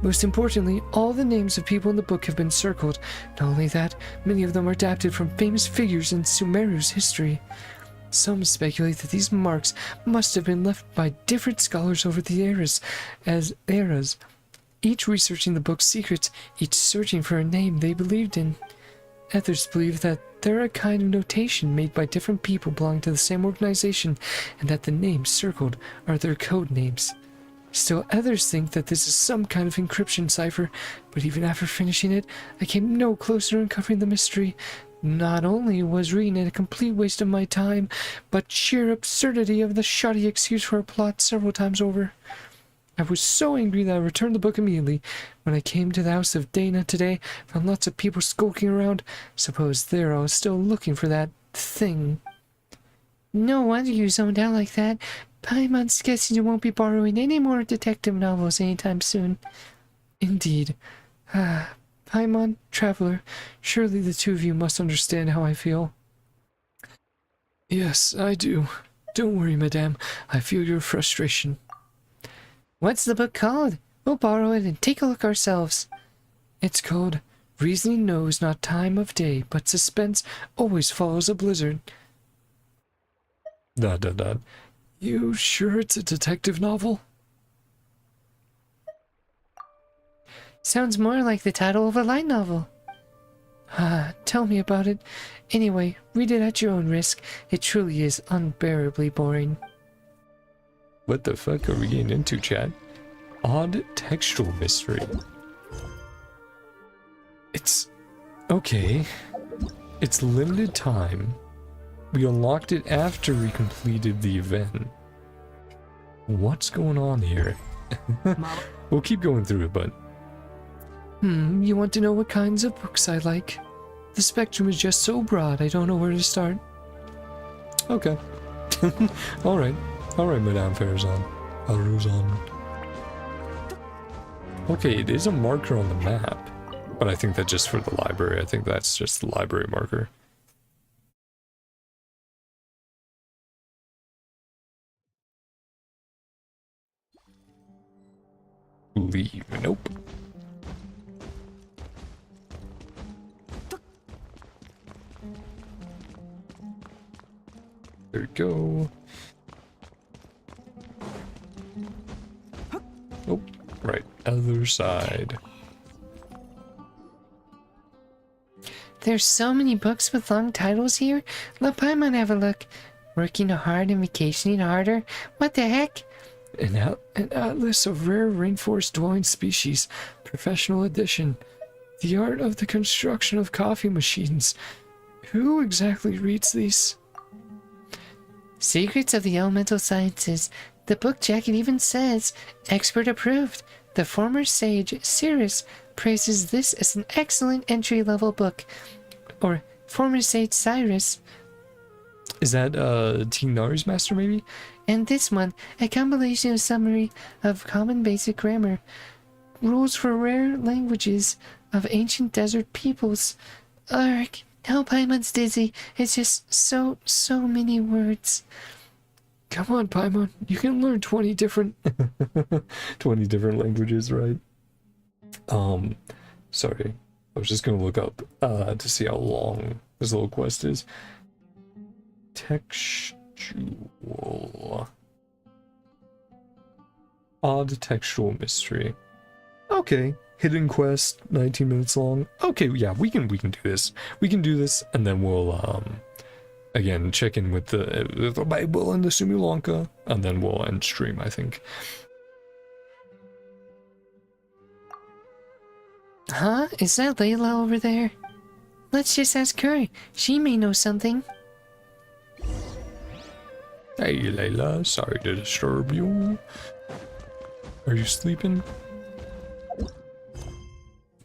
Most importantly, all the names of people in the book have been circled. Not only that, many of them are adapted from famous figures in Sumeru's history. Some speculate that these marks must have been left by different scholars over the eras, each researching the book's secrets, each searching for a name they believed in. Others believe that they're a kind of notation made by different people belonging to the same organization, and that the names circled are their code names. Still others think that this is some kind of encryption cipher, but even after finishing it, I came no closer to uncovering the mystery. Not only was reading it a complete waste of my time, but sheer absurdity of the shoddy excuse for a plot several times over. I was so angry that I returned the book immediately. When I came to the house of Dana today, I found lots of people skulking around. Suppose they're all still looking for that thing. No wonder you zoned out like that. Paimon's guessing you won't be borrowing any more detective novels anytime soon. Indeed. Paimon, Traveler, surely the two of you must understand how I feel. Yes, I do. Don't worry, madame. I feel your frustration. What's the book called? We'll borrow it and take a look ourselves. It's called Reasoning Knows Not Time of Day, but Suspense Always Follows a Blizzard. ... You sure it's a detective novel? Sounds more like the title of a light novel. Tell me about it. Anyway, read it at your own risk. It truly is unbearably boring. What the fuck are we getting into, chat? Odd textual mystery. It's... okay. It's limited time. We unlocked it after we completed the event. What's going on here? We'll keep going through it, but... you want to know what kinds of books I like? The spectrum is just so broad, I don't know where to start. Okay. Alright. Alright, Madame Farazan. Okay, it is a marker on the map. But I think that's just for the library. I think that's just the library marker. Leave. Nope. There we go. Oh, right. Other side. There's so many books with long titles here. Let Paimon have a look. Working hard and vacationing harder? What the heck? An atlas of rare rainforest-dwelling species. Professional edition. The art of the construction of coffee machines. Who exactly reads these? Secrets of the Elemental Sciences. The book jacket even says, expert approved. The former sage, Cirrus, praises this as an excellent entry-level book. Or, former sage Cyrus. Is that, Tignari's master, maybe? And this one, a compilation of summary of common basic grammar. Rules for rare languages of ancient desert peoples. Ark, now Paimon's dizzy. It's just so many words. Come on, Paimon. You can learn 20 different... 20 different languages, right? Sorry. I was just gonna look up to see how long this little quest is. Textual. Odd textual mystery. Okay. Hidden quest, 19 minutes long. Okay, yeah, we can do this. We can do this, and then we'll again check in with the Bible and the Sumulanka, and then we'll end stream, I think. Huh? Is that Layla over there? Let's just ask her. She may know something. Hey Layla, sorry to disturb you. Are you sleeping?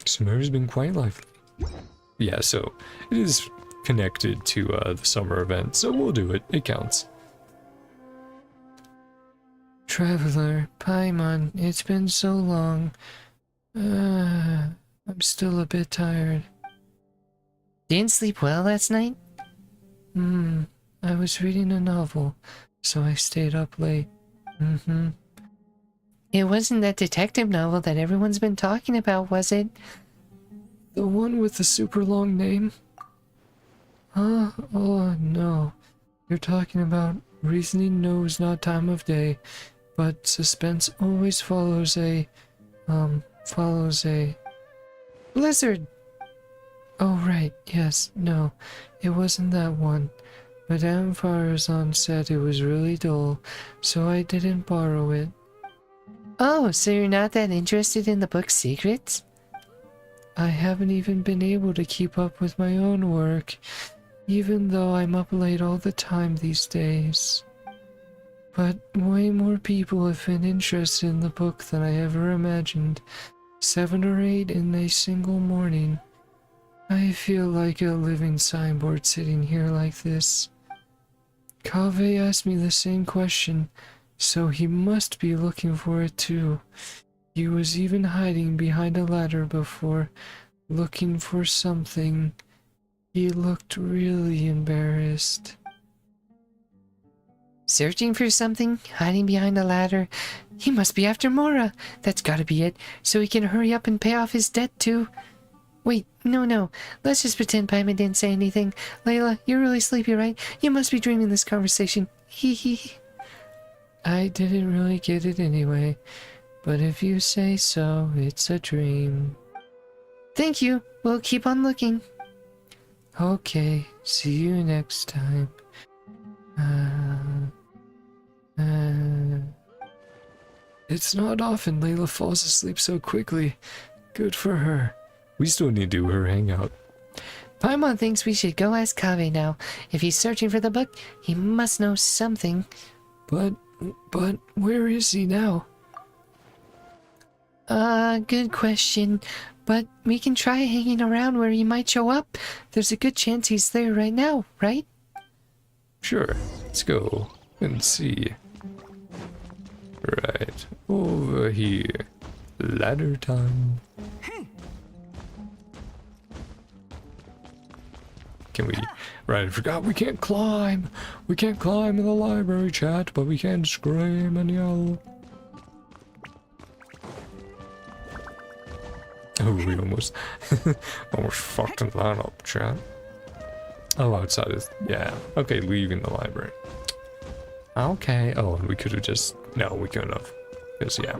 Summer's been quite lively. Yeah, so it is connected to the summer event, so we'll do it. It counts. Traveler, Paimon, it's been so long. I'm still a bit tired. Didn't sleep well last night? I was reading a novel, so I stayed up late. It wasn't that detective novel that everyone's been talking about, was it? The one with the super long name? Oh no. You're talking about reasoning knows not time of day, but suspense always follows a blizzard. Oh right, yes, no, it wasn't that one. Madame Farazan said it was really dull, so I didn't borrow it. Oh, so you're not that interested in the book's secrets? I haven't even been able to keep up with my own work, even though I'm up late all the time these days. But way more people have been interested in the book than I ever imagined. 7 or 8 in a single morning. I feel like a living signboard sitting here like this. Kaveh asked me the same question, so he must be looking for it too. He was even hiding behind a ladder before, looking for something. He looked really embarrassed. Searching for something? Hiding behind a ladder? He must be after Mora. That's gotta be it, so he can hurry up and pay off his debt too. Wait, no. Let's just pretend Paimon didn't say anything. Layla, you're really sleepy, right? You must be dreaming this conversation. Hee. I didn't really get it anyway. But if you say so, it's a dream. Thank you. We'll keep on looking. Okay, see you next time. It's not often Layla falls asleep so quickly. Good for her. We still need to do her hangout. Paimon thinks we should go ask Kaveh now. If he's searching for the book, he must know something. But where is he now? Good question. But we can try hanging around where he might show up. There's a good chance he's there right now, right? Sure, let's go and see. Right, over here. Ladder time. Can we... Right, I forgot we can't climb. We can't climb in the library, chat, but we can scream and yell. Oh, we almost fucked that up, chat. Oh, outside is... Yeah. Okay, leaving the library. Okay. Oh, and we could have just... No, we couldn't have. Because, yeah.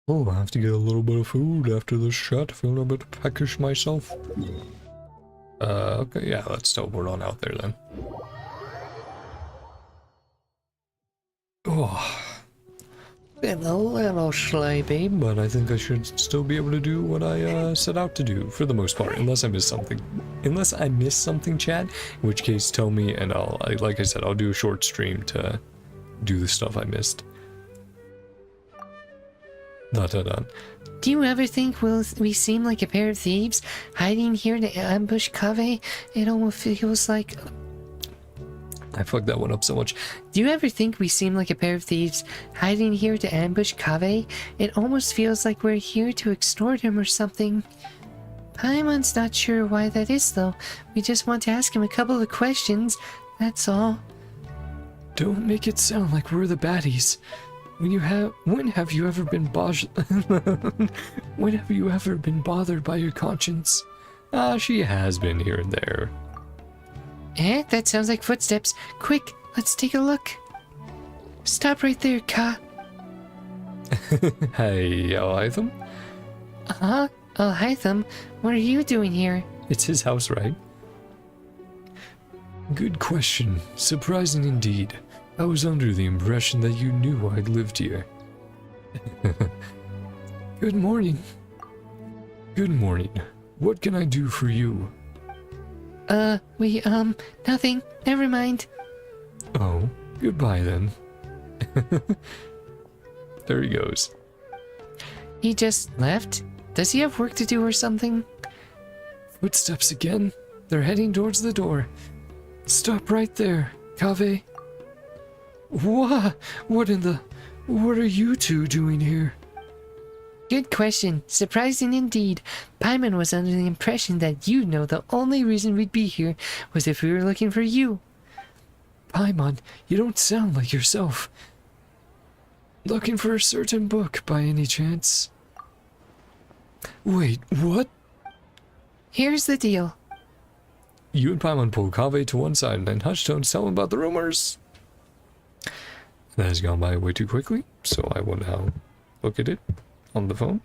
Oh, I have to get a little bit of food after this chat. Feeling a bit peckish myself. Okay, yeah, let's teleport on out there then. Oh. Been a little sleepy, but I think I should still be able to do what I set out to do for the most part, unless I miss something. Unless I miss something, chat, in which case tell me and like I said, I'll do a short stream to do the stuff I missed. Dun. Do you ever think we seem like a pair of thieves hiding here to ambush Kaveh? It almost feels like... I fucked that one up so much. Do you ever think we seem like a pair of thieves hiding here to ambush Kaveh? It almost feels like we're here to extort him or something. Paimon's not sure why that is though. We just want to ask him a couple of questions, that's all. Don't make it sound like we're the baddies. When have you ever been when have you ever been bothered by your conscience? She has been here and there. Eh, that sounds like footsteps. Quick, let's take a look. Stop right there, Ka. Hey, Elitham? Uh-huh. Oh, Hytham, what are you doing here? It's his house, right? Good question. Surprising indeed. I was under the impression that you knew I'd lived here. Good morning. Good morning. What can I do for you? Nothing. Never mind. Oh, goodbye then. There he goes. He just left? Does he have work to do or something? Footsteps again. They're heading towards the door. Stop right there, Kaveh. What are you two doing here? Good question. Surprising indeed. Paimon was under the impression that you know the only reason we'd be here was if we were looking for you. Paimon, you don't sound like yourself. Looking for a certain book by any chance? Wait, what? Here's the deal. You and Paimon pull Kaveh to one side and then Hushtones tell him about the rumors. That has gone by way too quickly, so I will now look at it on the phone.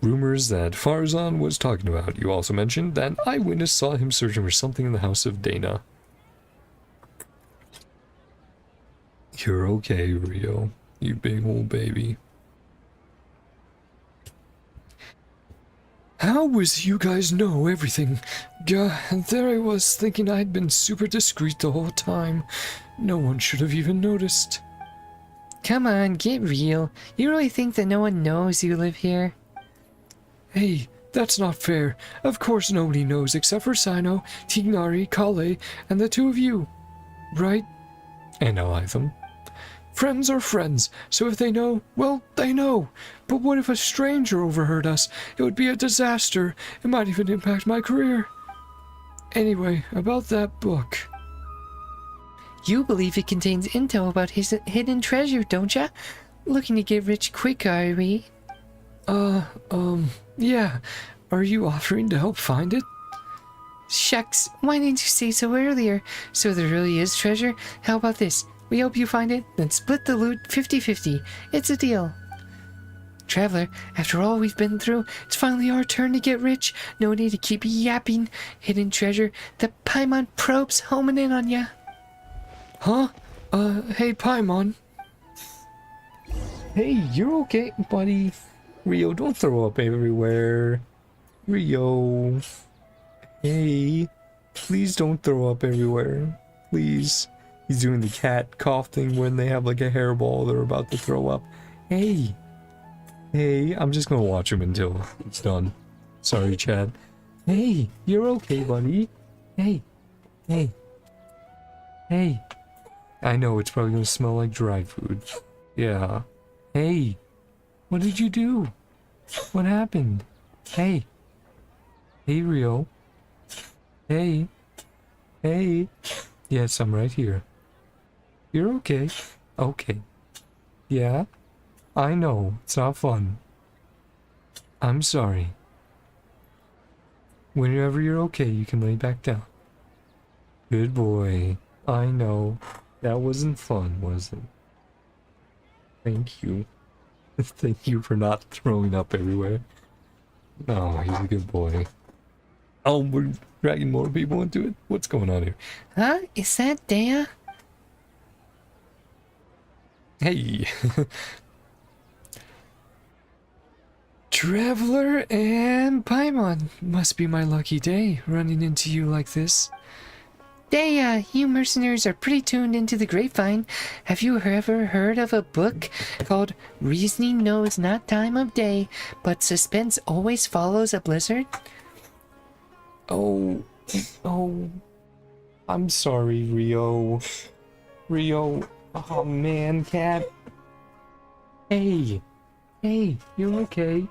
Rumors that Farzan was talking about. You also mentioned that eyewitness saw him searching for something in the house of Dana. You're okay, Rio. You big old baby. How was you guys know everything? There I was thinking I'd been super discreet the whole time. No one should have even noticed. Come on, get real. You really think that no one knows you live here? Hey, that's not fair. Of course nobody knows except for Sino, Tignari, Kale, and the two of you. Right? And Elitham. Friends are friends, so if they know, well, they know. But what if a stranger overheard us? It would be a disaster. It might even impact my career. Anyway, about that book. You believe it contains intel about his hidden treasure, don't ya? Looking to get rich quick, are we? Yeah. Are you offering to help find it? Shucks, why didn't you say so earlier? So there really is treasure? How about this? We help you find it, then split the loot 50-50. It's a deal. Traveler, after all we've been through, it's finally our turn to get rich. No need to keep yapping. Hidden treasure. The Paimon probe's homing in on ya. Huh? Hey, Paimon. Hey, you're okay, buddy. Rio, don't throw up everywhere. Rio. Hey, please don't throw up everywhere. Please. He's doing the cat cough thing when they have like a hairball they're about to throw up. Hey. Hey, I'm just gonna watch him until it's done. Sorry, Chad. Hey, you're okay, buddy. Hey. Hey. Hey. I know it's probably gonna smell like dry food. Yeah. Hey. What did you do? What happened? Hey. Hey, Rio. Hey. Hey. Yes, I'm right here. You're okay. Okay. Yeah? I know. It's not fun. I'm sorry. Whenever you're okay, you can lay back down. Good boy. I know. That wasn't fun, was it? Thank you. Thank you for not throwing up everywhere. Oh, he's a good boy. Oh, we're dragging more people into it? What's going on here? Huh? Is that Dea? Hey. Traveler and Paimon. Must be my lucky day running into you like this. Dea, you mercenaries are pretty tuned into the grapevine. Have you ever heard of a book called Reasoning Knows Not Time of Day, but Suspense Always Follows a Blizzard? Oh, I'm sorry, Rio. Rio, oh man, cat. Hey, you're okay.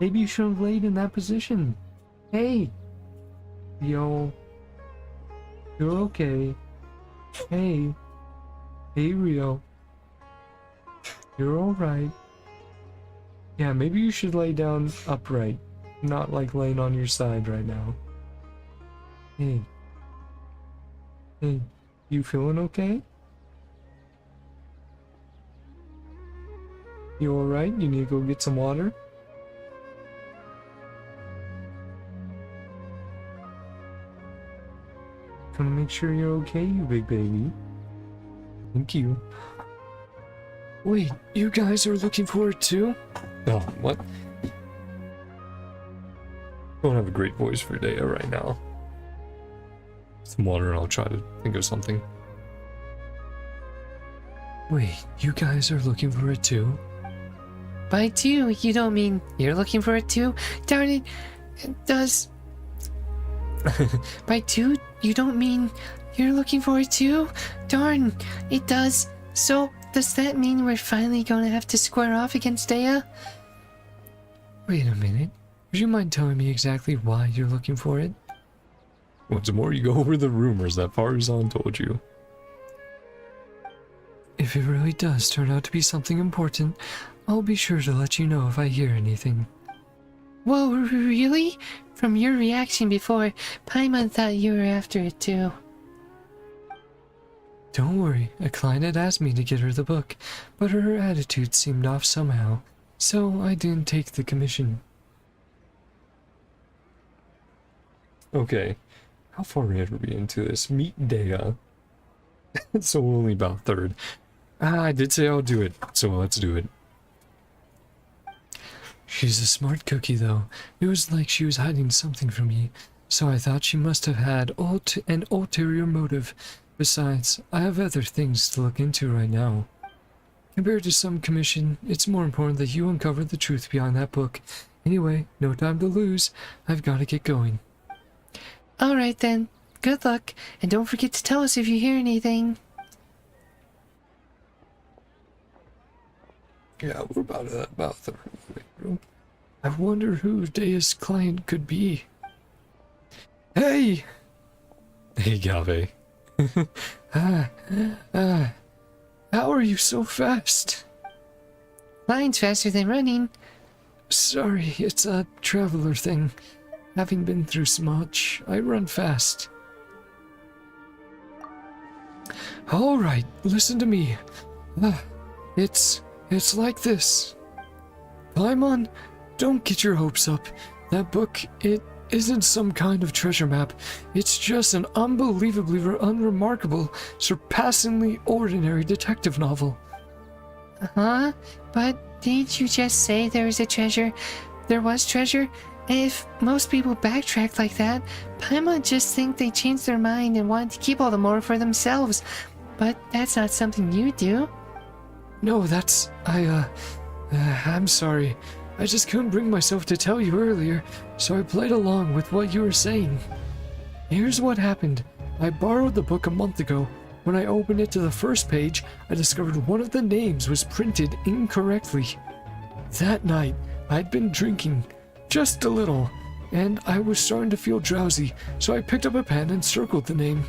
Maybe you should have laid in that position. Hey, Yo. You're okay. Hey. Hey, Rio. You're alright. Yeah, maybe you should lay down upright. Not like laying on your side right now. Hey. Hey. You feeling okay? You alright? You need to go get some water? Gonna make sure you're okay, you big baby. Thank you. Wait, you guys are looking for it too? Oh, what? Don't have a great voice for Dea right now. Some water and I'll try to think of something. Wait, you guys are looking for it too? By two, you don't mean you're looking for it too? Darn it, it does. By two, you don't mean you're looking for it too? Darn, it does. So, does that mean we're finally gonna have to square off against Dea? Wait a minute. Would you mind telling me exactly why you're looking for it? Once more, you go over the rumors that Farazan told you. If it really does turn out to be something important, I'll be sure to let you know if I hear anything. Whoa, really? From your reaction before, Paimon thought you were after it too. Don't worry, a client had asked me to get her the book, but her attitude seemed off somehow, so I didn't take the commission. Okay, how far are we into this? Meet Dea. So only about third. I did say I'll do it, so let's do it. She's a smart cookie, though. It was like she was hiding something from me, so I thought she must have had an ulterior motive. Besides, I have other things to look into right now. Compared to some commission, it's more important that you uncover the truth behind that book. Anyway, no time to lose. I've got to get going. Alright then, good luck, and don't forget to tell us if you hear anything. Yeah, we're about the room. I wonder who Dea's client could be. Hey! Hey, Gave. How are you so fast? Flying's faster than running. Sorry, it's a traveler thing. Having been through so much, I run fast. Alright, listen to me. It's like this. Paimon, don't get your hopes up. That book, it isn't some kind of treasure map. It's just an unbelievably unremarkable, surpassingly ordinary detective novel. Huh? But didn't you just say there was a treasure? There was treasure? If most people backtrack like that, Paimon just think they changed their mind and wanted to keep all the more for themselves. But that's not something you do. No, I'm sorry. I just couldn't bring myself to tell you earlier, so I played along with what you were saying. Here's what happened. I borrowed the book a month ago. When I opened it to the first page, I discovered one of the names was printed incorrectly. That night, I'd been drinking, just a little, and I was starting to feel drowsy, so I picked up a pen and circled the name.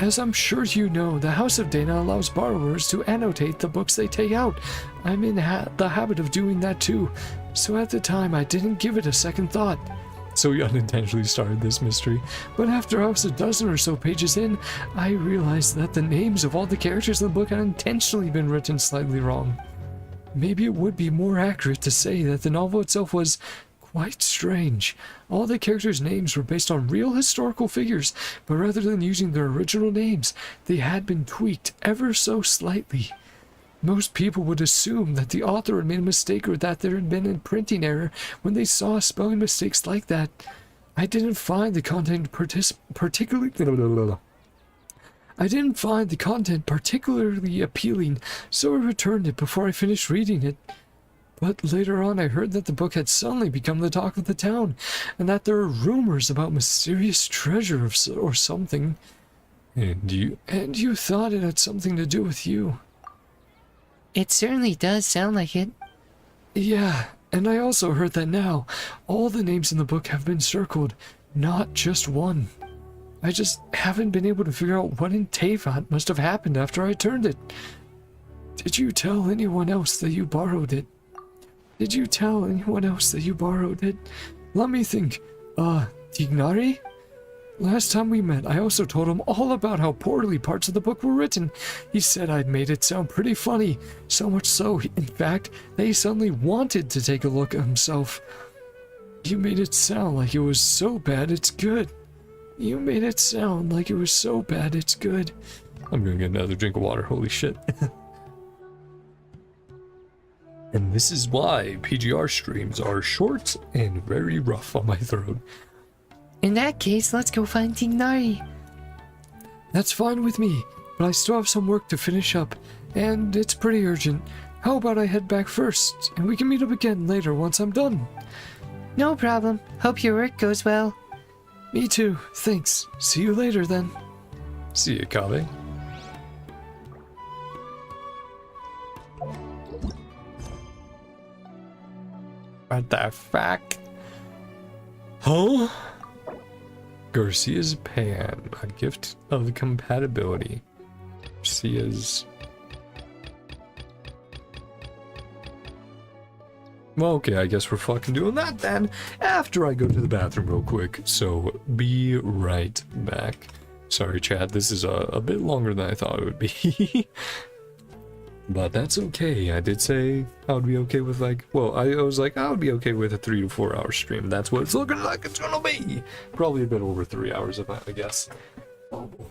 As I'm sure you know, the House of Dana allows borrowers to annotate the books they take out. I'm in the habit of doing that too, so at the time I didn't give it a second thought. So we unintentionally started this mystery, but after I was a dozen or so pages in, I realized that the names of all the characters in the book had intentionally been written slightly wrong. Maybe it would be more accurate to say that the novel itself was quite strange. All the characters' names were based on real historical figures, but rather than using their original names, they had been tweaked ever so slightly. Most people would assume that the author had made a mistake or that there had been a printing error when they saw spelling mistakes like that. I didn't find the content particularly appealing, so I returned it before I finished reading it. But later on I heard that the book had suddenly become the talk of the town, and that there were rumors about mysterious treasure or something. And you thought it had something to do with you. It certainly does sound like it. Yeah, and I also heard that now all the names in the book have been circled. Not just one. I just haven't been able to figure out what in Teyvat must have happened after I turned it. Did you tell anyone else that you borrowed it? Did you tell anyone else that you borrowed it? Let me think. Tignari? Last time we met, I also told him all about how poorly parts of the book were written. He said I'd made it sound pretty funny, so much so, in fact, that he suddenly wanted to take a look at himself. You made it sound like it was so bad it's good. You made it sound like it was so bad it's good. I'm gonna get another drink of water, holy shit. And this is why PGR streams are short and very rough on my throat. In that case, let's go find Tignari. That's fine with me, but I still have some work to finish up, and it's pretty urgent. How about I head back first, and we can meet up again later once I'm done? No problem. Hope your work goes well. Me too, thanks. See you later then. See you, Kabe. What the fuck? Huh? Garcia's pan, a gift of compatibility. Garcia's... Well, okay, I guess we're fucking doing that then, after I go to the bathroom real quick, so be right back. Sorry, chat, this is a bit longer than I thought it would be. But that's okay. I did say I would be okay with, like, well, I was like, I would be okay with a 3 to 4 hour stream. That's what it's looking like it's gonna be. Probably a bit over 3 hours, I guess. Oh boy.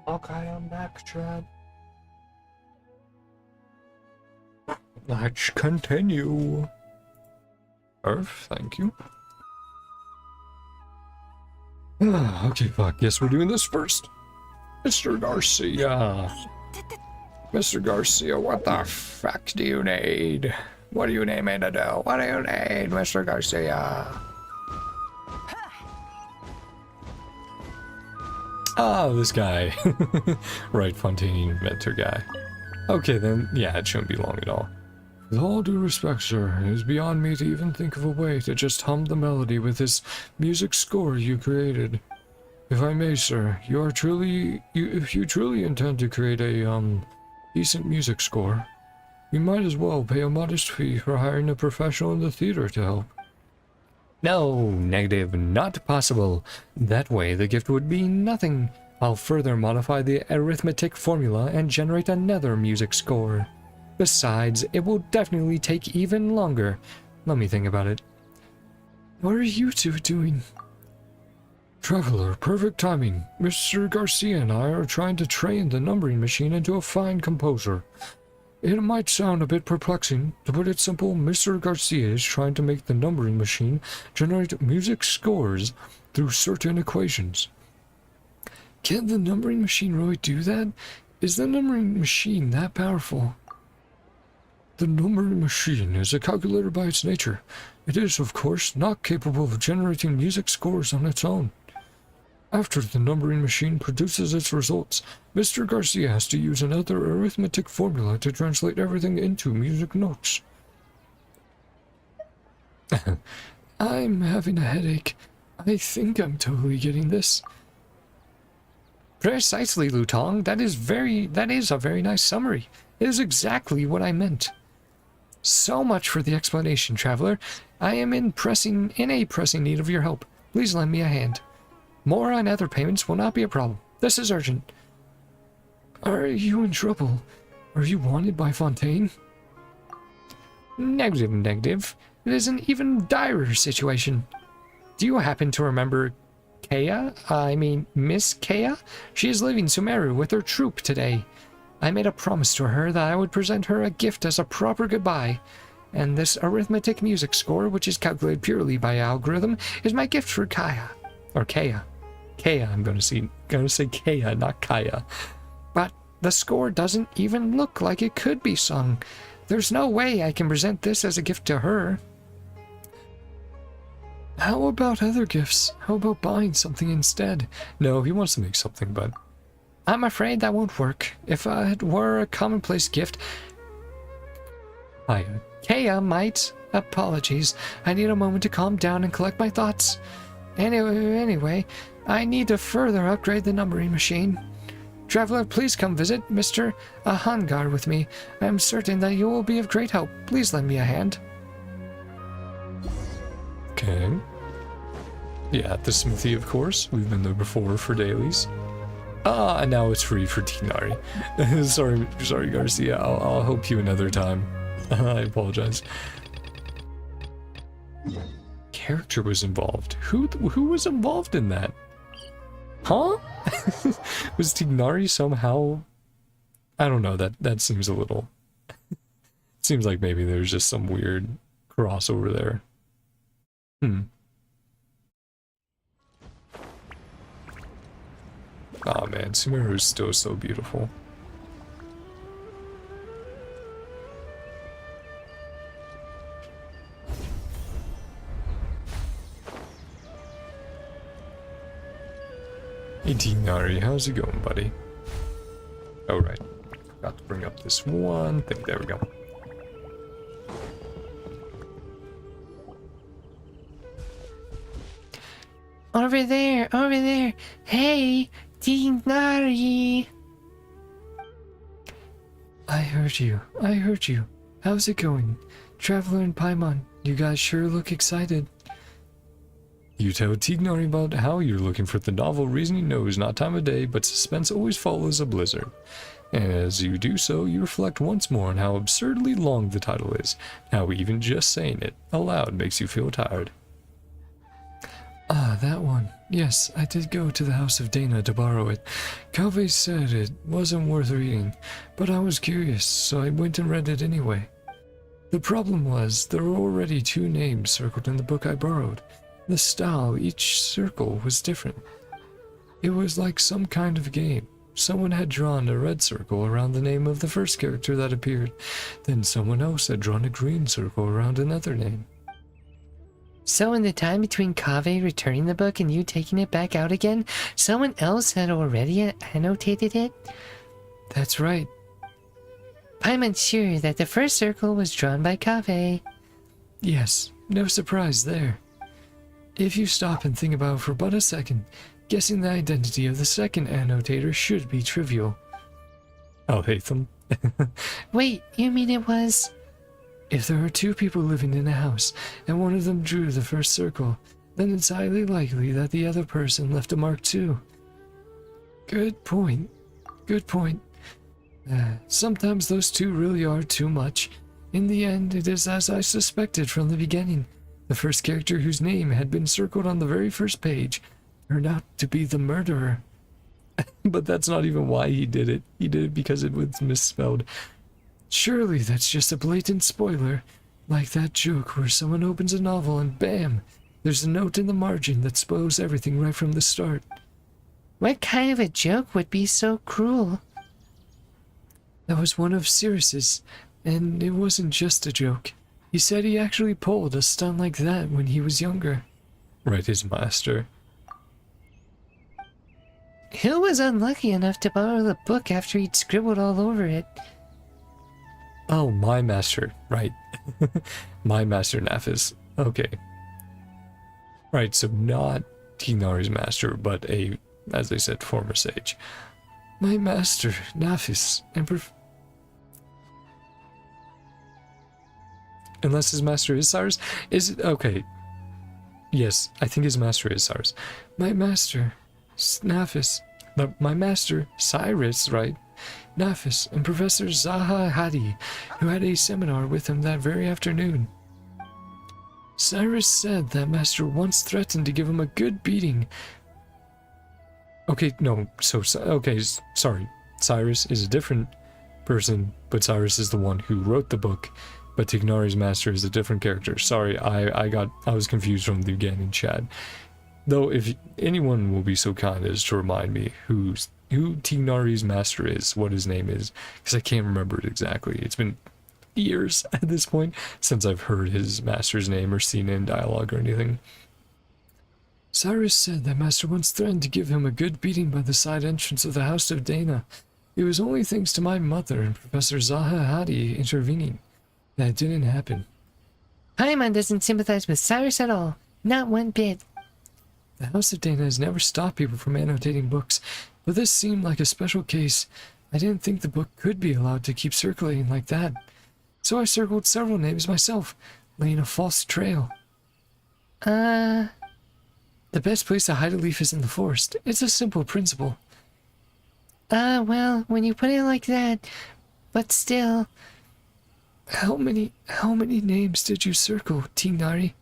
Okay, I'm back, Chad. Let's continue. Earth, thank you. Okay, fuck. Guess we're doing this first. Mr. Garcia. Mr. Garcia, what the fuck do you need? What do you need me to do? What do you need, Mr. Garcia? Ah, this guy. Right, Fontaine mentor guy. Okay, then, yeah, it shouldn't be long at all. With all due respect, sir, it is beyond me to even think of a way to just hum the melody with this music score you created. If I may, sir, if you truly intend to create a, decent music score, you might as well pay a modest fee for hiring a professional in the theater to help. No, negative, not possible. That way the gift would be nothing. I'll further modify the arithmetic formula and generate another music score. Besides, it will definitely take even longer. Let me think about it. What are you two doing? Traveler, perfect timing. Mr. Garcia and I are trying to train the numbering machine into a fine composer. It might sound a bit perplexing. To put it simple, Mr. Garcia is trying to make the numbering machine generate music scores through certain equations. Can the numbering machine really do that? Is the numbering machine that powerful? The numbering machine is a calculator by its nature. It is, of course, not capable of generating music scores on its own. After the numbering machine produces its results, Mr. Garcia has to use another arithmetic formula to translate everything into music notes. I'm having a headache. I think I'm totally getting this. Precisely, Lutong. That is a very nice summary. It is exactly what I meant. So much for the explanation, traveler. I am in a pressing need of your help. Please lend me a hand. More on other payments will not be a problem. This is urgent. Are you in trouble? Are you wanted by Fontaine? Negative, negative. It is an even direr situation. Do you happen to remember Miss Kea? She is leaving Sumeru with her troop today. I made a promise to her that I would present her a gift as a proper goodbye. And this arithmetic music score, which is calculated purely by algorithm, is my gift for Kaya. Or Kea. Kea, I'm gonna say Kea, not Kaya. But the score doesn't even look like it could be sung. There's no way I can present this as a gift to her. How about other gifts? How about buying something instead? No, he wants to make something, but I'm afraid that won't work. If it were a commonplace gift, Kea might. Apologies. I need a moment to calm down and collect my thoughts. Anyway, I need to further upgrade the numbering machine. Traveler, please come visit Mr. Ahangar with me. I am certain that you will be of great help. Please lend me a hand. Okay. Yeah, at the smithy, of course. We've been there before for dailies. And now it's free for Tinari. sorry, Garcia. I'll help you another time. I apologize. Character was involved. Who was involved in that? Huh? Was Tignari somehow... I don't know, that seems a little... Seems like maybe there's just some weird crossover there. Oh man, Sumeru is still so beautiful. Hey Tignari, how's it going, buddy? Oh right, got to bring up this one thing. There we go. Over there. Hey, Tignari. I heard you. How's it going? Traveler and Paimon, you guys sure look excited. You tell Tignari about how you're looking for the novel reason you know is not time of day, but suspense always follows a blizzard. And as you do so, you reflect once more on how absurdly long the title is, how even just saying it aloud makes you feel tired. Ah, that one. Yes, I did go to the house of Dana to borrow it. Calvé said it wasn't worth reading, but I was curious, so I went and read it anyway. The problem was, there were already 2 names circled in the book I borrowed. The style, each circle was different. It was like some kind of game. Someone had drawn a red circle around the name of the first character that appeared. Then someone else had drawn a green circle around another name. So in the time between Kaveh returning the book and you taking it back out again, someone else had already annotated it? That's right. Paimon's sure that the first circle was drawn by Kaveh. Yes, no surprise there. If you stop and think about it for but a second, guessing the identity of the second annotator should be trivial. I'll hate them. Wait, you mean it was... If there are 2 people living in a house, and one of them drew the first circle, then it's highly likely that the other person left a mark too. Good point. Sometimes those 2 really are too much. In the end, it is as I suspected from the beginning. The first character whose name had been circled on the very first page turned out to be the murderer. But that's not even why he did it. He did it because it was misspelled. Surely that's just a blatant spoiler. Like that joke where someone opens a novel and bam, there's a note in the margin that spoils everything right from the start. What kind of a joke would be so cruel? That was one of Sirius's, and it wasn't just a joke. He said he actually pulled a stunt like that when he was younger. Right, his master. Who was unlucky enough to borrow the book after he'd scribbled all over it? Oh, my master, right. My master Nafis. Okay. Right, so not Tignari's master, but a, as they said, former sage. My master Nafis, unless his master is Cyrus? Is it? Okay. Yes, I think his master is Cyrus. My master, Nafis. No, my master, Cyrus, right? Nafis and Professor Zaha Hadi, who had a seminar with him that very afternoon. Cyrus said that master once threatened to give him a good beating. Okay, no, okay, sorry. Cyrus is a different person, but Cyrus is the one who wrote the book. But Tignari's master is a different character. Sorry, I was confused from the beginning, Chad. Though, if anyone will be so kind as to remind me who Tignari's master is, what his name is, because I can't remember it exactly. It's been years at this point since I've heard his master's name or seen it in dialogue or anything. Cyrus said that master once threatened to give him a good beating by the side entrance of the House of Dana. It was only thanks to my mother and Professor Zaha Hadi intervening that didn't happen. Paimon doesn't sympathize with Cyrus at all. Not one bit. The House of Dana has never stopped people from annotating books, but this seemed like a special case. I didn't think the book could be allowed to keep circulating like that. So I circled several names myself, laying a false trail. The best place to hide a leaf is in the forest. It's a simple principle. Well, when you put it like that, but still... How many names did you circle, Tignari?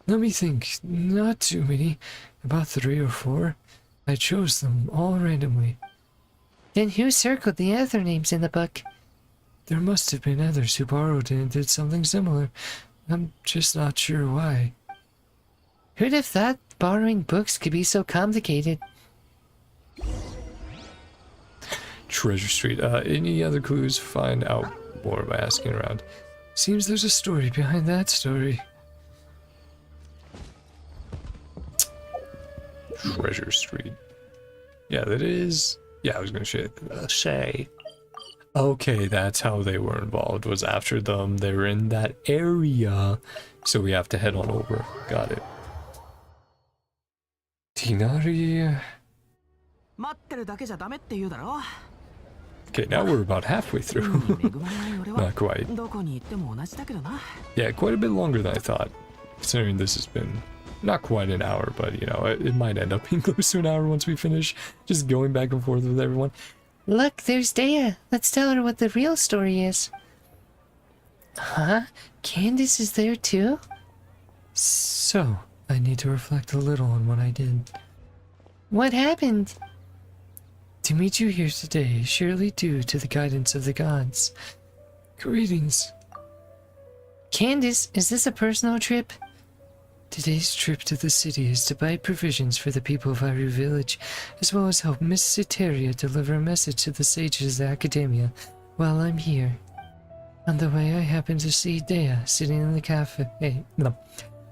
Let me think. Not too many. About 3 or 4. I chose them all randomly. Then who circled the other names in the book? There must have been others who borrowed it and did something similar. I'm just not sure why. Who'd have thought borrowing books could be so complicated? Treasure Street. Any other clues? Find out more by asking around. Seems there's a story behind that story. Treasure Street. Yeah, that is... Yeah, I was gonna say... Okay, that's how they were involved, was after them. They were in that area. So we have to head on over. Got it. Tignari... Okay, now we're about halfway through. Not quite. Yeah, quite a bit longer than I thought. Considering this has been not quite an hour, but you know, it might end up being close to an hour once we finish. Just going back and forth with everyone. Look, there's Dea. Let's tell her what the real story is. Huh? Candace is there too? So, I need to reflect a little on what I did. What happened? To meet you here today is surely due to the guidance of the gods. Greetings. Candace, is this a personal trip? Today's trip to the city is to buy provisions for the people of Iru village, as well as help Miss Citeria deliver a message to the sages of the Academia while I'm here. On the way, I happened to see Dea sitting in the cafe.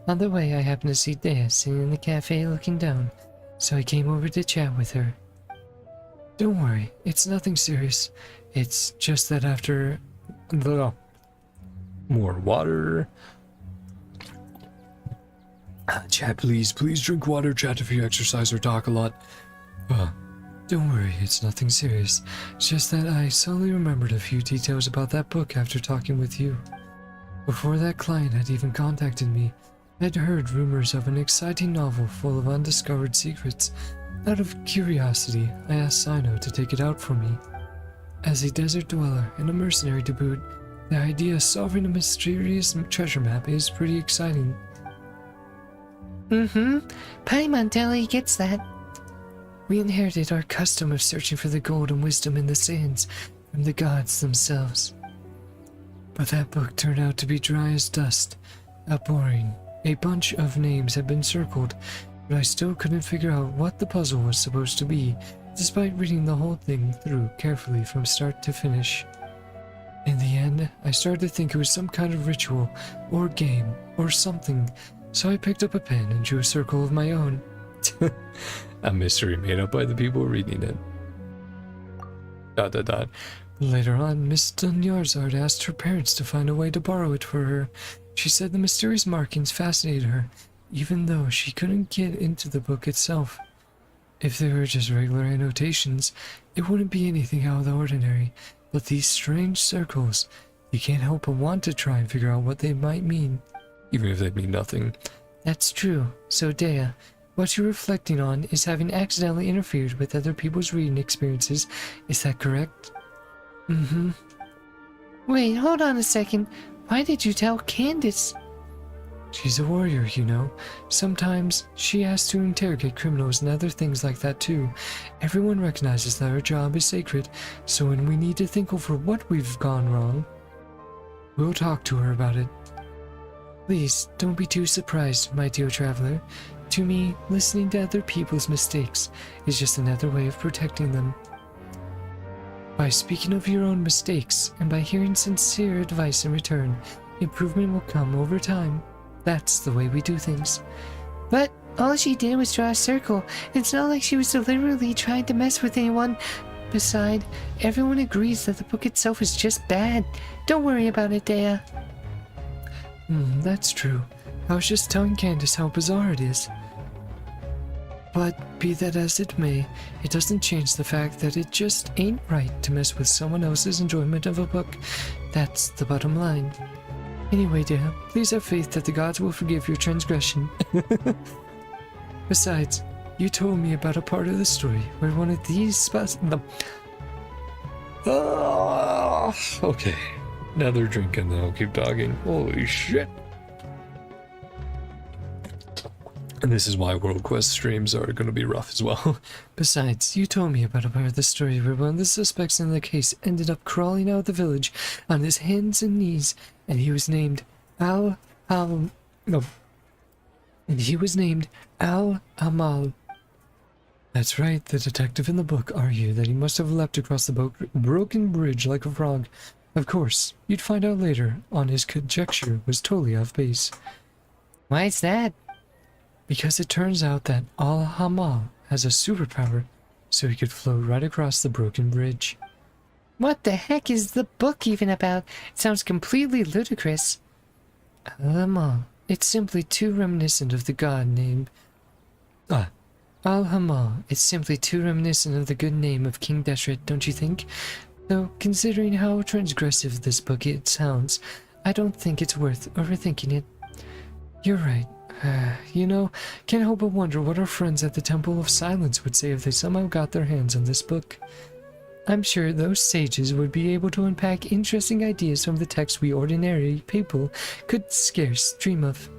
On the way, I happened to see Dea sitting in the cafe looking down, so I came over to chat with her. Don't worry, it's nothing serious. It's just that after the more water. Chat, please drink water. Chat if you exercise or talk a lot. Don't worry, it's nothing serious. It's just that I suddenly remembered a few details about that book after talking with you. Before that client had even contacted me, I'd heard rumors of an exciting novel full of undiscovered secrets. Out of curiosity, I asked Sino to take it out for me. As a desert dweller and a mercenary to boot, the idea of solving a mysterious treasure map is pretty exciting. Paimon totally gets that. We inherited our custom of searching for the gold and wisdom in the sands from the gods themselves. But that book turned out to be dry as dust, boring. A bunch of names had been circled, but I still couldn't figure out what the puzzle was supposed to be, despite reading the whole thing through carefully from start to finish. In the end, I started to think it was some kind of ritual, or game, or something, so I picked up a pen and drew a circle of my own. A mystery made up by the people reading it. ... Later on, Miss Dunyarzad asked her parents to find a way to borrow it for her. She said the mysterious markings fascinated her, even though she couldn't get into the book itself. If they were just regular annotations, it wouldn't be anything out of the ordinary, but these strange circles, you can't help but want to try and figure out what they might mean, even if they mean nothing. That's true. So Dea, what you're reflecting on is having accidentally interfered with other people's reading experiences. Is that correct? Mm-hmm. Wait, hold on a second. Why did you tell Candace? She's a warrior, you know. Sometimes she has to interrogate criminals and other things like that too. Everyone recognizes that her job is sacred, so when we need to think over what we've gone wrong, we'll talk to her about it. Please, don't be too surprised, my dear traveler. To me, listening to other people's mistakes is just another way of protecting them. By speaking of your own mistakes, and by hearing sincere advice in return, improvement will come over time. That's the way we do things. But all she did was draw a circle. It's not like she was deliberately trying to mess with anyone. Besides, everyone agrees that the book itself is just bad. Don't worry about it, Dea. That's true. I was just telling Candace how bizarre it is. But be that as it may, it doesn't change the fact that it just ain't right to mess with someone else's enjoyment of a book. That's the bottom line. Anyway, Dea, please have faith that the gods will forgive your transgression. Besides, you told me about a part of the story where one of these spots... Okay. Another drink and then I'll keep talking. Holy shit. And this is why World Quest streams are going to be rough as well. Besides, you told me about a part of the story where one of the suspects in the case ended up crawling out of the village on his hands and knees, and he was named Al-Amal. That's right, the detective in the book argued that he must have leapt across the broken bridge like a frog. Of course, you'd find out later on his conjecture was totally off base. Why is that? Because it turns out that Al-Hamal has a superpower, so he could float right across the broken bridge. What the heck is the book even about? It sounds completely ludicrous. Al-Hamal. It's simply too reminiscent of the god named... Al-Hamal. It's simply too reminiscent of the good name of King Deshret, don't you think? Though, considering how transgressive this book it sounds, I don't think it's worth overthinking it. You're right. You know, can't help but wonder what our friends at the Temple of Silence would say if they somehow got their hands on this book. I'm sure those sages would be able to unpack interesting ideas from the text we ordinary people could scarce dream of.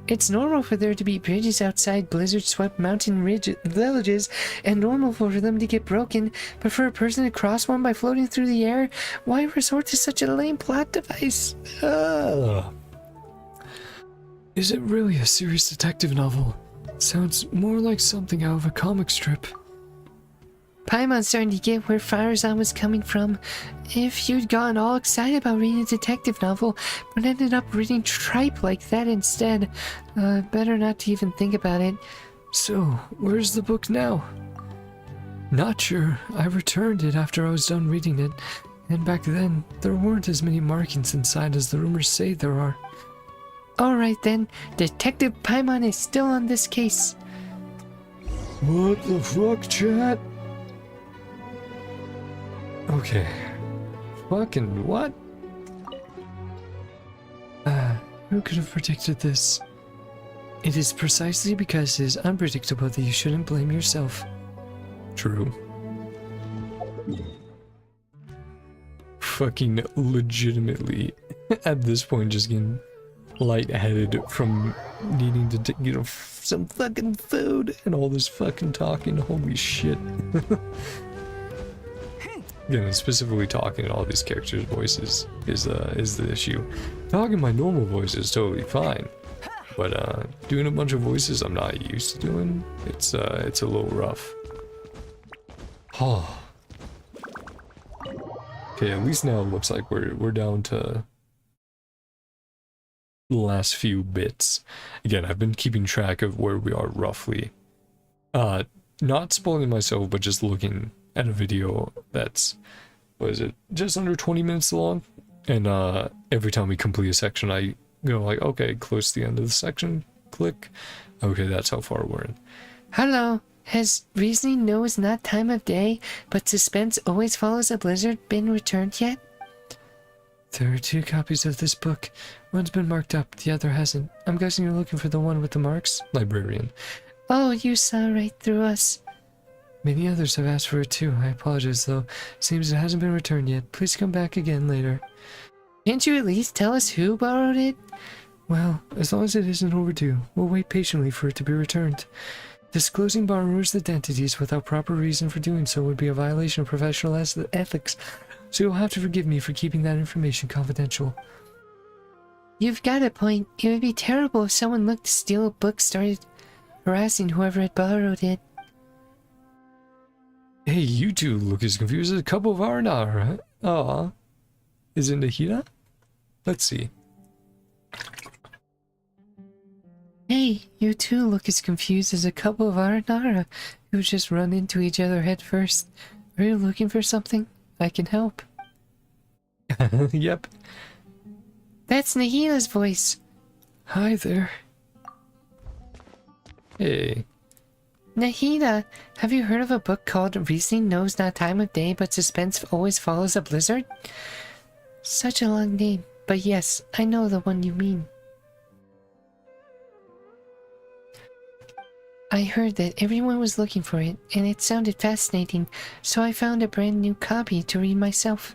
It's normal for there to be bridges outside blizzard-swept mountain villages, and normal for them to get broken, but for a person to cross one by floating through the air, why resort to such a lame plot device? Is it really a serious detective novel? Sounds more like something out of a comic strip. Paimon's starting to get where Farazan was coming from. If you'd gotten all excited about reading a detective novel, but ended up reading tripe like that instead, better not to even think about it. So, where's the book now? Not sure. I returned it after I was done reading it, and back then, there weren't as many markings inside as the rumors say there are. Alright then, Detective Paimon is still on this case. What the fuck, chat? Okay. Fucking what? Who could have predicted this? It is precisely because it is unpredictable that you shouldn't blame yourself. True. Fucking legitimately, at this point, just getting lightheaded from needing to get some fucking food and all this fucking talking. Holy shit. Again, specifically talking in all these characters' voices is the issue. Talking my normal voice is totally fine, but doing a bunch of voices I'm not used to doing, it's a little rough. Oh. Okay, at least now it looks like we're down to the last few bits. Again, I've been keeping track of where we are roughly Not spoiling myself, but just looking at a video that's, what is it, just under 20 minutes long, and every time we complete a section, I go like, okay, close to the end of the section, click, okay, that's how far we're in. Hello. Has reasoning no is not time of day, but suspense always follows a blizzard been returned yet? There are 2 copies of this book. One's been marked up, the other hasn't. I'm guessing you're looking for the one with the marks? Librarian. Oh, you saw right through us. Many others have asked for it too. I apologize though. Seems it hasn't been returned yet. Please come back again later. Can't you at least tell us who borrowed it? Well, as long as it isn't overdue, we'll wait patiently for it to be returned. Disclosing borrowers' identities without proper reason for doing so would be a violation of professional ethics, so you'll have to forgive me for keeping that information confidential. You've got a point. It would be terrible if someone looked to steal a book, started harassing whoever had borrowed it. Hey, you two look as confused as a couple of Arnar. Aw. Is it Nahida? Let's see. Hey, you two look as confused as a couple of Aranara who just run into each other head first. Are you looking for something? I can help. Yep. That's Nahila's voice. Hi there. Hey. Nahida, have you heard of a book called Reasoning Knows Not Time of Day, but Suspense Always Follows a Blizzard? Such a long name, but yes, I know the one you mean. I heard that everyone was looking for it, and it sounded fascinating, so I found a brand new copy to read myself.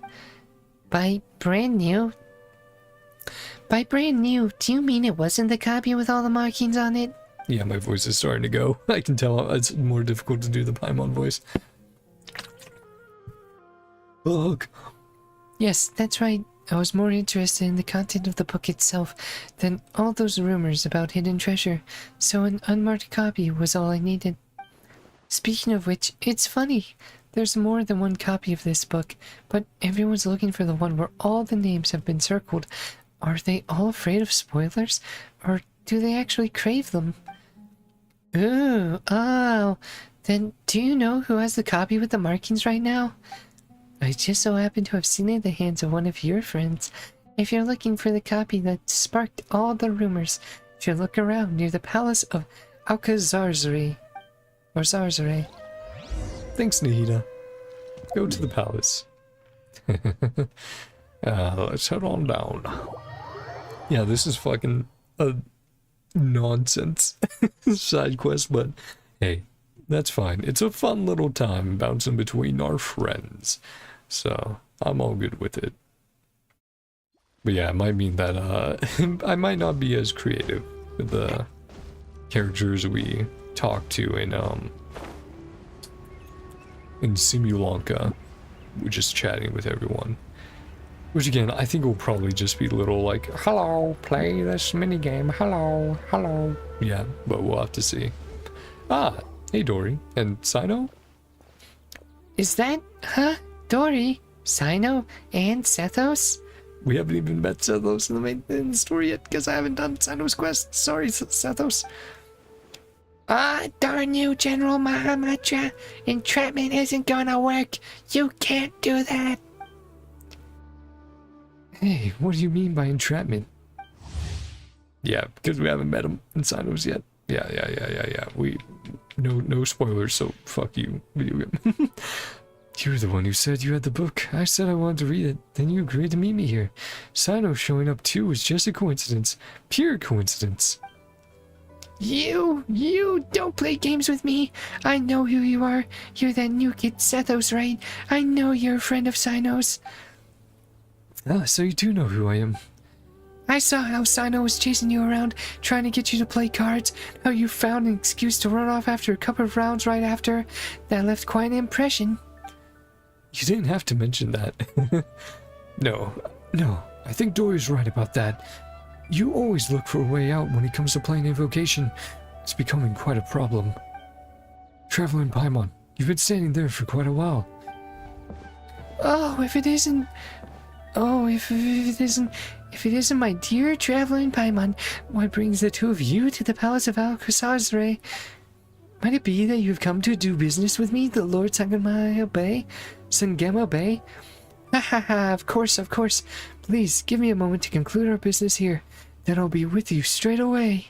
By brand new? By brand new, do you mean it wasn't the copy with all the markings on it? Yeah, my voice is starting to go. I can tell it's more difficult to do the Paimon voice. Ugh. Yes, that's right. I was more interested in the content of the book itself than all those rumors about hidden treasure, so an unmarked copy was all I needed. Speaking of which, it's funny. There's more than one copy of this book, but everyone's looking for the one where all the names have been circled. Are they all afraid of spoilers, or do they actually crave them? Ooh, oh, then do you know who has the copy with the markings right now? I just so happen to have seen it in the hands of one of your friends. If you're looking for the copy that sparked all the rumors, you should look around near the palace of Alcazarzare. Or Zarzare. Thanks, Nahida. Go to the palace. Let's head on down. Yeah, this is fucking a nonsense side quest, but hey, that's fine. It's a fun little time bouncing between our friends. So, I'm all good with it. But yeah, it might mean that I might not be as creative with the characters we talk to in Simulanka. We're just chatting with everyone. Which again, I think will probably just be little like, hello, play this minigame, hello, hello. Yeah, but we'll have to see. Ah, hey Dory, and Sino? Is that, Dory, Sino, and Sethos? We haven't even met Sethos in the story yet, because I haven't done Sino's quest. Sorry, Sethos. Darn you, General Mahamatra. Entrapment isn't gonna work. You can't do that. Hey, what do you mean by entrapment? Yeah, because we haven't met him in Sino's yet. Yeah. No spoilers, so fuck you, video game. You're the one who said you had the book. I said I wanted to read it. Then you agreed to meet me here. Sino showing up too was just a coincidence. Pure coincidence. You don't play games with me. I know who you are. You're that new kid Sethos, right? I know you're a friend of Sino's. Ah, so you do know who I am. I saw how Sino was chasing you around, trying to get you to play cards, how you found an excuse to run off after a couple of rounds right after. That left quite an impression. You didn't have to mention that. No, I think Dory's right about that. You always look for a way out when it comes to playing Invocation. It's becoming quite a problem. Traveling Paimon, you've been standing there for quite a while. If it isn't my dear traveling Paimon, what brings the two of you to the palace of Alcazazre? Might it be that you have come to do business with me, the Lord Sangama Bay? Sangama Bay? Ha ha ha, of course, of course. Please, give me a moment to conclude our business here. Then I'll be with you straight away.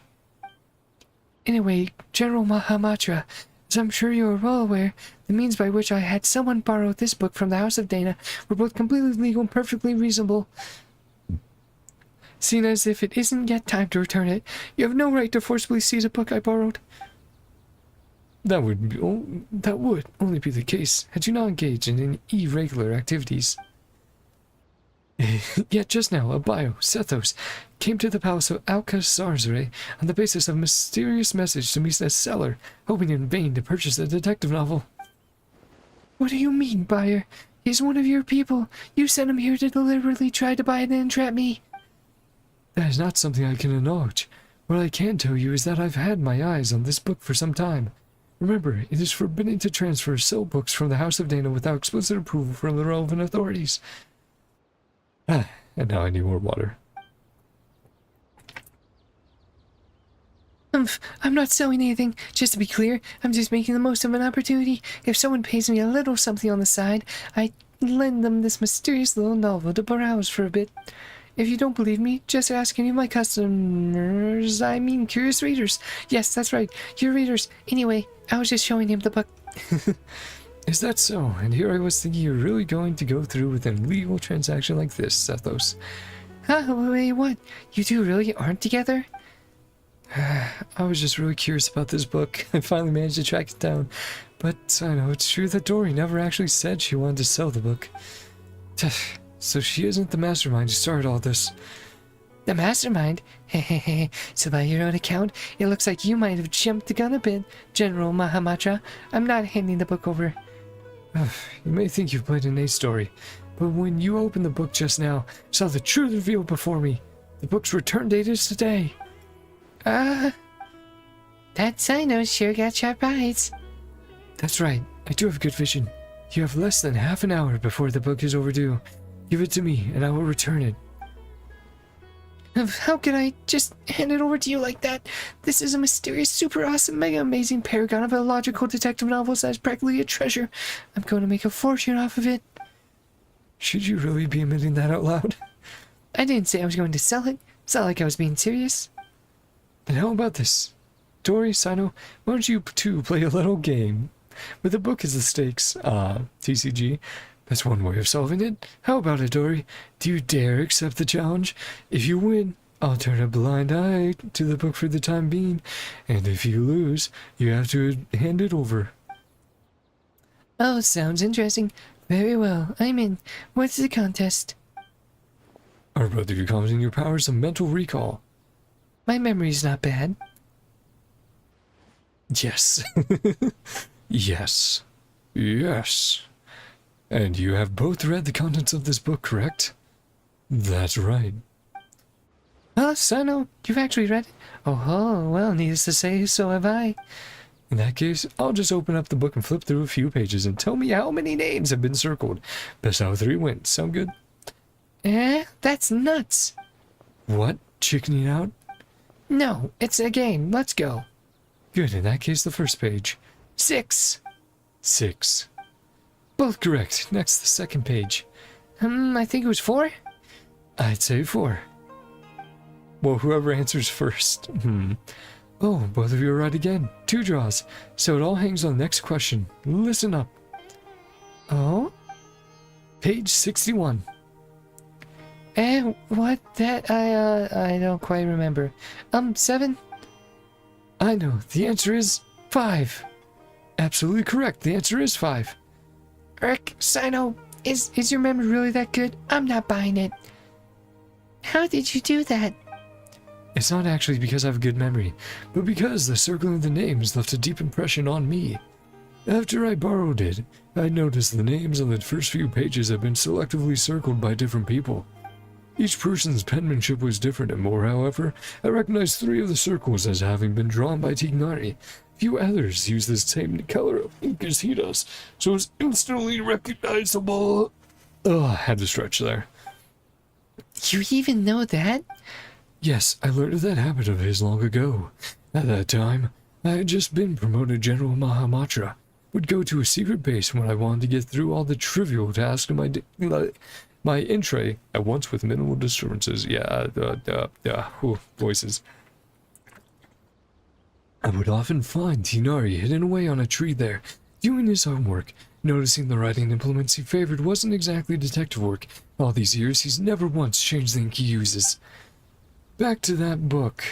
Anyway, General Mahamatra, as I'm sure you are well aware, the means by which I had someone borrow this book from the House of Dana were both completely legal and perfectly reasonable. Seeing as if it isn't yet time to return it, you have no right to forcibly seize a book I borrowed. That would only be the case had you not engaged in any irregular activities. Yet just now, a bio, Sethos, came to the palace of Alcazarzare on the basis of a mysterious message to Misa's seller, hoping in vain to purchase a detective novel. What do you mean, buyer? He's one of your people. You sent him here to deliberately try to buy it and entrap me. That is not something I can acknowledge. What I can tell you is that I've had my eyes on this book for some time. Remember, it is forbidden to transfer or sell books from the House of Dana without explicit approval from the relevant authorities. And now I need more water. I'm not selling anything. Just to be clear, I'm just making the most of an opportunity. If someone pays me a little something on the side, I lend them this mysterious little novel to browse for a bit. If you don't believe me, just ask any of my customers. I mean, curious readers. Yes, that's right. Your readers. Anyway, I was just showing him the book. Is that so? And here I was thinking you're really going to go through with an illegal transaction like this, Sethos. Huh? Wait, what? You two really aren't together? I was just really curious about this book. I finally managed to track it down. But I know it's true that Dory never actually said she wanted to sell the book. So she isn't the mastermind who started all this. The mastermind? Hehehe. So by your own account, it looks like you might have jumped the gun a bit, General Mahamatra. I'm not handing the book over. You may think you've played an ace story, but when you opened the book just now, saw the truth revealed before me. The book's return date is today. That Sino sure got sharp eyes. That's right. I do have good vision. You have less than half an hour before the book is overdue. Give it to me, and I will return it. How can I just hand it over to you like that? This is a mysterious, super awesome, mega amazing paragon of illogical detective novels that is practically a treasure. I'm going to make a fortune off of it. Should you really be admitting that out loud? I didn't say I was going to sell it. It's not like I was being serious. Then how about this? Dory, Sino, why don't you two play a little game? With the book as the stakes, TCG. That's one way of solving it. How about it, Dory? Do you dare accept the challenge? If you win, I'll turn a blind eye to the book for the time being. And if you lose, you have to hand it over. Oh, sounds interesting. Very well, I'm in. What's the contest? Are both of you commenting your powers of mental recall? My memory's not bad. Yes. Yes. Yes. And you have both read the contents of this book, correct? That's right. Sino, you've actually read it? Oh, well, needless to say, so have I. In that case, I'll just open up the book and flip through a few pages and tell me how many names have been circled. Best out of 3 wins. Sound good? That's nuts. What? Chickening out? No, it's a game. Let's go. Good, in that case, the first page. 6. 6. Both correct. Next, the second page. I think it was 4? I'd say 4. Well, whoever answers first. Oh, both of you are right again. 2 draws. So it all hangs on the next question. Listen up. Oh? Page 61. What? That, I don't quite remember. 7? I know. The answer is 5. Absolutely correct. The answer is 5. Sino, is your memory really that good? I'm not buying it. How did you do that? It's not actually because I have a good memory, but because the circling of the names left a deep impression on me. After I borrowed it, I noticed the names on the first few pages had been selectively circled by different people. Each person's penmanship was different, and more, however, I recognized 3 of the circles as having been drawn by Tignari. Few others use the same color of ink as he does, so it's instantly recognizable. I had to stretch there. You even know that? Yes, I learned of that habit of his long ago. At that time, I had just been promoted General Mahamatra. Would go to a secret base when I wanted to get through all the trivial tasks in my entry at once with minimal disturbances. Voices. I would often find Tinari hidden away on a tree there, doing his homework. Noticing the writing implements he favored wasn't exactly detective work. All these years, he's never once changed the ink he uses. Back to that book.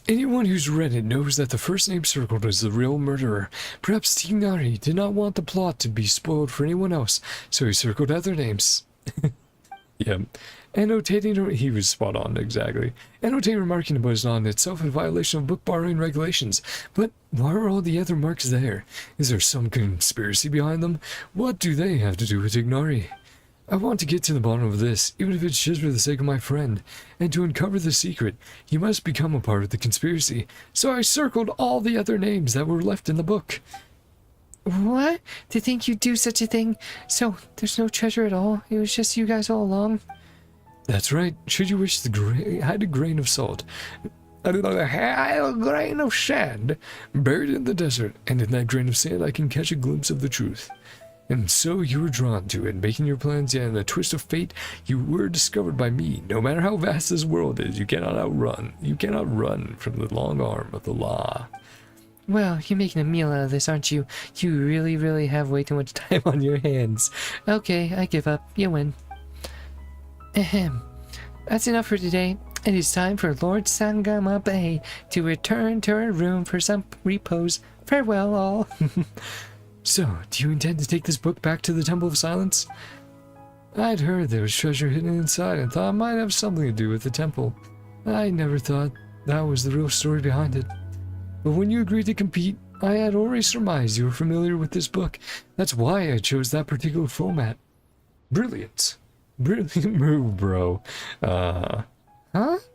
Anyone who's read it knows that the first name circled is the real murderer. Perhaps Tinari did not want the plot to be spoiled for anyone else, so he circled other names. Yeah. Annotating, he was spot on, exactly. Annotating remarking was not in itself in violation of book borrowing regulations. But why are all the other marks there? Is there some conspiracy behind them? What do they have to do with Ignari? I want to get to the bottom of this, even if it's just for the sake of my friend. And to uncover the secret, he must become a part of the conspiracy. So I circled all the other names that were left in the book. What? To think you'd do such a thing? So, there's no treasure at all? It was just you guys all along? That's right. Should you wish had a grain of salt, a grain of sand buried in the desert, and in that grain of sand I can catch a glimpse of the truth. And so you were drawn to it, making your plans, yet in a twist of fate, you were discovered by me. No matter how vast this world is, you cannot run from the long arm of the law. Well, you're making a meal out of this, aren't you? You really, really have way too much time on your hands. Okay, I give up. You win. Ahem. That's enough for today. It is time for Lord Sangama Bay to return to her room for some repose. Farewell, all. So, do you intend to take this book back to the Temple of Silence? I'd heard there was treasure hidden inside and thought it might have something to do with the temple. I never thought that was the real story behind it. But when you agreed to compete, I had already surmised you were familiar with this book. That's why I chose that particular format. Brilliant. Brilliant move, bro. Huh?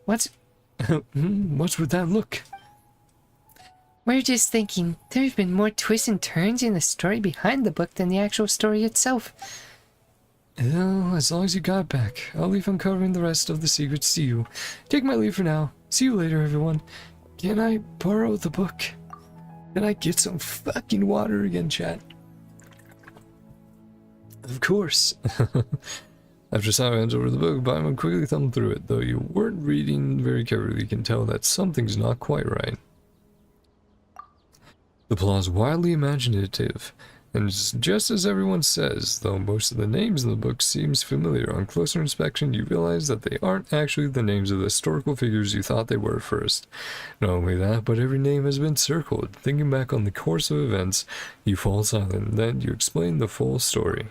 What's with that look? We're just thinking there have been more twists and turns in the story behind the book than the actual story itself. Well, as long as you got it back, I'll leave uncovering the rest of the secrets to you. Take my leave for now. See you later, everyone. Can I borrow the book? Can I get some fucking water again, chat? Of course. After Sarah hands over the book, Byman quickly thumbed through it. Though you weren't reading very carefully, you can tell that something's not quite right. The plot is wildly imaginative, and just as everyone says, though most of the names in the book seems familiar, on closer inspection you realize that they aren't actually the names of the historical figures you thought they were at first. Not only that, but every name has been circled. Thinking back on the course of events, you fall silent, then you explain the full story.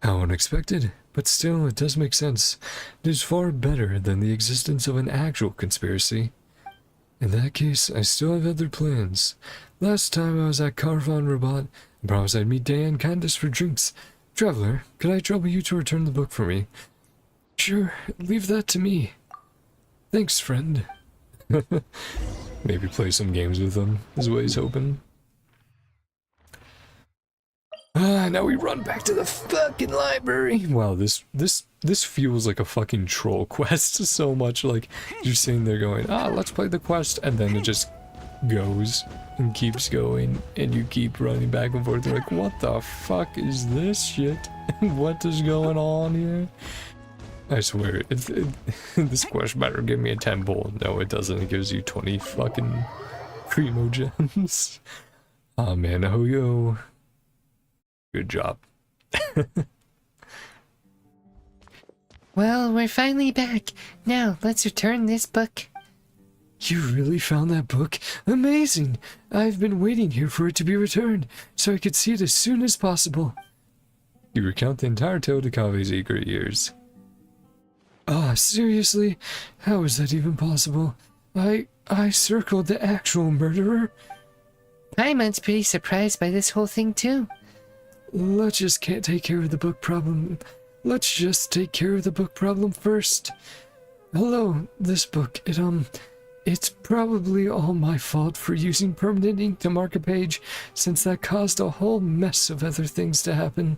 How unexpected, but still it does make sense. It is far better than the existence of an actual conspiracy. In that case, I still have other plans. Last time I was at Carvan Rabat, I promised I'd meet Day and Candace for drinks. Traveler, could I trouble you to return the book for me? Sure, leave that to me. Thanks, friend. Maybe play some games with him, is what he's hoping. Now we run back to the fucking library. Wow, this feels like a fucking troll quest so much. Like, you're sitting there going, let's play the quest, and then it just goes and keeps going, and you keep running back and forth. You're like, what the fuck is this shit? What is going on here? I swear, this quest better give me a temple. No, it doesn't. It gives you 20 fucking primo gems. Oh man, oh yo. Good job. Well, we're finally back. Now, let's return this book. You really found that book? Amazing! I've been waiting here for it to be returned, so I could see it as soon as possible. You recount the entire tale to Kave's eager ears. Seriously? How is that even possible? I circled the actual murderer? Paimon's pretty surprised by this whole thing, too. Let's just take care of the book problem. Let's just take care of the book problem first. Hello, this book, it's probably all my fault for using permanent ink to mark a page, since that caused a whole mess of other things to happen.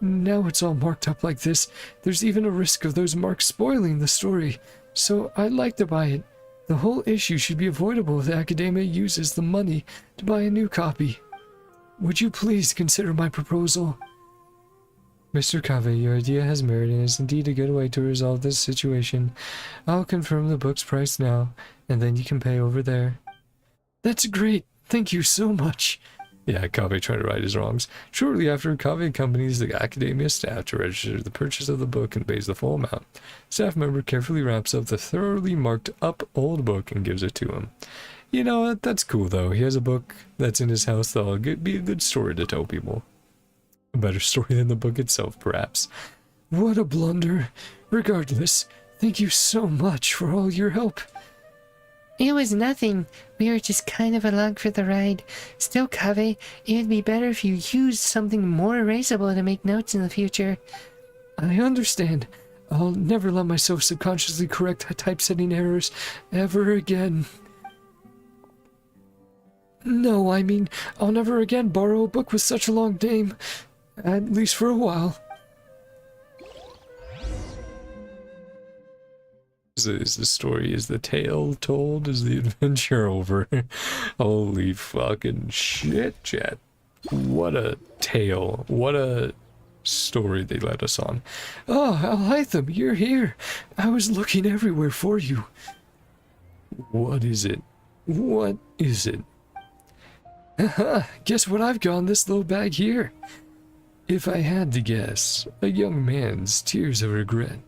Now it's all marked up like this. There's even a risk of those marks spoiling the story. so I'd like to buy it. The whole issue should be avoidable if the Academia uses the money to buy a new copy. Would you please consider my proposal? Mr. Kave, your idea has merit and is indeed a good way to resolve this situation. I'll confirm the book's price now, and then you can pay over there. That's great. Thank you so much. Yeah, Kave tried to right his wrongs. Shortly after, Kave accompanies the Academia staff to register the purchase of the book and pays the full amount. Staff member carefully wraps up the thoroughly marked up old book and gives it to him. You know what? That's cool, though. He has a book that's in his house that'll be a good story to tell people. A better story than the book itself, perhaps. What a blunder. Regardless, thank you so much for all your help. It was nothing. We were just kind of along for the ride. Still, Kave, it would be better if you used something more erasable to make notes in the future. I understand. I'll never let myself subconsciously correct typesetting errors ever again. No, I mean, I'll never again borrow a book with such a long name. At least for a while. Is the story, is the tale told? Is the adventure over? Holy fucking shit, chat. What a tale. What a story they let us on. Oh, Alhytham, you're here. I was looking everywhere for you. What is it? What is it? Haha, guess what I've got in this little bag here? If I had to guess, a young man's tears of regret.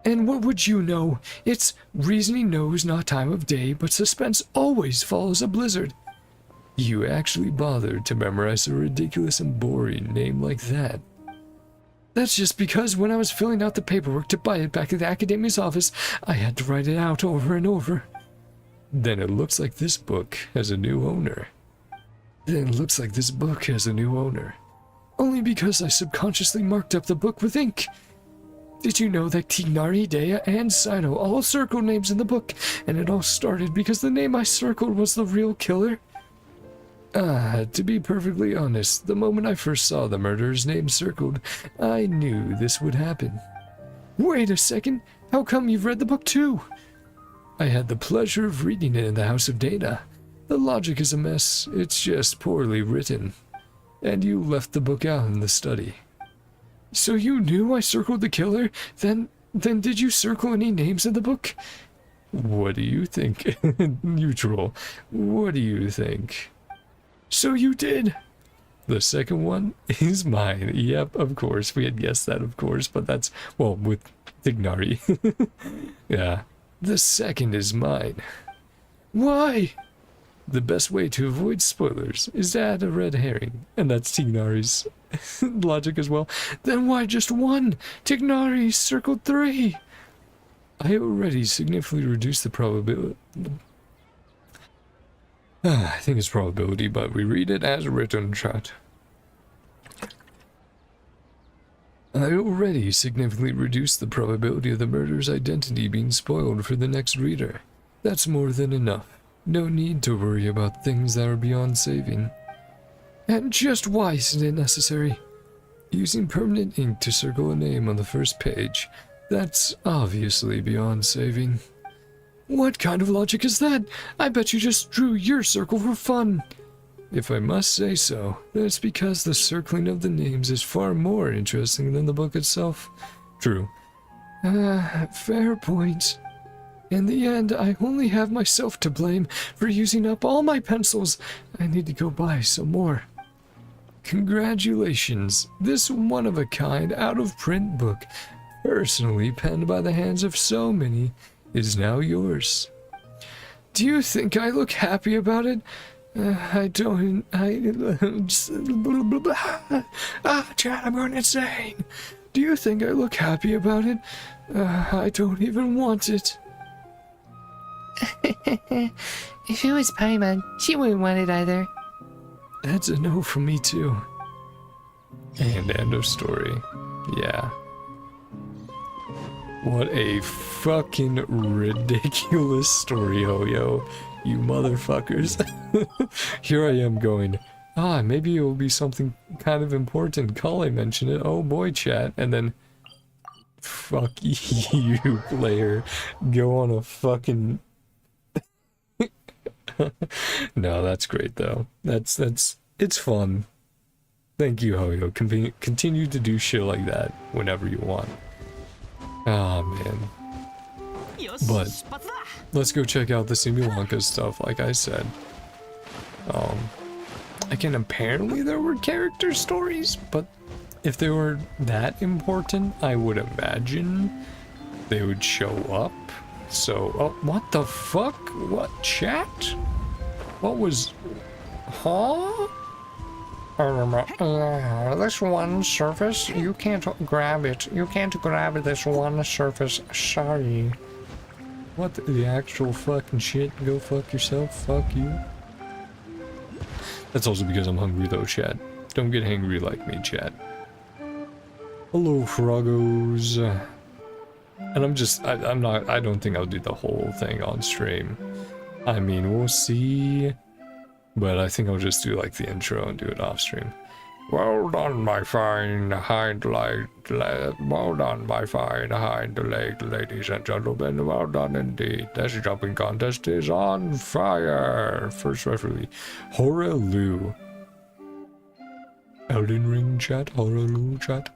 And what would you know? It's reasoning knows not time of day, but suspense always follows a blizzard. You actually bothered to memorize a ridiculous and boring name like that. That's just because when I was filling out the paperwork to buy it back at the Academia's office, I had to write it out over and over. Then it looks like this book has a new owner. Only because I subconsciously marked up the book with ink. Did you know that Tignari, Dea, and Sino all circled names in the book, and it all started because the name I circled was the real killer? To be perfectly honest, the moment I first saw the murderer's name circled, I knew this would happen. Wait a second, how come you've read the book too? I had the pleasure of reading it in the House of Data. The logic is a mess, it's just poorly written. And you left the book out in the study. So you knew I circled the killer? Then did you circle any names in the book? What do you think? Neutral. What do you think? So you did. The second one is mine. Yep, of course. We had guessed that, of course, but that's, well, with Tignari. Yeah. The second is mine. Why? The best way to avoid spoilers is to add a red herring, and that's Tignari's logic as well. Then why just one? Tignari circled 3. I already significantly reduced the probability. I think it's probability, but we read it as written, chat. I already significantly reduced the probability of the murderer's identity being spoiled for the next reader. That's more than enough. No need to worry about things that are beyond saving. And just why isn't it necessary? Using permanent ink to circle a name on the first page, that's obviously beyond saving. What kind of logic is that? I bet you just drew your circle for fun. If I must say so, then it's because the circling of the names is far more interesting than the book itself. True. Fair point. In the end, I only have myself to blame for using up all my pencils. I need to go buy some more. Congratulations. This one-of-a-kind, out-of-print book, personally penned by the hands of so many, is now yours. Do you think I look happy about it? Chat, I'm going insane. Do you think I look happy about it? I don't even want it. If it was Paimon, she wouldn't want it either. That's a no from me too. And end of story. Yeah. What a fucking ridiculous story, Hoyo. You motherfuckers. Here I am going, maybe it will be something kind of important. Kale mentioned it. Oh boy, chat. And then Fuck you, player. Go on a fucking... No, that's great though. It's fun. Thank you, Hoyo. Continue to do shit like that whenever you want. Oh man. But let's go check out the Simulanka stuff, like I said. Again, apparently there were character stories, but if they were that important, I would imagine they would show up. So, oh, what the fuck? What, chat? What was... Huh? This one surface, you can't grab it. You can't grab this one surface. Sorry. What the actual fucking shit? Go fuck yourself. Fuck you. That's also because I'm hungry though, chat. Don't get hangry like me, chat. Hello, Froggos. And I don't think I'll do the whole thing on stream. I mean, we'll see. But I think I'll just do like the intro and do it off stream. Well done, my fine hind leg. Well done, my fine hind leg, ladies and gentlemen. Well done indeed. This jumping contest is on fire. First referee, Horaloo. Elden Ring chat, Horaloo chat.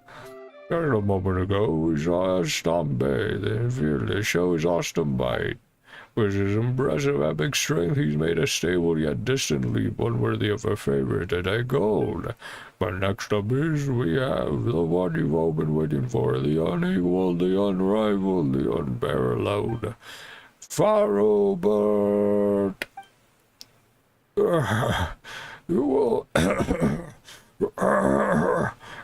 A moment ago, we saw a Stombe, the fearless shows Austin Bite. With his impressive epic strength, he's made a stable yet distant leap, one worthy of a favorite to take gold. But next up is, we have the one you've all been waiting for, the unequaled, the unrivaled, the unparalleled, Farobert. You will...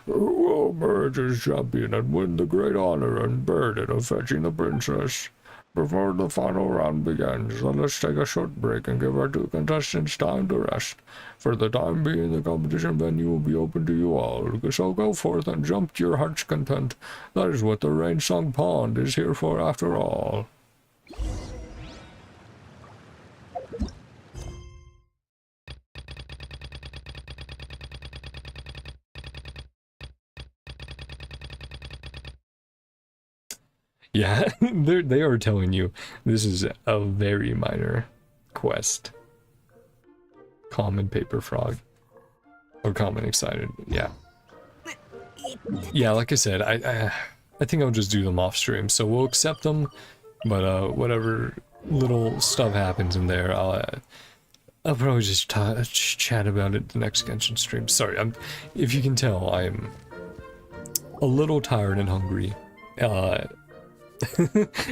will emerge as champion and win the great honor and burden of fetching the princess. Before the final round begins, let's take a short break and give our two contestants time to rest. For the time being, the competition venue will be open to you all, so go forth and jump to your heart's content. That is what the Rainsong Pond is here for after all. Yeah, they are telling you this is a very minor quest. Common paper frog. Or common excited, yeah. Yeah, like I said, I think I'll just do them off stream, so we'll accept them, but whatever little stuff happens in there, I'll probably just chat about it the next Genshin stream. Sorry, if you can tell, I'm a little tired and hungry.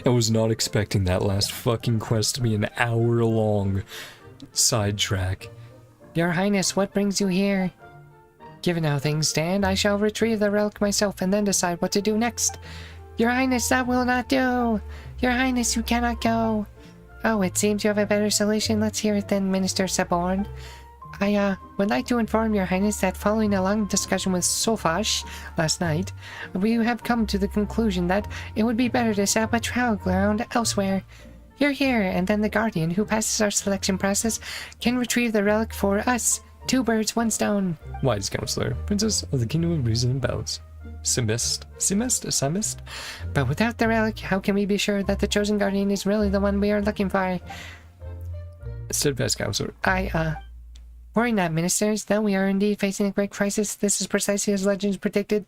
I was not expecting that last fucking quest to be an hour-long sidetrack. Your Highness, what brings you here? Given how things stand, I shall retrieve the relic myself and then decide what to do next. Your Highness, that will not do! Your Highness, you cannot go! Oh, it seems you have a better solution. Let's hear it then, Minister Saborn. I would like to inform Your Highness that following a long discussion with Sofash last night, we have come to the conclusion that it would be better to set up a trial ground elsewhere. You're here, and then the Guardian, who passes our selection process, can retrieve the relic for us. 2 birds, 1 stone. Wise Counselor, Princess of the Kingdom of Reason and Bells. Simist? But without the relic, how can we be sure that the chosen Guardian is really the one we are looking for? Steadfast Counselor. Worry not, ministers, though we are indeed facing a great crisis. This is precisely as legends predicted.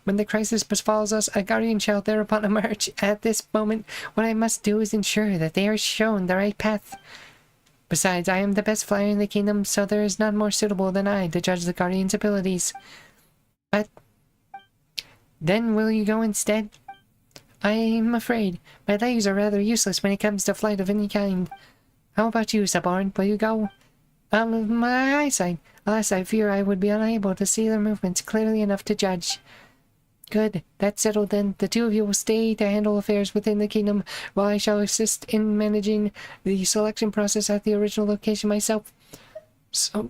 When the crisis befalls us, a guardian shall thereupon emerge. At this moment, what I must do is ensure that they are shown the right path. Besides, I am the best flyer in the kingdom, so there is none more suitable than I to judge the guardian's abilities. But then will you go instead? I'm afraid my legs are rather useless when it comes to flight of any kind. How about you, Saborn? Will you go? My eyesight. Alas, I fear I would be unable to see their movements clearly enough to judge. Good. That's settled then. The 2 of you will stay to handle affairs within the kingdom, while I shall assist in managing the selection process at the original location myself. So,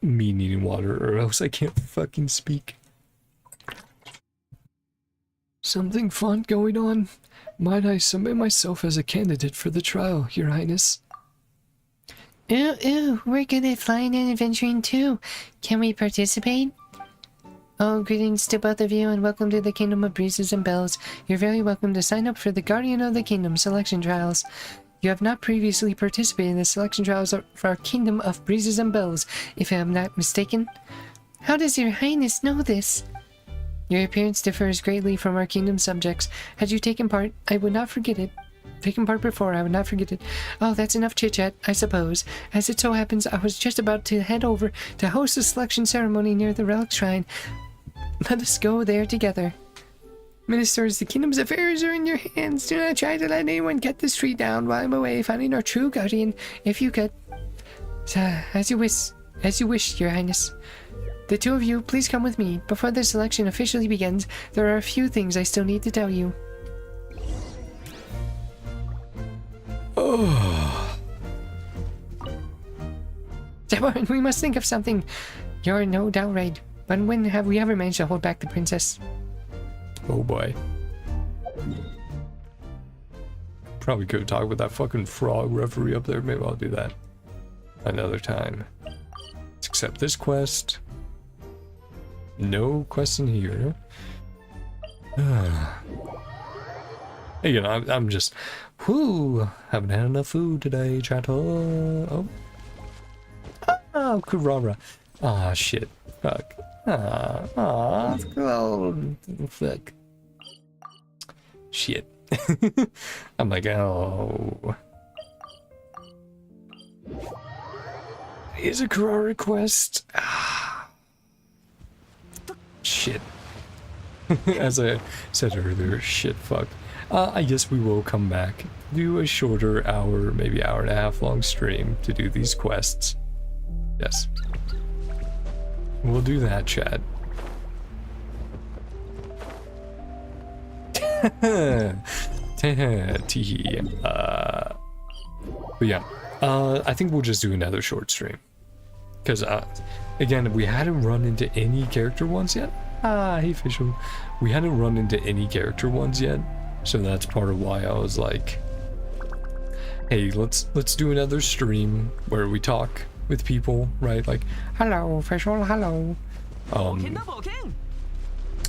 me needing water, or else I can't fucking speak. Something fun going on? Might I submit myself as a candidate for the trial, Your Highness? Ooh, we're good at flying and adventuring too. Can we participate? Oh, greetings to both of you and welcome to the Kingdom of Breezes and Bells. You're very welcome to sign up for the Guardian of the Kingdom selection trials. You have not previously participated in the selection trials for our Kingdom of Breezes and Bells, if I am not mistaken. How does your highness know this? Your appearance differs greatly from our kingdom subjects. Had you taken part, I would not forget it. Taken part before, I would not forget it. Oh, that's enough chit-chat, I suppose. As it so happens, I was just about to head over to host a selection ceremony near the Relic Shrine. Let us go there together. Ministers, the kingdom's affairs are in your hands. Do not try to let anyone get this tree down while I'm away finding our true guardian, if you could. As you wish, your highness. The two of you, please come with me. Before the selection officially begins, there are a few things I still need to tell you. Oh. Deborah, we must think of something. You're no doubt right. But when have we ever managed to hold back the princess? Oh boy. Probably could talk with that fucking frog referee up there. Maybe I'll do that another time. Let's accept this quest. No quest in here. You know, I'm just, whoo, haven't had enough food today, chat. Oh, Kurara. Ah, shit. Fuck. Fuck. Shit. I'm like, oh. Here's a Kurara quest. Shit. As I said earlier, shit, fuck. I guess we will come back, do a shorter hour, maybe hour and a half long stream to do these quests. Yes. We'll do that, chat. Teehee. But yeah, I think we'll just do another short stream. Because, again, we hadn't run into any character ones yet. Hey, Fischl. We hadn't run into any character ones yet. So that's part of why I was like, hey, let's do another stream where we talk with people, right? Like, hello, Fischl, hello.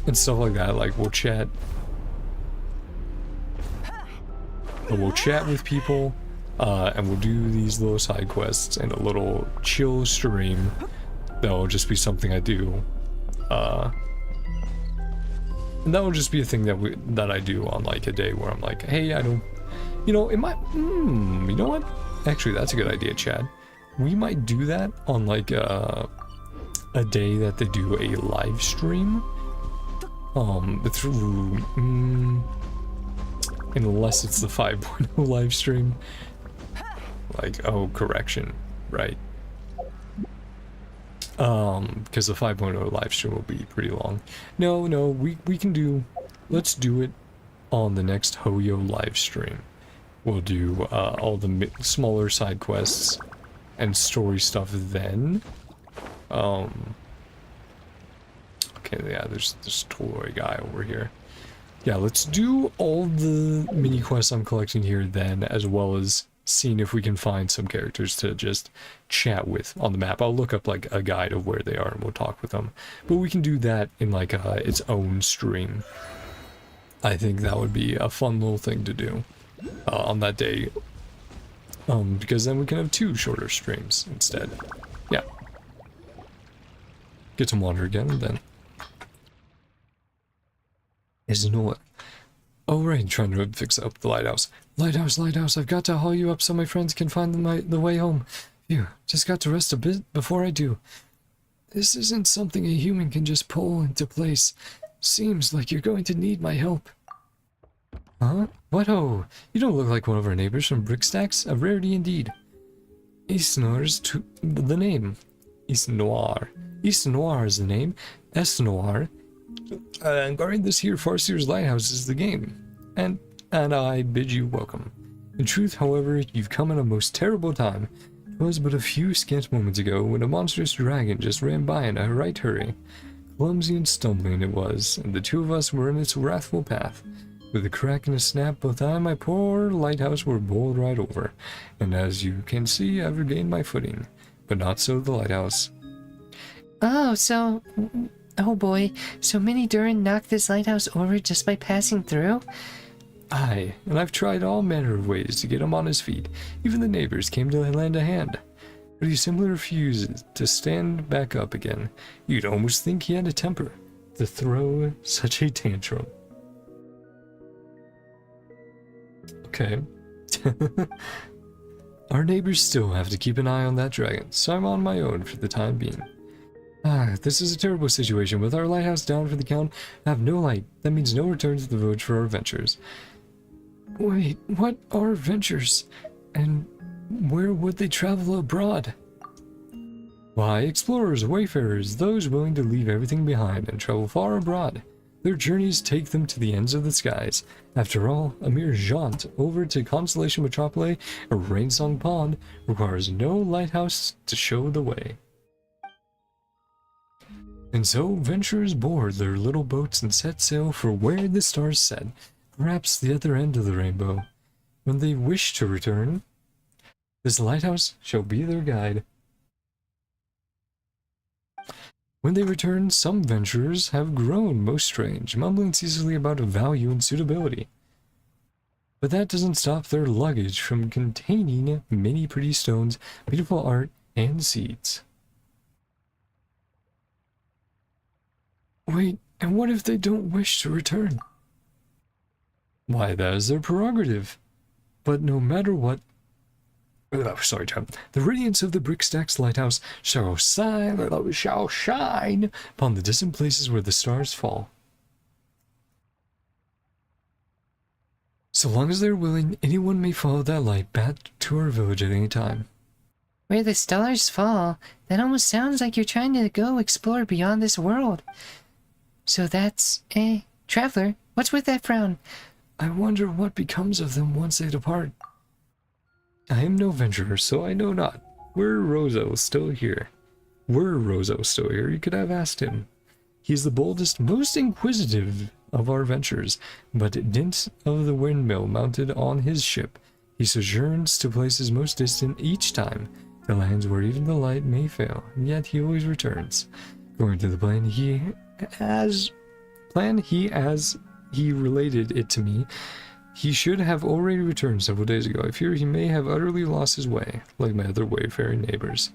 And stuff like that. Like, we'll chat. We'll chat with people. And we'll do these little side quests and a little chill stream. That'll just be something I do. And that will just be a thing that I do on like a day where I'm like, hey, I don't, you know, it might, you know what? Actually, that's a good idea, Chad. We might do that on like a day that they do a live stream. Through, unless it's the 5.0 live stream. Like, oh, correction, right? Because the 5.0 live stream will be pretty long. No, we can do, let's do it on the next Hoyo live stream. We'll do all the smaller side quests and story stuff then. Okay, yeah, there's this toy guy over here. Yeah, let's do all the mini quests I'm collecting here then, as well as seeing if we can find some characters to just chat with on the map. I'll look up like a guide of where they are and we'll talk with them. But we can do that in like its own stream. I think that would be a fun little thing to do on that day. Because then we can have 2 shorter streams instead. Yeah. Get some water again and then. Is no what? Oh right, trying to fix up the lighthouse. Lighthouse, I've got to haul you up so my friends can find the way home. Phew, just got to rest a bit before I do. This isn't something a human can just pull into place. Seems like you're going to need my help. Huh? What ho? You don't look like one of our neighbors from Brickstacks. A rarity indeed. Isnoir's the name. Isnoir. Isnoir is the name. Esnoir. And guarding this here Farseer's lighthouse is the game. And I bid you welcome. In truth, however, you've come at a most terrible time. It was but a few scant moments ago when a monstrous dragon just ran by in a right hurry. Clumsy and stumbling it was, and the two of us were in its wrathful path. With a crack and a snap, both I and my poor lighthouse were bowled right over, and as you can see, I've regained my footing. But not so the lighthouse. Oh, so Oh boy, so Minnie Durin knocked this lighthouse over just by passing through? Aye, and I've tried all manner of ways to get him on his feet. Even the neighbors came to lend a hand. But he simply refuses to stand back up again. You'd almost think he had a temper to throw such a tantrum. Okay. Our neighbors still have to keep an eye on that dragon, so I'm on my own for the time being. This is a terrible situation. With our lighthouse down for the count, I have no light. That means no return to the village for our ventures. Wait, what are ventures? And where would they travel abroad? Why, explorers, wayfarers, those willing to leave everything behind and travel far abroad. Their journeys take them to the ends of the skies. After all, a mere jaunt over to Constellation Metropole or Rainsong Pond requires no lighthouse to show the way. And so venturers board their little boats and set sail for where the stars set, perhaps the other end of the rainbow. When they wish to return, this lighthouse shall be their guide. When they return, some venturers have grown most strange, mumbling ceaselessly about value and suitability. But that doesn't stop their luggage from containing many pretty stones, beautiful art, and seeds. Wait, and what if they don't wish to return? Why, that is their prerogative. But no matter what... sorry, John. The radiance of the Brickstacks lighthouse shall shine upon the distant places where the stars fall. So long as they're willing, anyone may follow that light back to our village at any time. Where the stars fall? That almost sounds like you're trying to go explore beyond this world. So that's... traveler, what's with that frown? I wonder what becomes of them once they depart. I am no venturer, so I know not. Were Rozo still here? You could have asked him. He is the boldest, most inquisitive of our ventures, but at dint of the windmill mounted on his ship, he sojourns to places most distant each time, the lands where even the light may fail, and yet he always returns. According to the plan he related it to me, he should have already returned several days ago. I fear he may have utterly lost his way, like my other wayfaring neighbors.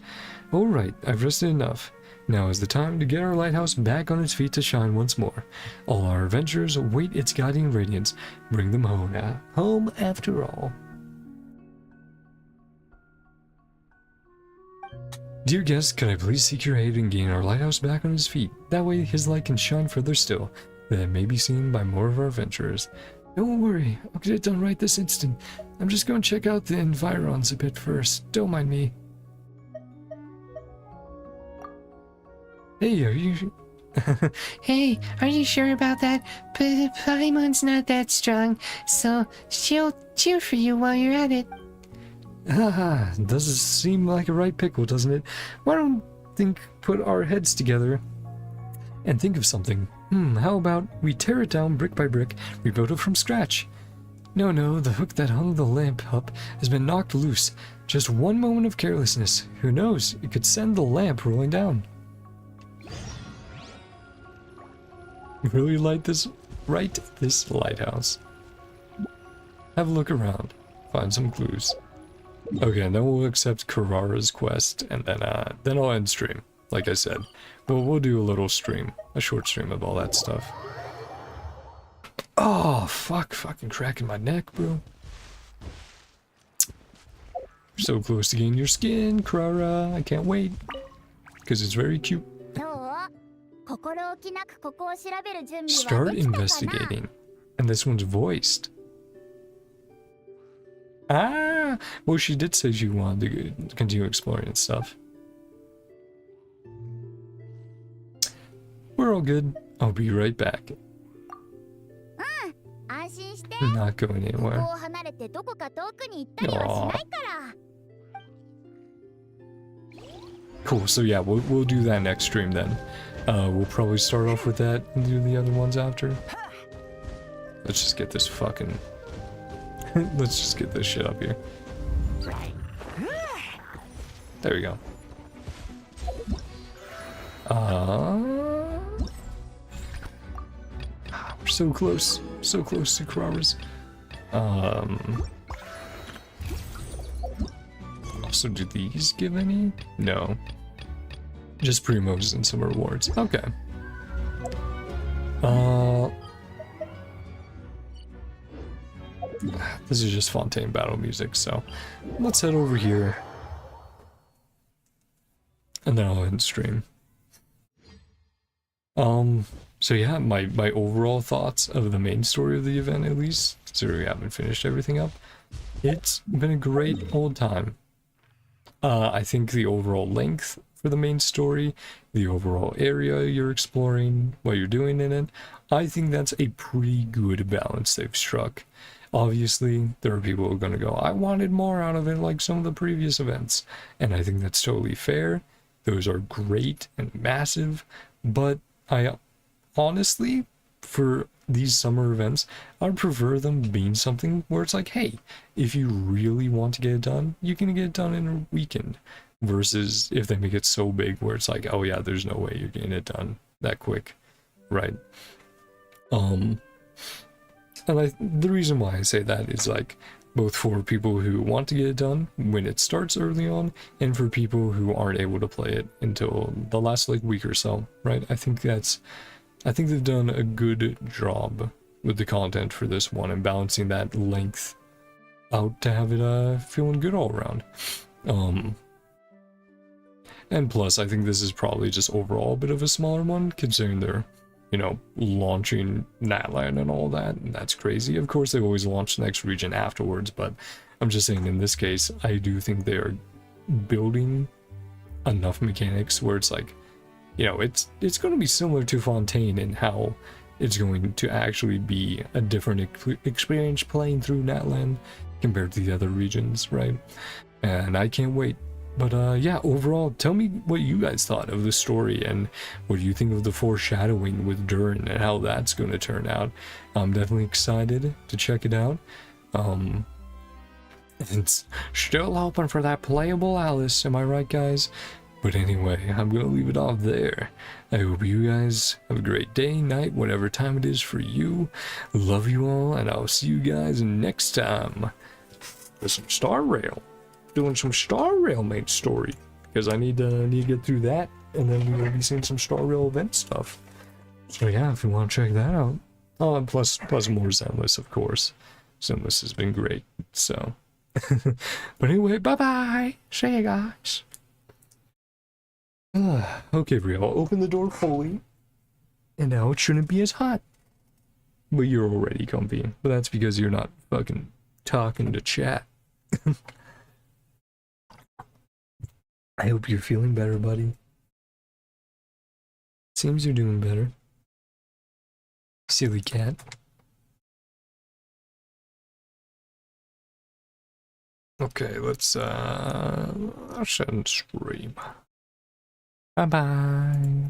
All right, I've rested enough. Now is the time to get our lighthouse back on its feet to shine once more. All our adventures await its guiding radiance. Bring them home, home after all. Dear guest, could I please seek your aid in getting our lighthouse back on its feet? That way his light can shine further still, that it may be seen by more of our adventurers. Don't worry, I'll get it done right this instant. I'm just going to check out the environs a bit first. Don't mind me. Hey, are you... Hey, are you sure about that? Paimon's not that strong, so she'll cheer for you while you're at it. Haha, does seem like a right pickle, doesn't it? Why don't put our heads together and think of something? How about we tear it down brick by brick, rebuild it from scratch? No, the hook that hung the lamp up has been knocked loose. Just one moment of carelessness. Who knows, it could send the lamp rolling down. Really light this lighthouse. Have a look around, find some clues. Okay, and then we'll accept Carrara's quest, and then I'll end stream, like I said. But we'll do a little stream, a short stream of all that stuff. Oh, fucking cracking my neck, bro. So close to getting your skin, Carrara. I can't wait, because it's very cute. Start investigating, and this one's voiced. Well, she did say she wanted to continue exploring and stuff. We're all good. I'll be right back. I'm not going anywhere. Aww. Cool, so yeah, we'll do that next stream then. We'll probably start off with that and do the other ones after. Let's just get this fucking... Let's just get this shit up here. There we go. so close to Kararas. So do these give any? No. Just primos and some rewards. Okay. This is just Fontaine battle music, so let's head over here. And then I'll end stream. So yeah, my overall thoughts of the main story of the event, at least, considering we haven't finished everything up, it's been a great old time. I think the overall length for the main story, the overall area you're exploring, what you're doing in it, I think that's a pretty good balance they've struck. Obviously, there are people who are going to go, I wanted more out of it like some of the previous events, and I think that's totally fair. Those are great and massive, but I honestly, for these summer events, I'd prefer them being something where it's like, hey, if you really want to get it done, you can get it done in a weekend, versus if they make it so big where it's like, oh yeah, there's no way you're getting it done that quick, right? And the reason why I say that is like both for people who want to get it done when it starts early on, and for people who aren't able to play it until the last like week or so, right? I think they've done a good job with the content for this one and balancing that length out to have it feeling good all around. And plus, I think this is probably just overall a bit of a smaller one, considering they're, you know, launching Natland and all that, and that's crazy. Of course, they always launch the next region afterwards, but I'm just saying in this case, I do think they are building enough mechanics where it's like, you know, it's going to be similar to Fontaine in how it's going to actually be a different experience playing through Natland compared to the other regions, right? And I can't wait. But yeah, overall, tell me what you guys thought of the story and what you think of the foreshadowing with Durin and how that's going to turn out. I'm definitely excited to check it out. It's still open for that playable Alice, am I right, guys? But anyway, I'm going to leave it off there. I hope you guys have a great day, night, whatever time it is for you. Love you all, and I'll see you guys next time with some Star Rail. Doing some Star Rail main story, because I need to get through that, and then we will be seeing some Star Rail event stuff. So yeah, if you want to check that out. Oh, and plus more Zenless, of course. Zenless has been great, so. But anyway, bye-bye! See you guys! Okay, Rio, I'll open the door fully, and now it shouldn't be as hot. But you're already comfy, but that's because you're not fucking talking to chat. I hope you're feeling better, buddy. Seems you're doing better. Silly cat. Okay, let's end stream. Bye-bye.